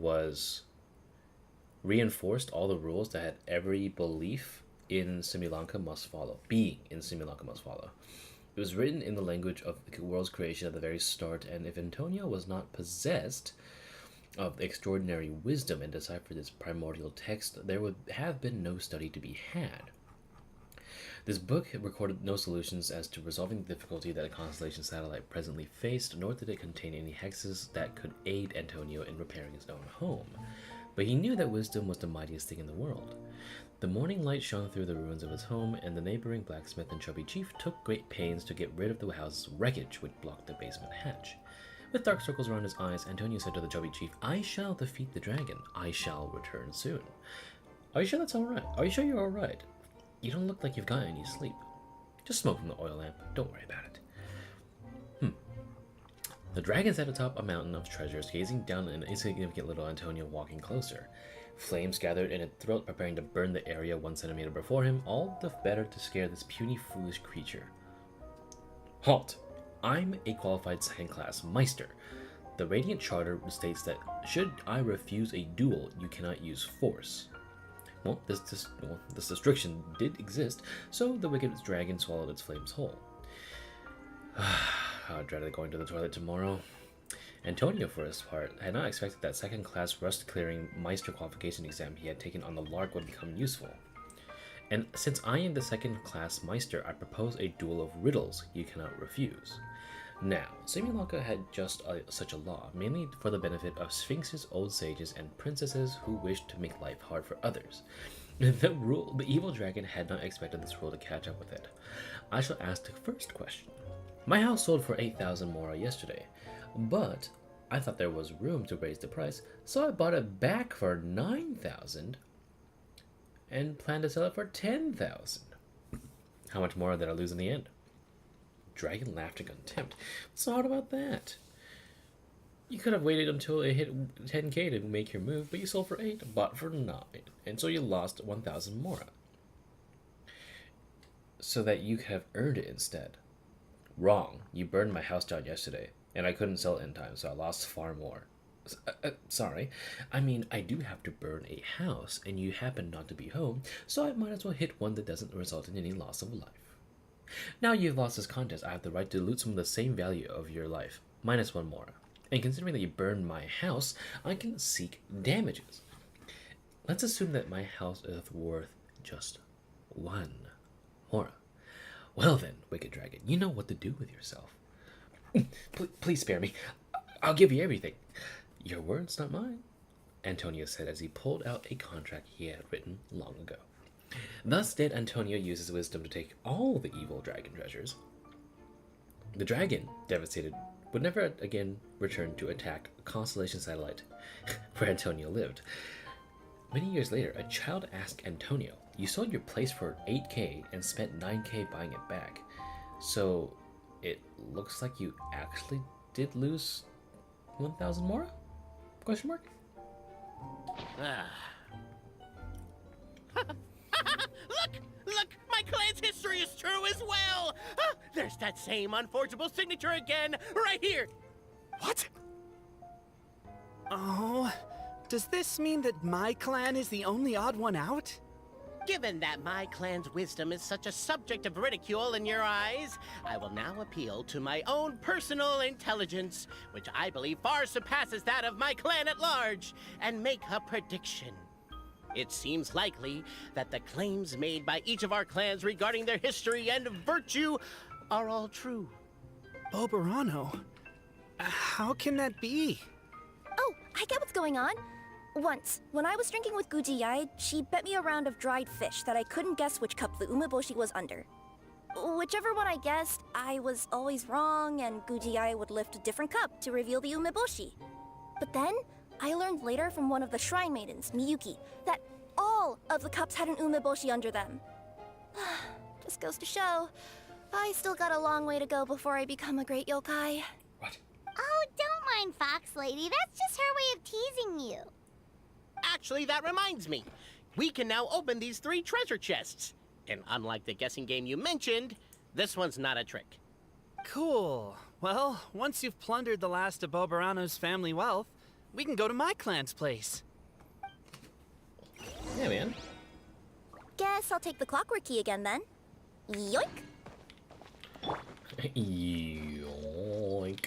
A: was reinforced all the rules that every belief in Simulanka must follow. Being in Simulanka must follow. It was written in the language of the world's creation at the very start, and if Antonio was not possessed of extraordinary wisdom and deciphered this primordial text, there would have been no study to be had. This book recorded no solutions as to resolving the difficulty that a constellation satellite presently faced, nor did it contain any hexes that could aid Antonio in repairing his own home. But he knew that wisdom was the mightiest thing in the world. The morning light shone through the ruins of his home, and the neighboring blacksmith and chubby chief took great pains to get rid of the house's wreckage which blocked the basement hatch. With dark circles around his eyes, Antonio said to the chubby chief, "I shall defeat the dragon. I shall return soon." "Are you sure that's alright? Are you sure you're alright? You don't look like you've got any sleep. Just smoke from the oil lamp. Don't worry about it." The dragon sat atop a mountain of treasures, gazing down at an insignificant little Antonio walking closer. Flames gathered in its throat, preparing to burn the area 1 centimeter before him, all the better to scare this puny, foolish creature. "Halt! I'm a qualified second-class Meister. The Radiant Charter states that should I refuse a duel, you cannot use force." Well, this restriction did exist, so the wicked dragon swallowed its flames whole. How I dreaded going to the toilet tomorrow. Antonio, for his part, had not expected that second-class rust-clearing Meister qualification exam he had taken on the lark would become useful. "And since I am the second-class Meister, I propose a duel of riddles you cannot refuse." Now, Simulanka had just such a law, mainly for the benefit of sphinxes, old sages, and princesses who wished to make life hard for others. The evil dragon had not expected this rule to catch up with it. I shall ask the first question. My house sold for 8,000 mora yesterday, but I thought there was room to raise the price, so I bought it back for 9,000 and planned to sell it for 10,000. How much more did I lose in the end? Dragon laughed in contempt. What's so hard about that? You could have waited until it hit 10k to make your move, but you sold for 8, bought for 9, and so you lost 1,000 mora. So that you could have earned it instead. Wrong. You burned my house down yesterday, and I couldn't sell it in time, so I lost far more. Sorry. I mean, I do have to burn a house, and you happen not to be home, so I might as well hit one that doesn't result in any loss of life. Now you've lost this contest, I have the right to loot some of the same value of your life, minus 1 mora. And considering that you burned my house, I can seek damages. Let's assume that my house is worth just 1 mora. Well then, wicked dragon, you know what to do with yourself. Please spare me. I'll give you everything. Your words, not mine, Antonio said as he pulled out a contract he had written long ago. Thus did Antonio use his wisdom to take all the evil dragon treasures. The dragon, devastated, would never again return to attack a constellation satellite where Antonio lived. Many years later, a child asked Antonio, "You sold your place for 8k and spent 9k buying it back. So it looks like you actually did lose 1,000 mora?" Question mark?
F: Look! My clan's history is true as well! There's that same unforgeable signature again, right here!
K: What? Oh, does this mean that my clan is the only odd one out?
F: Given that my clan's wisdom is such a subject of ridicule in your eyes, I will now appeal to my own personal intelligence, which I believe far surpasses that of my clan at large, and make a prediction. It seems likely that the claims made by each of our clans regarding their history and virtue are all true.
K: Boberano? How can that be?
B: Oh, I get what's going on. Once, when I was drinking with Gujiyai, she bet me a round of dried fish that I couldn't guess which cup the umeboshi was under. Whichever one I guessed, I was always wrong, and Gujiyai would lift a different cup to reveal the umeboshi. But then, I learned later from one of the shrine maidens, Miyuki, that all of the cups had an umeboshi under them. Just goes to show, I still got a long way to go before I become a great yokai.
C: Oh, don't mind Fox Lady. That's just her way of teasing you.
F: Actually, that reminds me. We can now open these 3 treasure chests. And unlike the guessing game you mentioned, this one's not a trick.
K: Cool. Well, once you've plundered the last of Boberano's family wealth, we can go to my clan's place.
A: Yeah, man.
B: Guess I'll take the clockwork key again then. Yoink!
A: Yoink.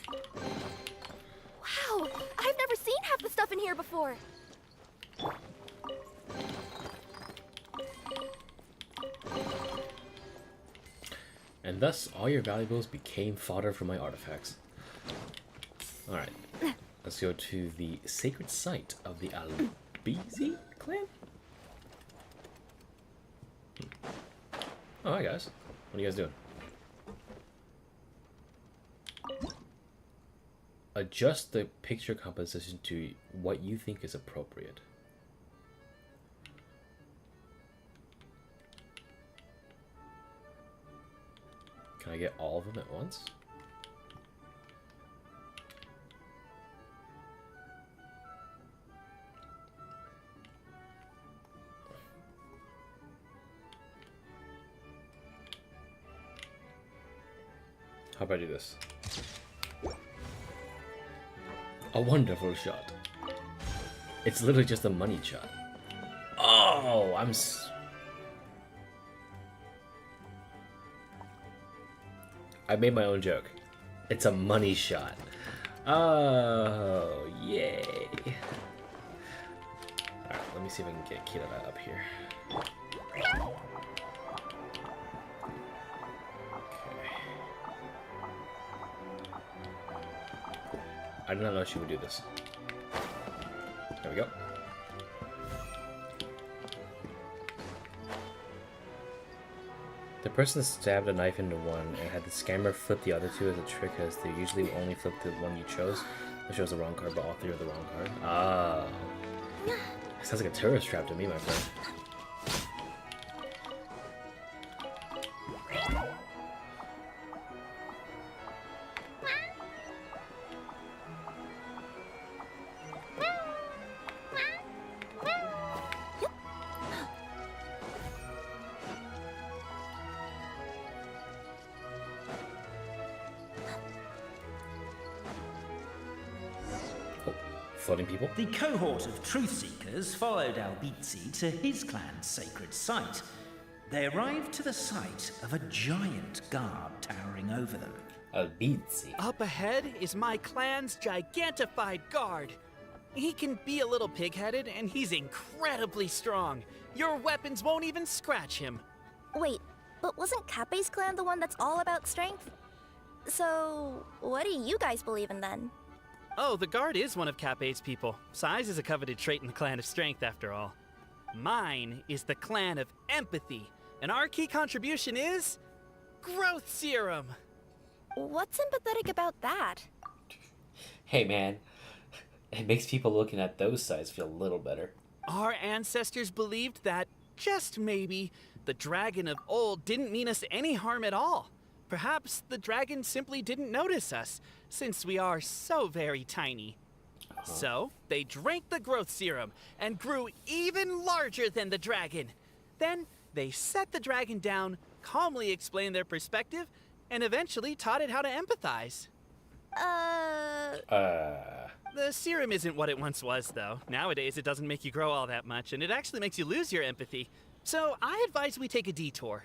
B: Wow, I've never seen half the stuff in here before.
A: And thus, all your valuables became fodder for my artifacts. Alright, let's go to the sacred site of the Albizi clan? Oh, hi guys. What are you guys doing? Adjust the picture composition to what you think is appropriate. Can I get all of them at once? How about I do this? A wonderful shot. It's literally just a money shot. Oh, I made my own joke. It's a money shot. Oh, yay. Alright, let me see if I can get Kirara up here. I did not know she would do this. There we go. The person stabbed a knife into one and had the scammer flip the other 2 as a trick, as they usually only flip the one you chose. That shows the wrong card, but all 3 are the wrong card. Ah. Sounds like a tourist trap to me, my friend. Floating people?
P: The cohort of truth seekers followed Albizi to his clan's sacred site. They arrived to the site of a giant guard towering over them.
A: Albizi.
K: Up ahead is my clan's gigantified guard. He can be a little pig-headed, and he's incredibly strong. Your weapons won't even scratch him.
B: Wait, but wasn't Kappe's clan the one that's all about strength? So, what do you guys believe in then?
K: Oh, the guard is one of Kappe's people. Size is a coveted trait in the clan of strength, after all. Mine is the clan of empathy, and our key contribution is growth serum.
B: What's empathetic about that?
A: Hey man, it makes people looking at those sides feel a little better.
K: Our ancestors believed that, just maybe, the dragon of old didn't mean us any harm at all. Perhaps the dragon simply didn't notice us, since we are so very tiny. So, they drank the growth serum and grew even larger than the dragon. Then, they set the dragon down, calmly explained their perspective, and eventually taught it how to empathize. The serum isn't what it once was, though. Nowadays, it doesn't make you grow all that much, and it actually makes you lose your empathy. So, I advise we take a detour.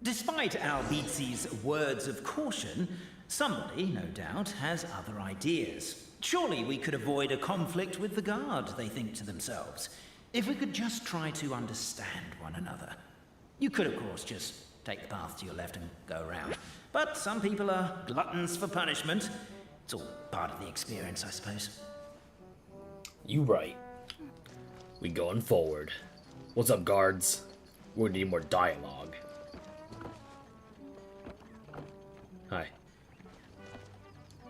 P: Despite Albizzi's words of caution, somebody, no doubt, has other ideas. Surely we could avoid a conflict with the guard, they think to themselves, if we could just try to understand one another. You could, of course, just take the path to your left and go around. But some people are gluttons for punishment. It's all part of the experience, I suppose.
A: You right. We going forward. What's up, guards? We're gonna need more dialogue. Hi.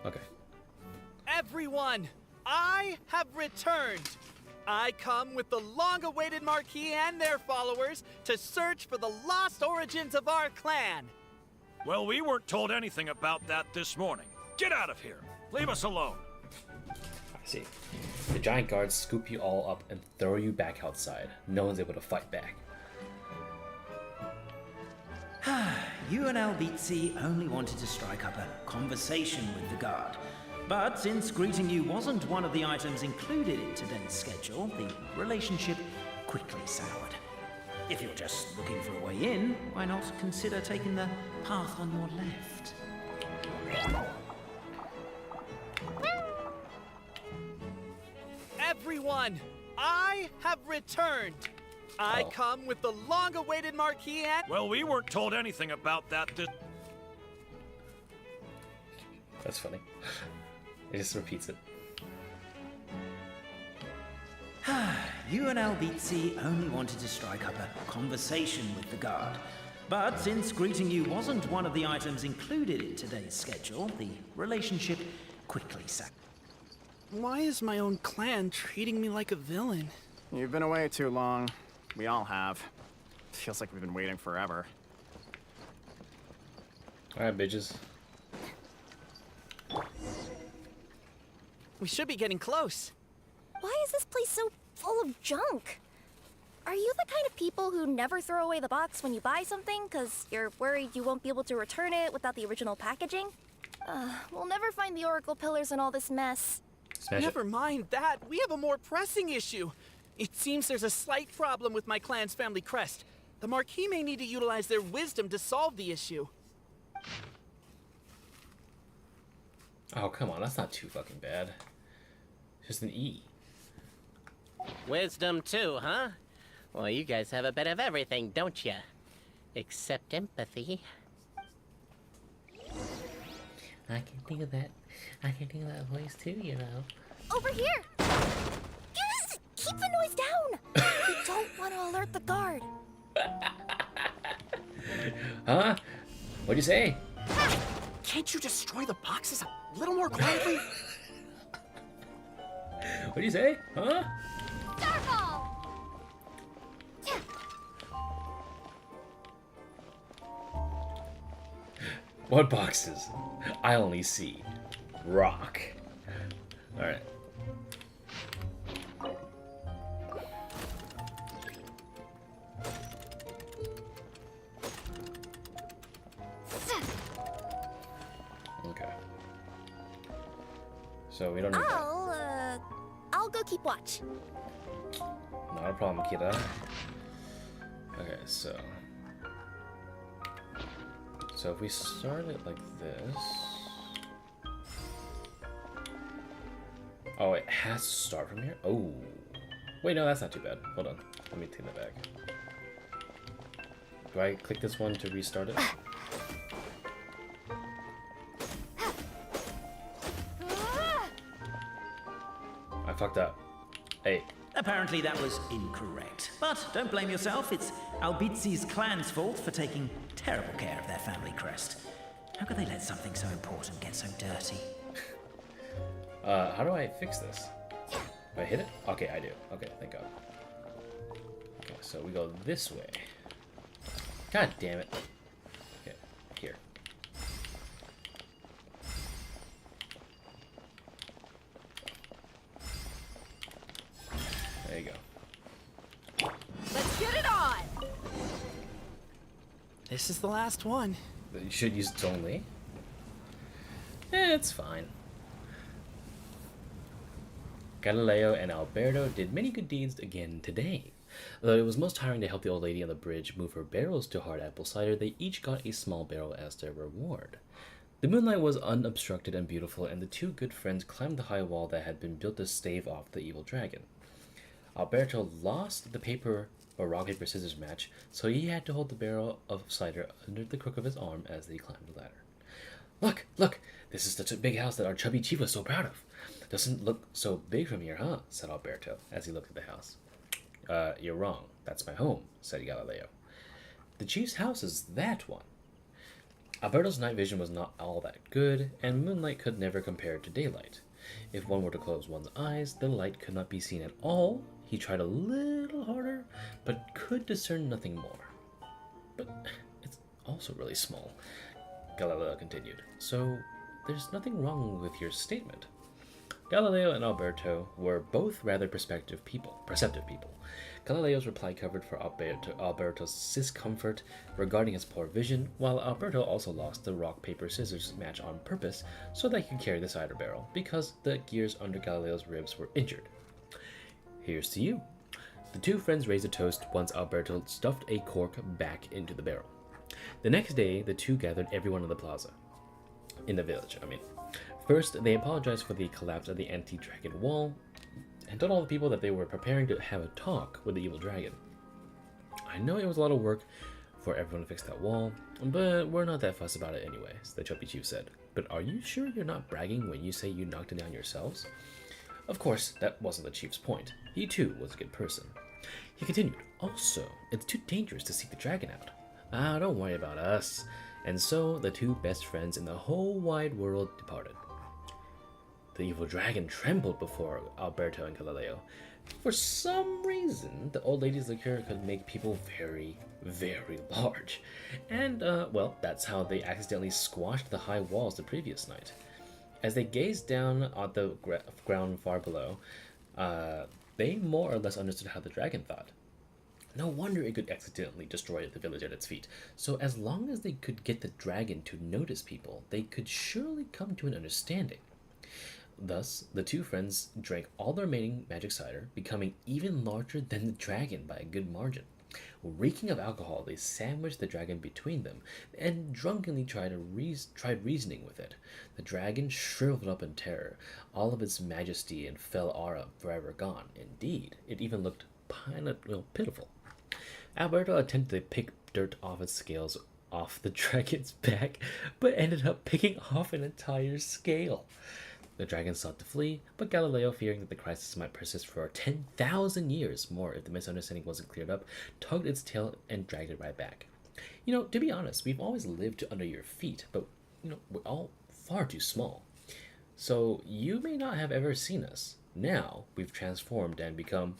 A: Okay.
K: Everyone, I have returned. I come with the long-awaited Marquis and their followers to search for the lost origins of our clan.
S: Well, we weren't told anything about that this morning. Get out of here. Leave us alone.
A: I see. The giant guards scoop you all up and throw you back outside. No one's able to fight back.
P: You and Albizzi only wanted to strike up a conversation with the guard. But since greeting you wasn't one of the items included in today's schedule, the relationship quickly soured. If you're just looking for a way in, why not consider taking the path on your left?
K: Everyone, I have returned. I come with the long-awaited Marquis and...
S: Well, we weren't told anything about that this...
A: That's funny. It just repeats it.
P: You and Albizzi only wanted to strike up a conversation with the guard. But since greeting you wasn't one of the items included in today's schedule, the relationship quickly soured.
R: Why is my own clan treating me like a villain?
H: You've been away too long. We all have. Feels like we've been waiting forever.
A: Alright, bitches.
K: We should be getting close.
B: Why is this place so full of junk? Are you the kind of people who never throw away the box when you buy something because you're worried you won't be able to return it without the original packaging? We'll never find the Oracle Pillars in all this mess.
K: Never mind that. We have a more pressing issue. It seems there's a slight problem with my clan's family crest. The Marquis may need to utilize their wisdom to solve the issue.
A: Oh, come on. That's not too fucking bad. Just an E.
F: Wisdom too, huh? Well, you guys have a bit of everything, don't you? Except empathy.
A: I can think of that. I can think of that voice too, you know.
B: Over here! Keep the noise down! We don't want to alert the guard.
A: Huh? What'd you say?
K: Can't you destroy the boxes a little more quietly?
A: What'd you say? Huh?
C: Starfall!
A: What boxes? I only see rock. Alright. Okay. So we don't need that.
B: I'll go keep watch.
A: Not a problem, Kira. Okay, so if we start it like this. Oh, it has to start from here? Oh. Wait, no, that's not too bad. Hold on. Let me take that back. Do I click this one to restart it? I fucked up. Hey.
P: Apparently that was incorrect. But don't blame yourself, it's Albizzi's clan's fault for taking terrible care of their family crest. How could they let something so important get so dirty?
A: How do I fix this? Do I hit it? Okay, I do. Okay, thank God. Okay, so we go this way. God damn it. Okay, here.
R: This is the last one.
A: You should use it only. It's fine. Galileo and Alberto did many good deeds again today. Though it was most tiring to help the old lady on the bridge move her barrels to hard apple cider, they each got a small barrel as their reward. The moonlight was unobstructed and beautiful, and the two good friends climbed the high wall that had been built to stave off the evil dragon. Alberto lost the rock, paper, scissors match, so he had to hold the barrel of cider under the crook of his arm as they climbed the ladder. Look, look! This is the big house that our chubby chief was so proud of. Doesn't look so big from here, huh? Said Alberto as he looked at the house. You're wrong. That's my home, said Galileo. The chief's house is that one. Alberto's night vision was not all that good, and moonlight could never compare to daylight. If one were to close one's eyes, the light could not be seen at all. He tried a little harder, but could discern nothing more. But it's also really small, Galileo continued, so there's nothing wrong with your statement. Galileo and Alberto were both rather perceptive people. Galileo's reply covered for Alberto's discomfort regarding his poor vision, while Alberto also lost the rock, paper, scissors match on purpose so that he could carry the cider barrel, because the gears under Galileo's ribs were injured. Here's to you. The two friends raised a toast once Alberto stuffed a cork back into the barrel. The next day, the two gathered everyone in the plaza. In the village, I mean. First, they apologized for the collapse of the anti-dragon wall, and told all the people that they were preparing to have a talk with the evil dragon. I know it was a lot of work for everyone to fix that wall, but we're not that fussed about it anyways, the chubby chief said. But are you sure you're not bragging when you say you knocked it down yourselves? Of course, that wasn't the chief's point. He too was a good person. He continued, also, it's too dangerous to seek the dragon out. Ah, don't worry about us. And so the two best friends in the whole wide world departed. The evil dragon trembled before Alberto and Galileo. For some reason, the old lady's liquor could make people very, very large. And, well, that's how they accidentally squashed the high walls the previous night. As they gazed down at the ground far below, they more or less understood how the dragon thought. No wonder it could accidentally destroy the village at its feet. So as long as they could get the dragon to notice people, they could surely come to an understanding. Thus, the two friends drank all the remaining magic cider, becoming even larger than the dragon by a good margin. Reeking of alcohol, they sandwiched the dragon between them, and drunkenly tried reasoning with it. The dragon shriveled up in terror, all of its majesty and fell aura forever gone. Indeed, it even looked pitiful. Alberto attempted to pick dirt off its scales off the dragon's back, but ended up picking off an entire scale. The dragon sought to flee, but Galileo, fearing that the crisis might persist for 10,000 years more if the misunderstanding wasn't cleared up, tugged its tail and dragged it right back. You know, to be honest, we've always lived under your feet, but, we're all far too small. So you may not have ever seen us. Now, we've transformed and become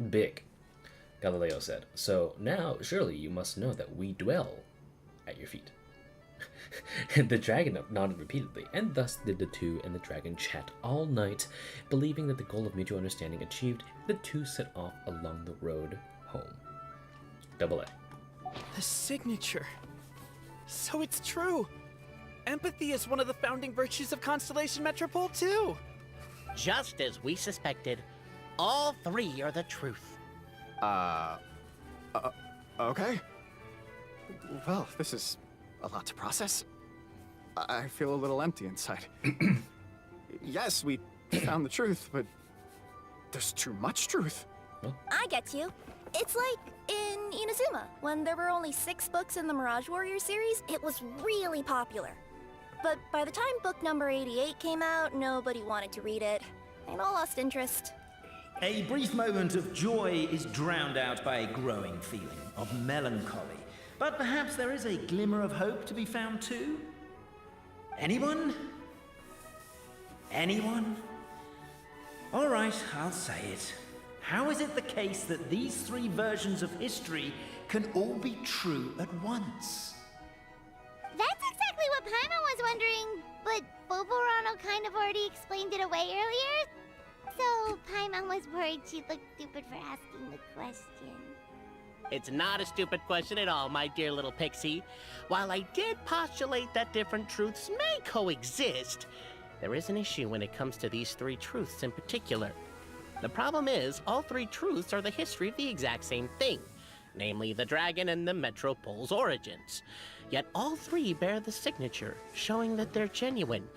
A: big, Galileo said. So now, surely you must know that we dwell at your feet. The dragon nodded repeatedly, and thus did the two and the dragon chat all night. Believing that the goal of mutual understanding achieved, the two set off along the road home. Double A.
R: The signature. So it's true. Empathy is one of the founding virtues of Constellation Metropole, too.
F: Just as we suspected, all three are the truth.
H: Okay. Well, this is a lot to process. I feel a little empty inside. Yes, we found the truth, but there's too much truth.
B: I get you. It's like in Inazuma, when there were only 6 books in the Mirage Warrior series, it was really popular. But by the time book number 88 came out, nobody wanted to read it. They all lost interest.
P: A brief moment of joy is drowned out by a growing feeling of melancholy. But perhaps there is a glimmer of hope to be found too? Anyone? Anyone? All right, I'll say it. How is it the case that these 3 versions of history can all be true at once?
C: That's exactly what Paimon was wondering, but Boborano kind of already explained it away earlier. So Paimon was worried she'd look stupid for asking the question.
F: It's not a stupid question at all, my dear little pixie. While I did postulate that different truths may coexist, there is an issue when it comes to these three truths in particular. The problem is, all three truths are the history of the exact same thing, namely the dragon and the Metropole's origins. Yet all three bear the signature, showing that they're genuine.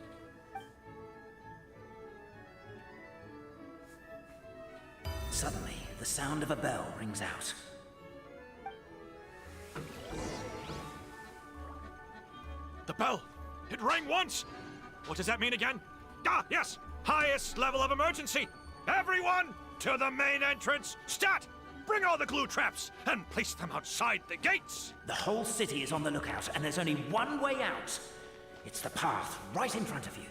P: Suddenly, the sound of a bell rings out.
S: The bell! It rang once! What does that mean again? Ah, yes! Highest level of emergency! Everyone, to the main entrance! Stat! Bring all the glue traps and place them outside the gates!
P: The whole city is on the lookout, and there's only one way out. It's the path right in front of you.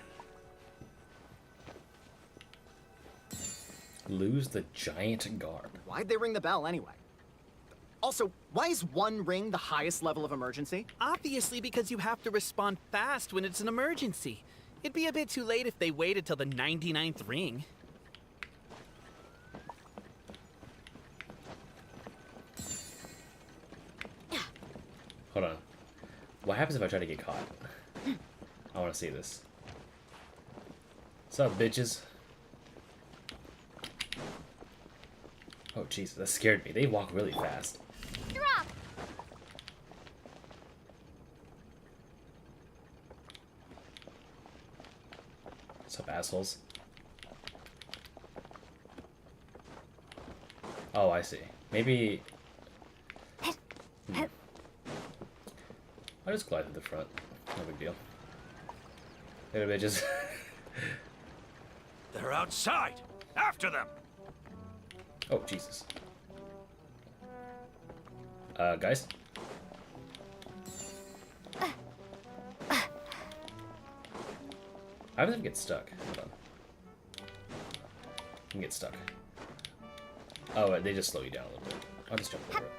A: Lose the giant guard.
H: Why'd they ring the bell anyway? Also, why is one ring the highest level of emergency?
K: Obviously because you have to respond fast when it's an emergency. It'd be a bit too late if they waited till the 99th ring.
A: Hold on. What happens if I try to get caught? I want to see this. What's up, bitches? Oh, Jesus, that scared me. They walk really fast.
C: Drop!
A: What's up, assholes? Oh, I see. Maybe... I'll just glide to the front. No big deal. Later, bitches.
S: They're outside! After them!
A: Oh, Jesus. Guys? How does it get stuck? Hold on. You can get stuck. Oh, they just slow you down a little bit. I'll just jump over it.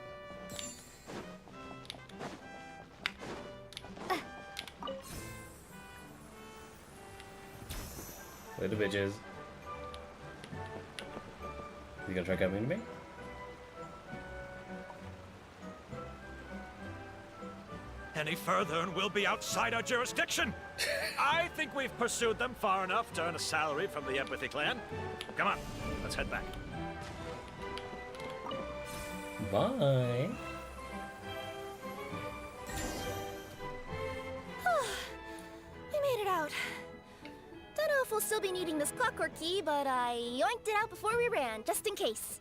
A: Little bitches. You gonna try coming to me?
S: Any further and we'll be outside our jurisdiction. I think we've pursued them far enough to earn a salary from the Empathy Clan. Come on, let's head back.
A: Bye.
B: We made it out. Don't know if we'll still be needing this clockwork key, but I yoinked it out before we ran, just in case.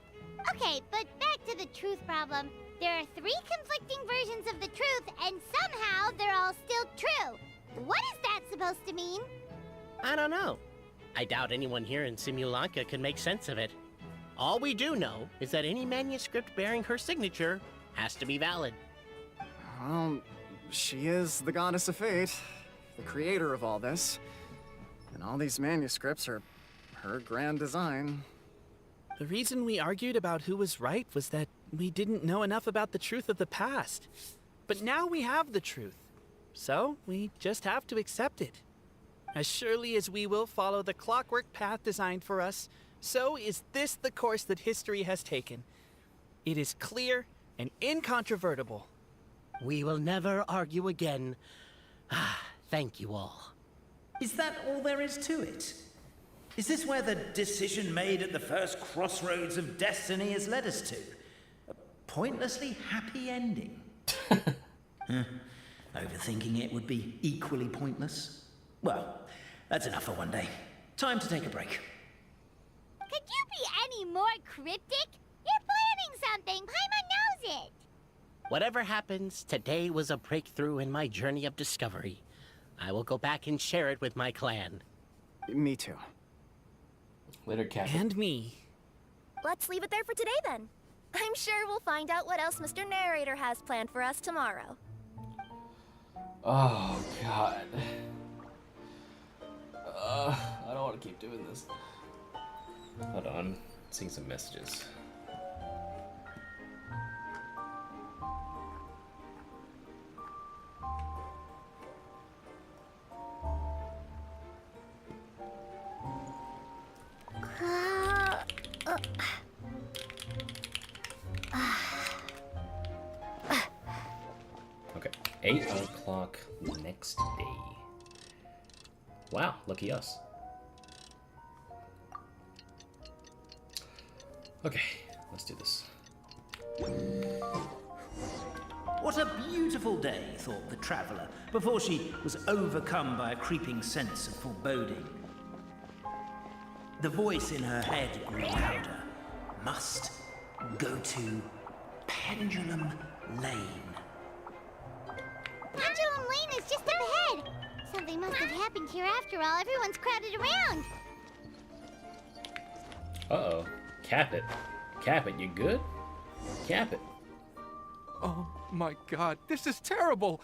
C: Okay, but back to the truth problem. There are 3 conflicting versions of the truth, and somehow they're all still true. What is that supposed to mean?
F: I don't know. I doubt anyone here in Simulanka can make sense of it. All we do know is that any manuscript bearing her signature has to be valid.
H: Well, she is the goddess of fate, the creator of all this. And all these manuscripts are her grand design.
K: The reason we argued about who was right was that we didn't know enough about the truth of the past. But now we have the truth. So we just have to accept it. As surely as we will follow the clockwork path designed for us, so is this the course that history has taken. It is clear and incontrovertible.
F: We will never argue again. Thank you all.
P: Is that all there is to it? Is this where the decision made at the first crossroads of destiny has led us to? A pointlessly happy ending? Overthinking it would be equally pointless. Well, that's enough for one day. Time to take a break.
C: Could you be any more cryptic? You're planning something. Paimon knows it.
F: Whatever happens, today was a breakthrough in my journey of discovery. I will go back and share it with my clan.
H: Me too.
A: Later, Captain.
K: And me.
B: Let's leave it there for today then. I'm sure we'll find out what else Mr. Narrator has planned for us tomorrow.
A: Oh, God. I don't want to keep doing this. Hold on. Seeing some messages. 8 o'clock next day. Wow, lucky us. Okay, let's do this.
P: What a beautiful day, thought the traveller, before she was overcome by a creeping sense of foreboding. The voice in her head grew louder. Must go to Pendulum Lane.
C: Pendulum Lane is just up ahead. Something must have happened here after all. Everyone's crowded around.
A: Uh-oh. Cap it. Cap it, you good? Cap it.
K: Oh my god, this is terrible!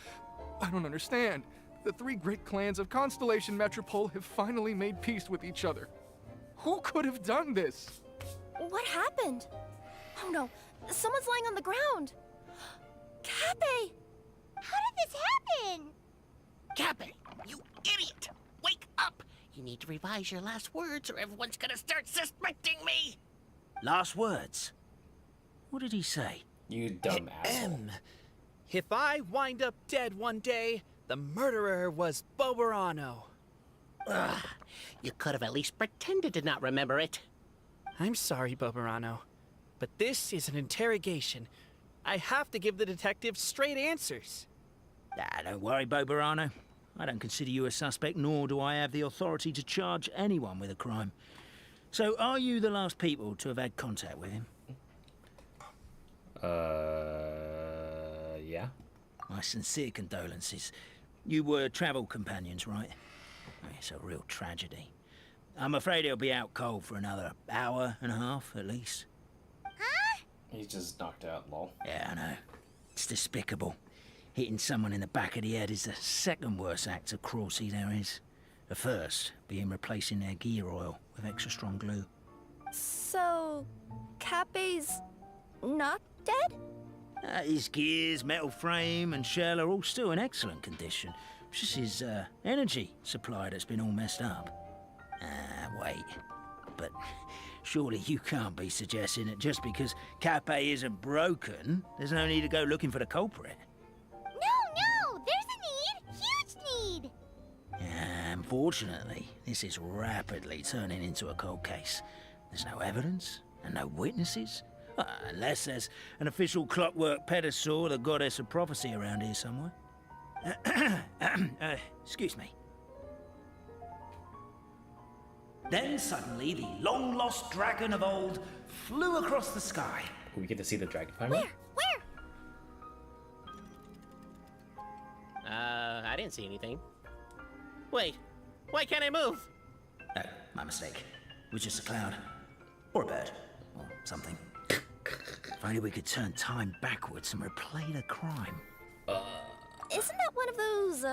K: I don't understand. The three great clans of Constellation Metropole have finally made peace with each other. Who could have done this?
B: What happened? Oh no, someone's lying on the ground. Cappy!
C: How did this happen?
F: Cappy, you idiot! Wake up! You need to revise your last words or everyone's gonna start suspecting me!
D: Last words? What did he say?
A: You dumb asshole.
K: If I wind up dead one day, the murderer was Boberano.
F: Ugh, you could have at least pretended to not remember it.
K: I'm sorry, Boberano, but this is an interrogation. I have to give the detective straight answers.
D: Don't worry, Boberano. I don't consider you a suspect, nor do I have the authority to charge anyone with a crime. So, are you the last people to have had contact with him?
A: Yeah.
D: My sincere condolences. You were travel companions, right? It's a real tragedy. I'm afraid he'll be out cold for another hour and a half, at least.
C: Huh?
A: He's just knocked out, lol.
D: Yeah, I know. It's despicable. Hitting someone in the back of the head is the second worst act of cruelty there is. The first being replacing their gear oil with extra strong glue.
B: So, Cappy's not dead?
D: His gears, metal frame, and shell are all still in excellent condition. It's just his energy supply that's been all messed up. Wait. But surely you can't be suggesting that just because Cape isn't broken, there's no need to go looking for the culprit.
C: No! There's a need! Huge need!
D: Unfortunately, this is rapidly turning into a cold case. There's no evidence and no witnesses. Unless there's an official clockwork pedestal or the goddess of prophecy around here somewhere. Excuse me. Then suddenly the long-lost dragon of old flew across the sky.
A: We get to see the dragon finally?
C: Where?
F: I didn't see anything. Wait, why can't I move?
P: Oh, my mistake. It was just a cloud. Or a bird. Or something.
D: If only we could turn time backwards and replay the crime.
B: Isn't that one of those,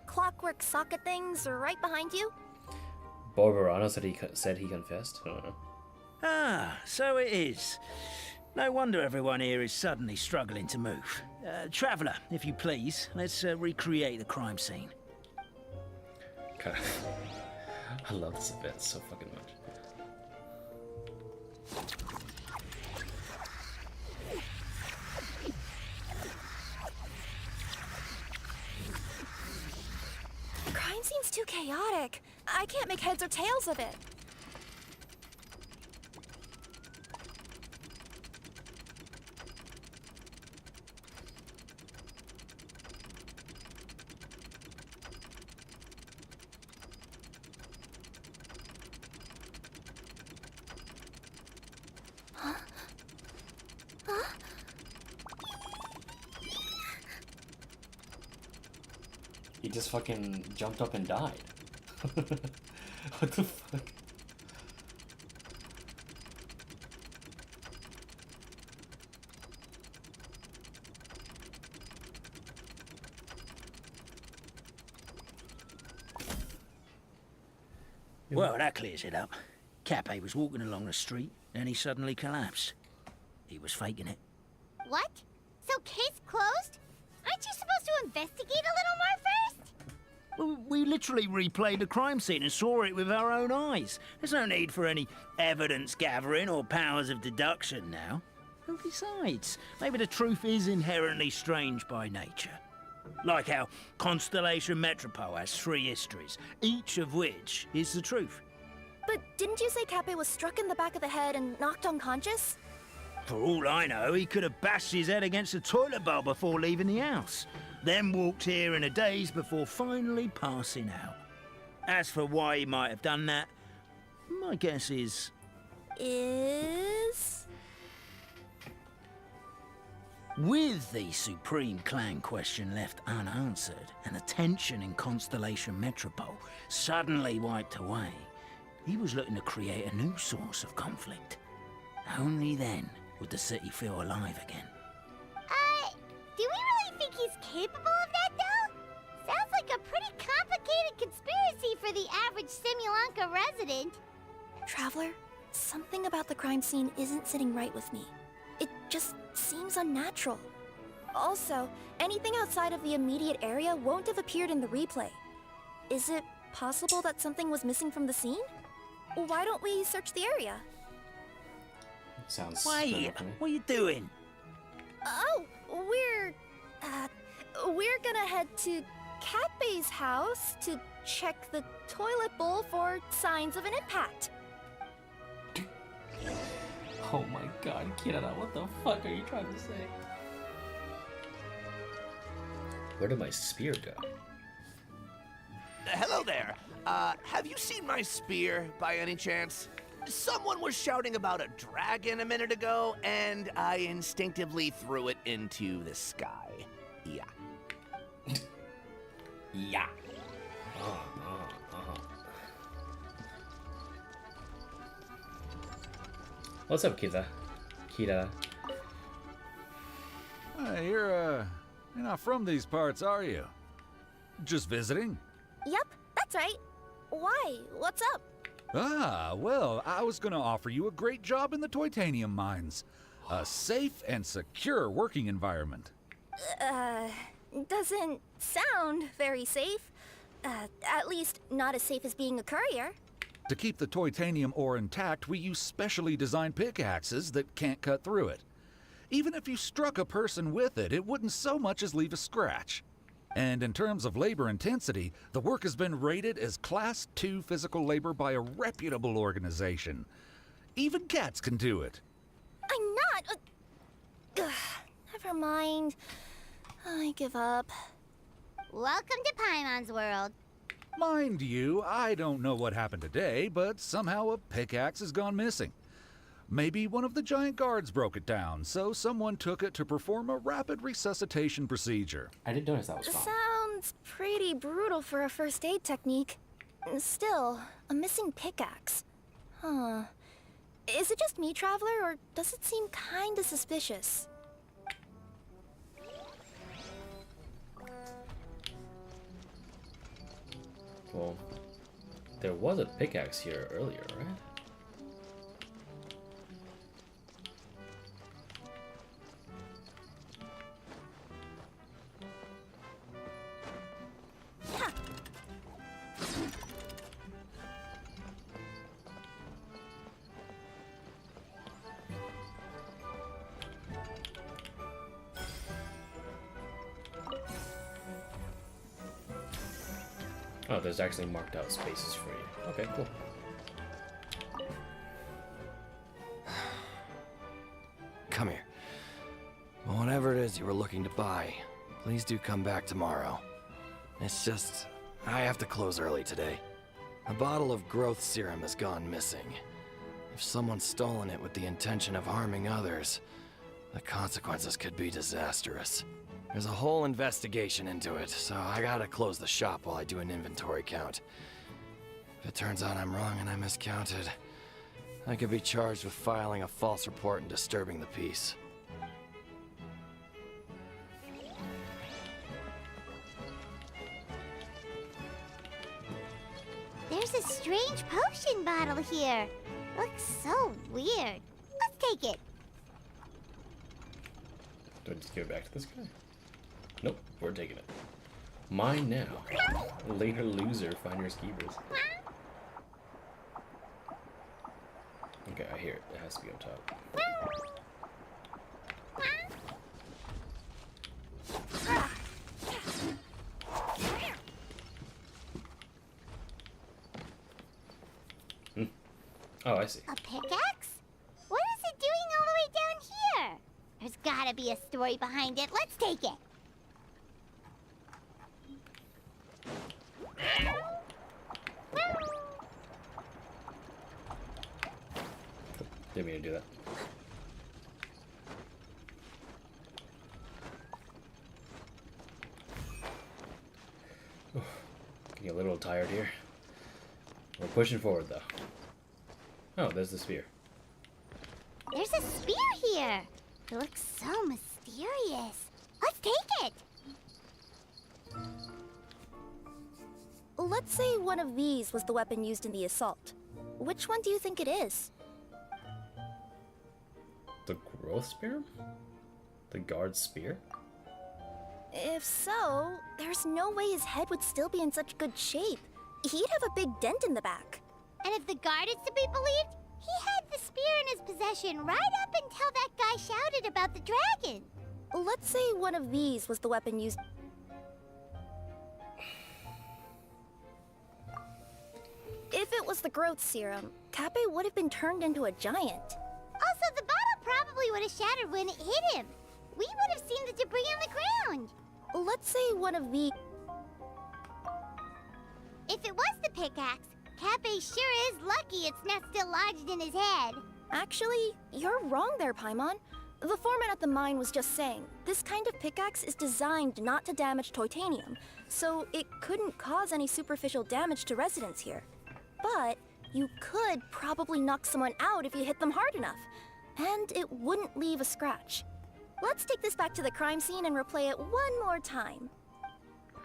B: clockwork socket things right behind you?
A: Boberano said he confessed? I don't know.
D: So it is. No wonder everyone here is suddenly struggling to move. Traveller, if you please, let's recreate the crime scene.
A: God. I love this event so fucking much.
B: The crime seems too chaotic. I can't make heads or tails of it.
A: He just fucking jumped up and died. What the fuck?
D: Well, that clears it up. Cape was walking along the street, then he suddenly collapsed. He was faking it.
C: What? So case closed? Aren't you supposed to investigate a little more first?
D: Well, we literally replayed the crime scene and saw it with our own eyes. There's no need for any evidence gathering or powers of deduction now. And besides, maybe the truth is inherently strange by nature. Like how Constellation Metropole has 3 histories, each of which is the truth.
B: But didn't you say Cappe was struck in the back of the head and knocked unconscious?
D: For all I know, he could have bashed his head against a toilet bowl before leaving the house, then walked here in a daze before finally passing out. As for why he might have done that, my guess is... With the Supreme Clan question left unanswered and the tension in Constellation Metropole suddenly wiped away, he was looking to create a new source of conflict. Only then would the city feel alive again.
C: Do we really think he's capable of that, though? Sounds like a pretty complicated conspiracy for the average Simulanka resident.
B: Traveler, something about the crime scene isn't sitting right with me. It just seems unnatural. Also, anything outside of the immediate area won't have appeared in the replay. Is it possible that something was missing from the scene? Why don't we search the area?
A: Sounds
D: Wait, what are you doing?
B: Oh, we're gonna head to Cappe's house to check the toilet bowl for signs of an impact.
A: Oh my god, Kirara, what the fuck are you trying to say? Where did my spear go?
T: Hello there. Have you seen my spear by any chance? Someone was shouting about a dragon a minute ago, and I instinctively threw it into the sky. Yeah. Yeah.
A: What's up, Kirara?
U: Hey, you're not from these parts, are you? Just visiting?
B: Yep, that's right. Why? What's up?
U: Ah, well, I was gonna offer you a great job in the Titanium mines. A safe and secure working environment.
B: Doesn't sound very safe. At least not as safe as being a courier.
U: To keep the titanium ore intact, we use specially designed pickaxes that can't cut through it. Even if you struck a person with it, it wouldn't so much as leave a scratch. And in terms of labor intensity, the work has been rated as Class 2 physical labor by a reputable organization. Even cats can do it.
B: I'm not. Never mind. I give up.
C: Welcome to Paimon's world.
U: Mind you, I don't know what happened today, but somehow a pickaxe has gone missing. Maybe one of the giant guards broke it down, so someone took it to perform a rapid resuscitation procedure.
A: I didn't notice that was gone.
B: Sounds pretty brutal for a first aid technique. Still, a missing pickaxe. Huh. Is it just me, Traveler, or does it seem kinda suspicious?
A: Well, there was a pickaxe here earlier, right? Oh, there's actually marked out spaces for you. Okay, cool.
N: Come here. Well, whatever it is you were looking to buy, please do come back tomorrow. It's just, I have to close early today. A bottle of growth serum has gone missing. If someone's stolen it with the intention of harming others, the consequences could be disastrous. There's a whole investigation into it, so I gotta close the shop while I do an inventory count. If it turns out I'm wrong and I miscounted, I could be charged with filing a false report and disturbing the peace.
C: There's a strange potion bottle here. Looks so weird. Let's take it.
A: Do I just give it back to this guy? Nope, we're taking it. Mine now. Later loser, find your skeevers. Okay, I hear it. It has to be on top. Oh, I see.
C: A pickaxe? What is it doing all the way down here? There's gotta be a story behind it. Let's take it.
A: Didn't mean to do that. Getting a little tired here. We're pushing forward though. Oh, there's the spear.
C: There's a spear here. It looks so mysterious. Let's take it.
B: Let's say one of these was the weapon used in the assault. Which one do you think it is?
A: The growth spear? The guard's spear?
B: If so, there's no way his head would still be in such good shape. He'd have a big dent in the back.
C: And if the guard is to be believed, he had the spear in his possession right up until that guy shouted about the dragon.
B: Let's say one of these was the weapon used... If it was the growth serum, Cappe would have been turned into a giant.
C: Also, the bottle probably would have shattered when it hit him. We would have seen the debris on the ground.
B: Let's say one of the...
C: If it was the pickaxe, Cappe sure is lucky it's not still lodged in his head.
B: Actually, you're wrong there, Paimon. The foreman at the mine was just saying, this kind of pickaxe is designed not to damage titanium, so it couldn't cause any superficial damage to residents here. But you could probably knock someone out if you hit them hard enough, and it wouldn't leave a scratch. Let's take this back to the crime scene and replay it one more time.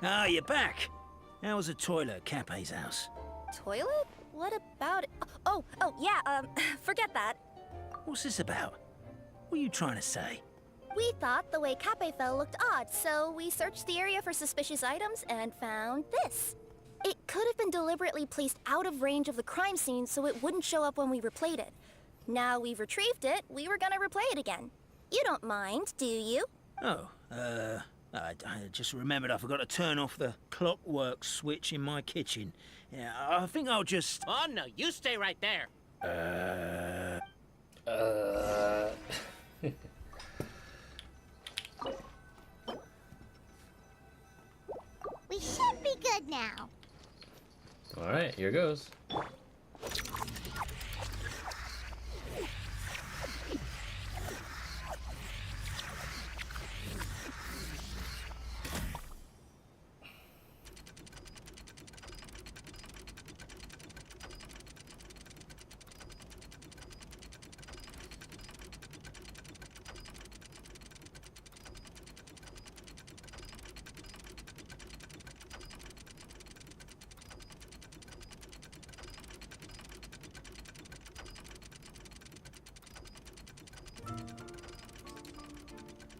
D: Ah, you're back. How was the toilet at Cappe's house?
B: Toilet? What about it? Oh, yeah, forget that.
D: What's this about? What are you trying to say?
B: We thought the way Cappe fell looked odd, so we searched the area for suspicious items and found this. It could have been deliberately placed out of range of the crime scene so it wouldn't show up when we replayed it. Now we've retrieved it, we were gonna replay it again. You don't mind, do you?
D: Oh, I just remembered I forgot to turn off the clockwork switch in my kitchen. Yeah, I think I'll just...
F: Oh, no, you stay right there.
C: We should be good now.
A: Alright, here goes.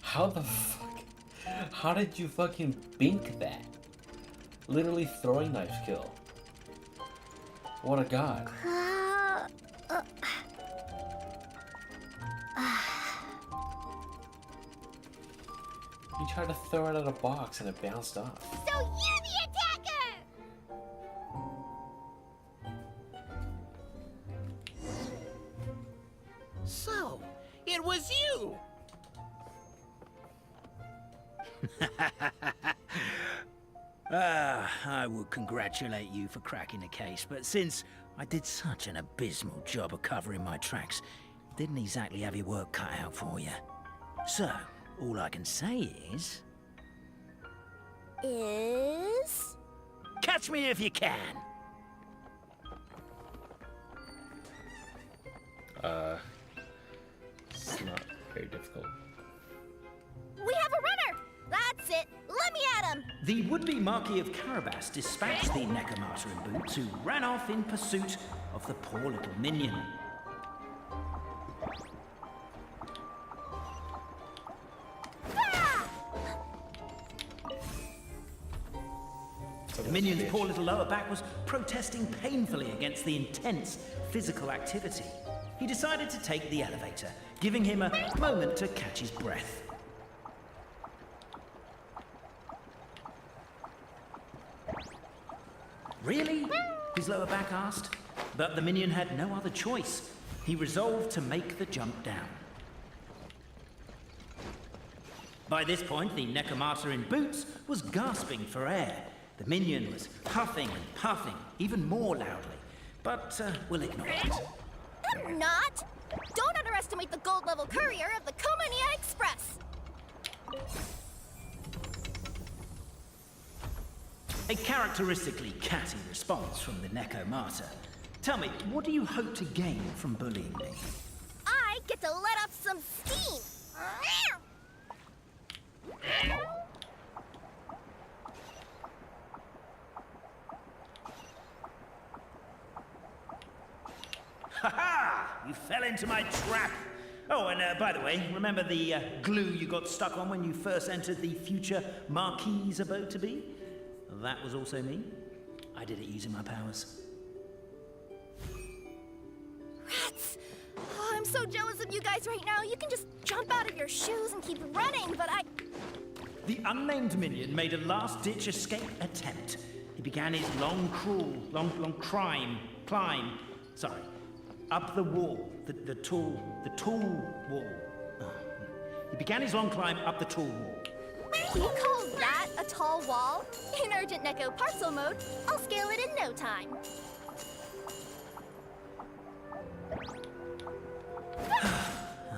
A: How the fuck? How did you fucking bink that? Literally throwing knife kill. What a god. You tried to throw it at a box and it bounced off.
C: So you're the attacker!
F: So, it was you!
D: I would congratulate you for cracking the case, but since I did such an abysmal job of covering my tracks, didn't exactly have your work cut out for you. So, all I can say is... Catch me if you can!
A: It's not very difficult.
B: We have a runner! That's it! Let me at him!
P: The would-be Marquis of Carabas dispatched the Necromancer in boots, who ran off in pursuit of the poor little minion. The minion's poor little lower back was protesting painfully against the intense physical activity. He decided to take the elevator, giving him a moment to catch his breath. Really? His lower back asked. But the minion had no other choice. He resolved to make the jump down. By this point, the Necromata in boots was gasping for air. The minion was huffing and puffing, even more loudly. But we'll ignore it.
B: I'm not! Don't underestimate the gold-level courier of the Komania Express!
P: A characteristically catty response from the Necromata. Tell me, what do you hope to gain from bullying me?
B: I get to let off some steam!
P: Ha-ha! You fell into my trap! Oh, and by the way, remember the glue you got stuck on when you first entered the future Marquis's abode-to-be? That was also me. I did it using my powers.
B: Rats! Oh, I'm so jealous of you guys right now. You can just jump out of your shoes and keep running, but I...
P: The unnamed minion made a last-ditch escape attempt. He began his long climb, up the wall, the tall wall. Oh. He began his long climb up the tall wall.
B: You call that a tall wall? In urgent Neko parcel mode, I'll scale it in no time.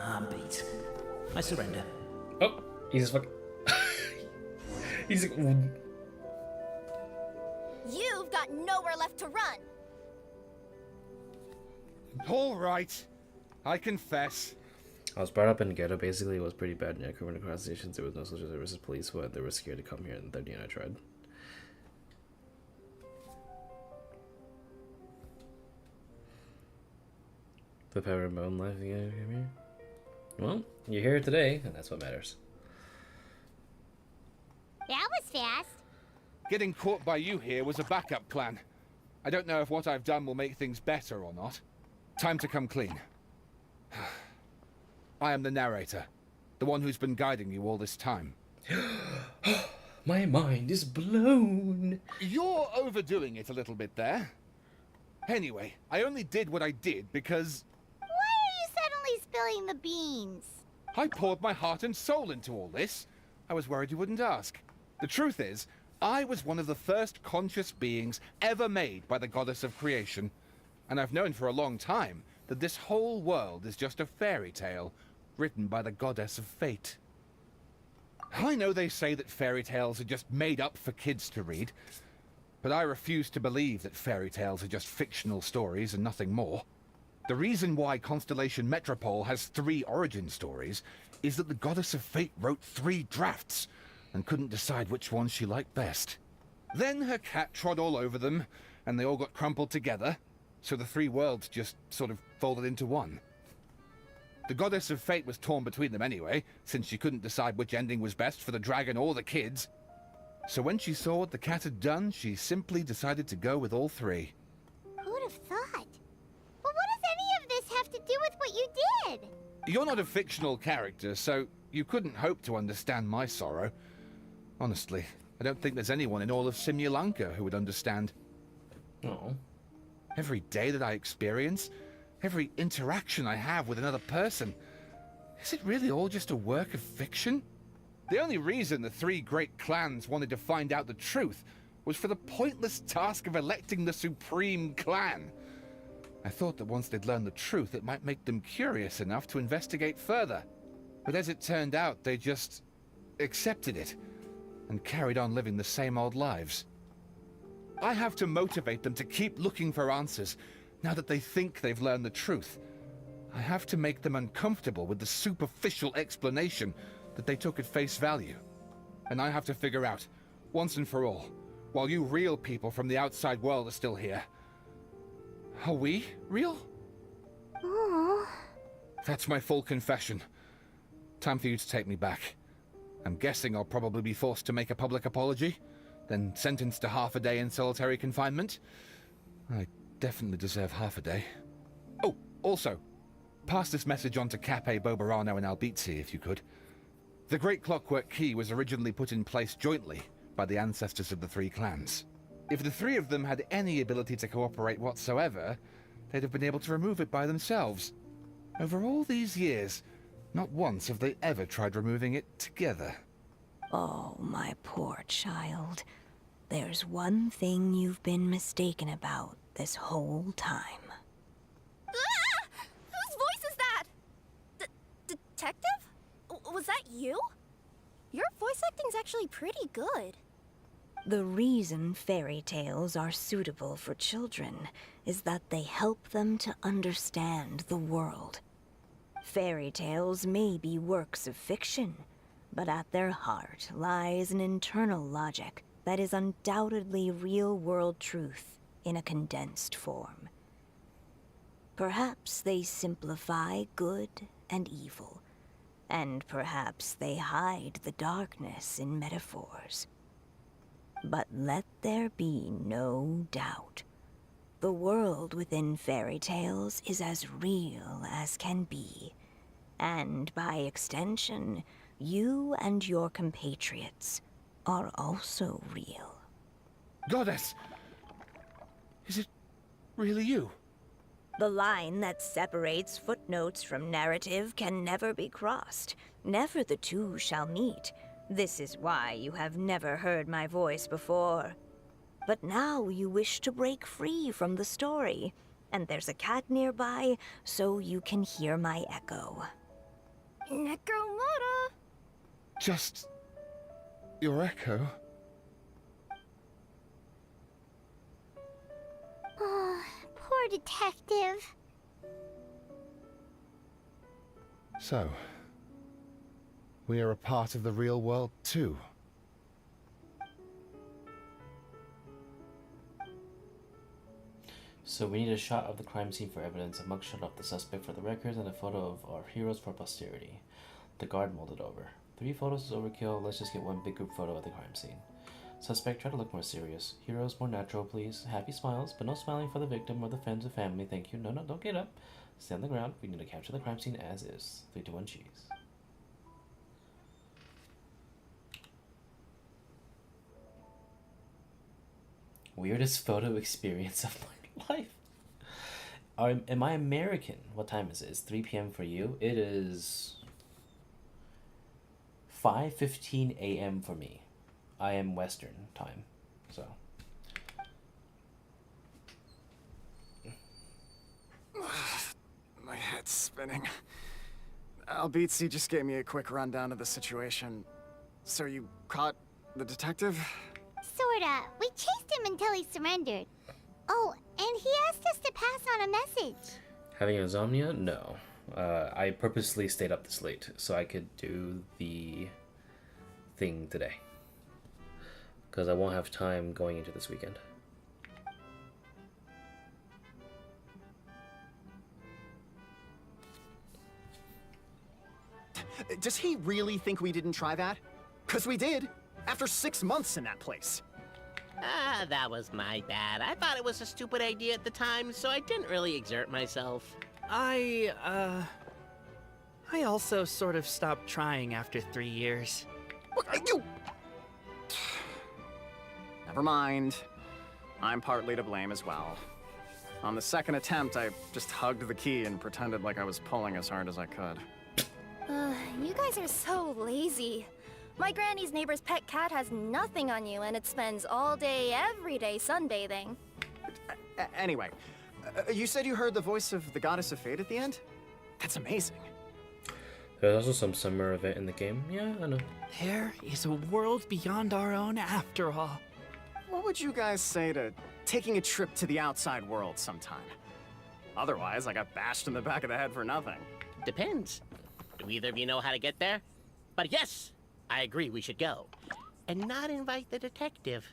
P: I'm beat. I surrender.
A: Oh, he's fucking... he's...
B: You've got nowhere left to run.
I: All right. I confess.
A: I was brought up in the ghetto. Basically, it was pretty bad in Yakuza across stations. There was no social services police, but they were scared to come here, and 30 and I tried. The power of my own life, you gotta come here. Well, you're here today, and that's what matters.
C: That was fast.
I: Getting caught by you here was a backup plan. I don't know if what I've done will make things better or not. Time to come clean. I am the narrator, the one who's been guiding you all this time.
A: My mind is blown.
I: You're overdoing it a little bit there. Anyway, I only did what I did because...
C: Why are you suddenly spilling the beans?
I: I poured my heart and soul into all this. I was worried you wouldn't ask. The truth is, I was one of the first conscious beings ever made by the goddess of creation. And I've known for a long time that this whole world is just a fairy tale written by the goddess of fate. I know they say that fairy tales are just made up for kids to read, but I refuse to believe that fairy tales are just fictional stories and nothing more. The reason why Constellation Metropole has 3 origin stories is that the goddess of fate wrote 3 drafts and couldn't decide which one she liked best. Then her cat trod all over them, and they all got crumpled together, so the 3 worlds just sort of folded into one. The goddess of fate was torn between them anyway, since she couldn't decide which ending was best for the dragon or the kids. So when she saw what the cat had done, she simply decided to go with all 3.
C: Who'd have thought? But what does any of this have to do with what you did?
I: You're not a fictional character, so you couldn't hope to understand my sorrow. Honestly, I don't think there's anyone in all of Simulanka who would understand.
A: Oh.
I: Every day that I experience, every interaction I have with another person, is it really all just a work of fiction? The only reason the 3 great clans wanted to find out the truth was for the pointless task of electing the supreme clan. I thought that once they'd learned the truth, it might make them curious enough to investigate further. But as it turned out, they just accepted it and carried on living the same old lives. I have to motivate them to keep looking for answers now that they think they've learned the truth. I have to make them uncomfortable with the superficial explanation that they took at face value. And I have to figure out, once and for all, while you real people from the outside world are still here, are we real?
C: Aww.
I: That's my full confession. Time for you to take me back. I'm guessing I'll probably be forced to make a public apology, then sentenced to half a day in solitary confinement. I definitely deserve half a day. Oh, also, pass this message on to Cape, Bobarano, and Albizzi, if you could. The Great Clockwork Key was originally put in place jointly by the ancestors of the 3 clans. If the 3 of them had any ability to cooperate whatsoever, they'd have been able to remove it by themselves. Over all these years, not once have they ever tried removing it together.
L: Oh, my poor child. There's one thing you've been mistaken about this whole time.
B: Ah! Whose voice is that? Detective? Was that you? Your voice acting's actually pretty good.
L: The reason fairy tales are suitable for children is that they help them to understand the world. Fairy tales may be works of fiction, but at their heart lies an internal logic that is undoubtedly real-world truth in a condensed form. Perhaps they simplify good and evil, and perhaps they hide the darkness in metaphors. But let there be no doubt. The world within fairy tales is as real as can be. And by extension, you and your compatriots are also real.
I: Goddess! Is it really you?
L: The line that separates footnotes from narrative can never be crossed. Never the two shall meet. This is why you have never heard my voice before. But now you wish to break free from the story, and there's a cat nearby, so you can hear my echo.
B: Necromora!
I: Just... your echo?
C: Oh, poor detective.
I: So... we are a part of the real world too.
A: So we need a shot of the crime scene for evidence, a mugshot of the suspect for the records, and a photo of our heroes for posterity. The guard molded over. 3 photos is overkill, let's just get one big group photo of the crime scene. Suspect, try to look more serious. Heroes, more natural, please. Happy smiles, but no smiling for the victim or the friends or family, thank you. No, don't get up. Stay on the ground, we need to capture the crime scene as is. 3, 2, 1, cheese. Weirdest photo experience of my life. Am I American? What time is it? It's 3 p.m. for you. It is 5:15 a.m. for me. I am Western time, so.
H: My head's spinning. Albizzi just gave me a quick rundown of the situation. So you caught the detective?
C: Sorta. We chased him until he surrendered. Oh, and he asked us to pass on a message.
A: Having insomnia? No. I purposely stayed up this late so I could do the thing today. Because I won't have time going into this weekend.
H: Does he really think we didn't try that? 'Cause we did, after 6 months in that place.
F: Ah, that was my bad. I thought it was a stupid idea at the time, so I didn't really exert myself.
R: I also sort of stopped trying after 3 years.
H: You... Never mind. I'm partly to blame as well. On the second attempt, I just hugged the key and pretended like I was pulling as hard as I could.
B: You guys are so lazy. My granny's neighbor's pet cat has nothing on you, and it spends all day, every day sunbathing.
H: Anyway, you said you heard the voice of the Goddess of Fate at the end? That's amazing.
A: There's also some summer event in the game. Yeah, I know.
R: There is a world beyond our own after all.
H: What would you guys say to taking a trip to the outside world sometime? Otherwise, I got bashed in the back of the head for nothing.
F: Depends. Do either of you know how to get there? But yes, I agree we should go. And not invite the detective,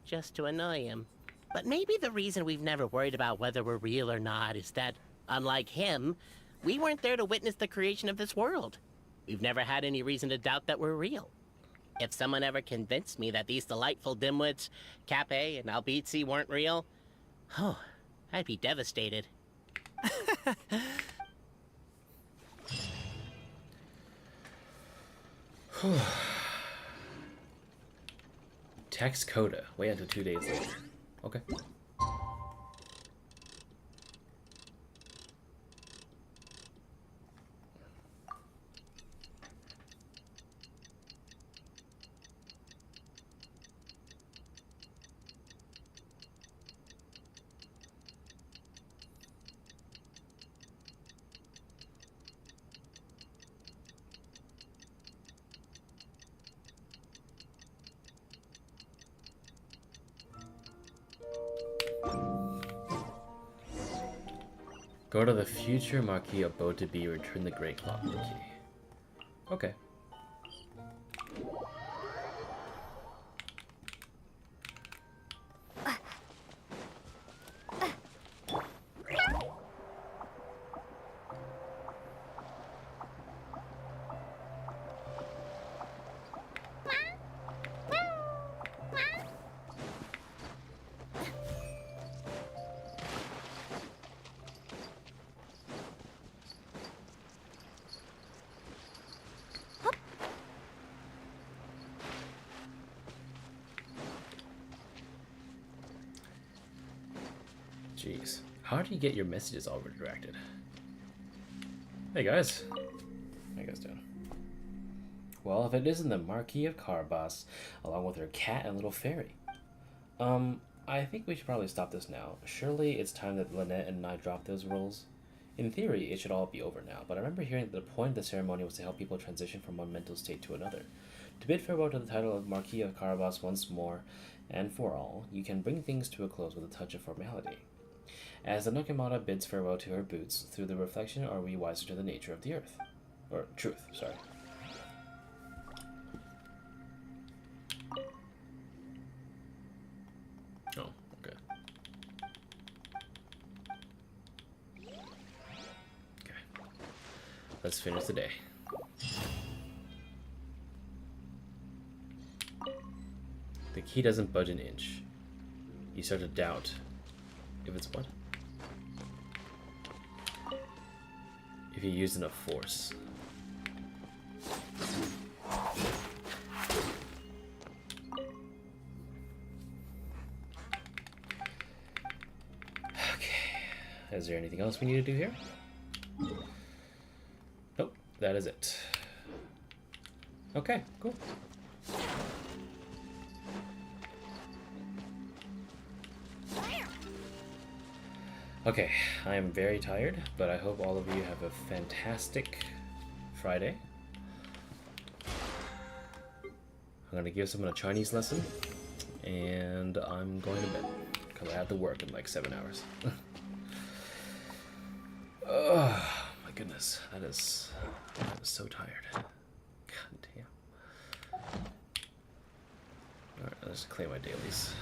F: just to annoy him. But maybe the reason we've never worried about whether we're real or not is that, unlike him, we weren't there to witness the creation of this world. We've never had any reason to doubt that we're real. If someone ever convinced me that these delightful dimwits, Cape and Albizzi, weren't real, oh, I'd be devastated.
A: Text Coda. Wait until 2 days later. Okay. Go to the future Marquis abode to be, return the Great Clockwork Key. Okay. Jeez. How do you get your messages all redirected? Hey guys. How you guys doing? Well, if it isn't the Marquis of Carabas, along with her cat and little fairy. I think we should probably stop this now. Surely it's time that Lynette and I drop those roles. In theory, it should all be over now, but I remember hearing that the point of the ceremony was to help people transition from one mental state to another. To bid farewell to the title of Marquis of Carabas once more and for all, you can bring things to a close with a touch of formality. As the Nakamata bids farewell to her boots, through the reflection are we wiser to the nature of the earth. Or truth, sorry. Oh, okay. Okay. Let's finish the day. The key doesn't budge an inch. You start to doubt if it's what? If you use enough force. Okay. Is there anything else we need to do here? Nope, that is it. Okay, cool. Okay, I am very tired, but I hope all of you have a fantastic Friday. I'm gonna give someone a Chinese lesson, and I'm going to bed, because I have to work in like 7 hours. Oh, my goodness, that is so tired. God damn. Alright, let's claim my dailies.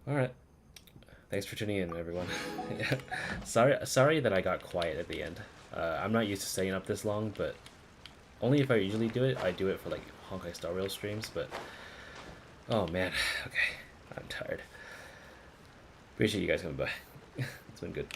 A: Alright. Thanks for tuning in, everyone. Sorry that I got quiet at the end. I'm not used to staying up this long, but only if I usually do it. I do it for like Honkai Star Rail streams, but oh man, okay. I'm tired. Appreciate you guys coming by. It's been good.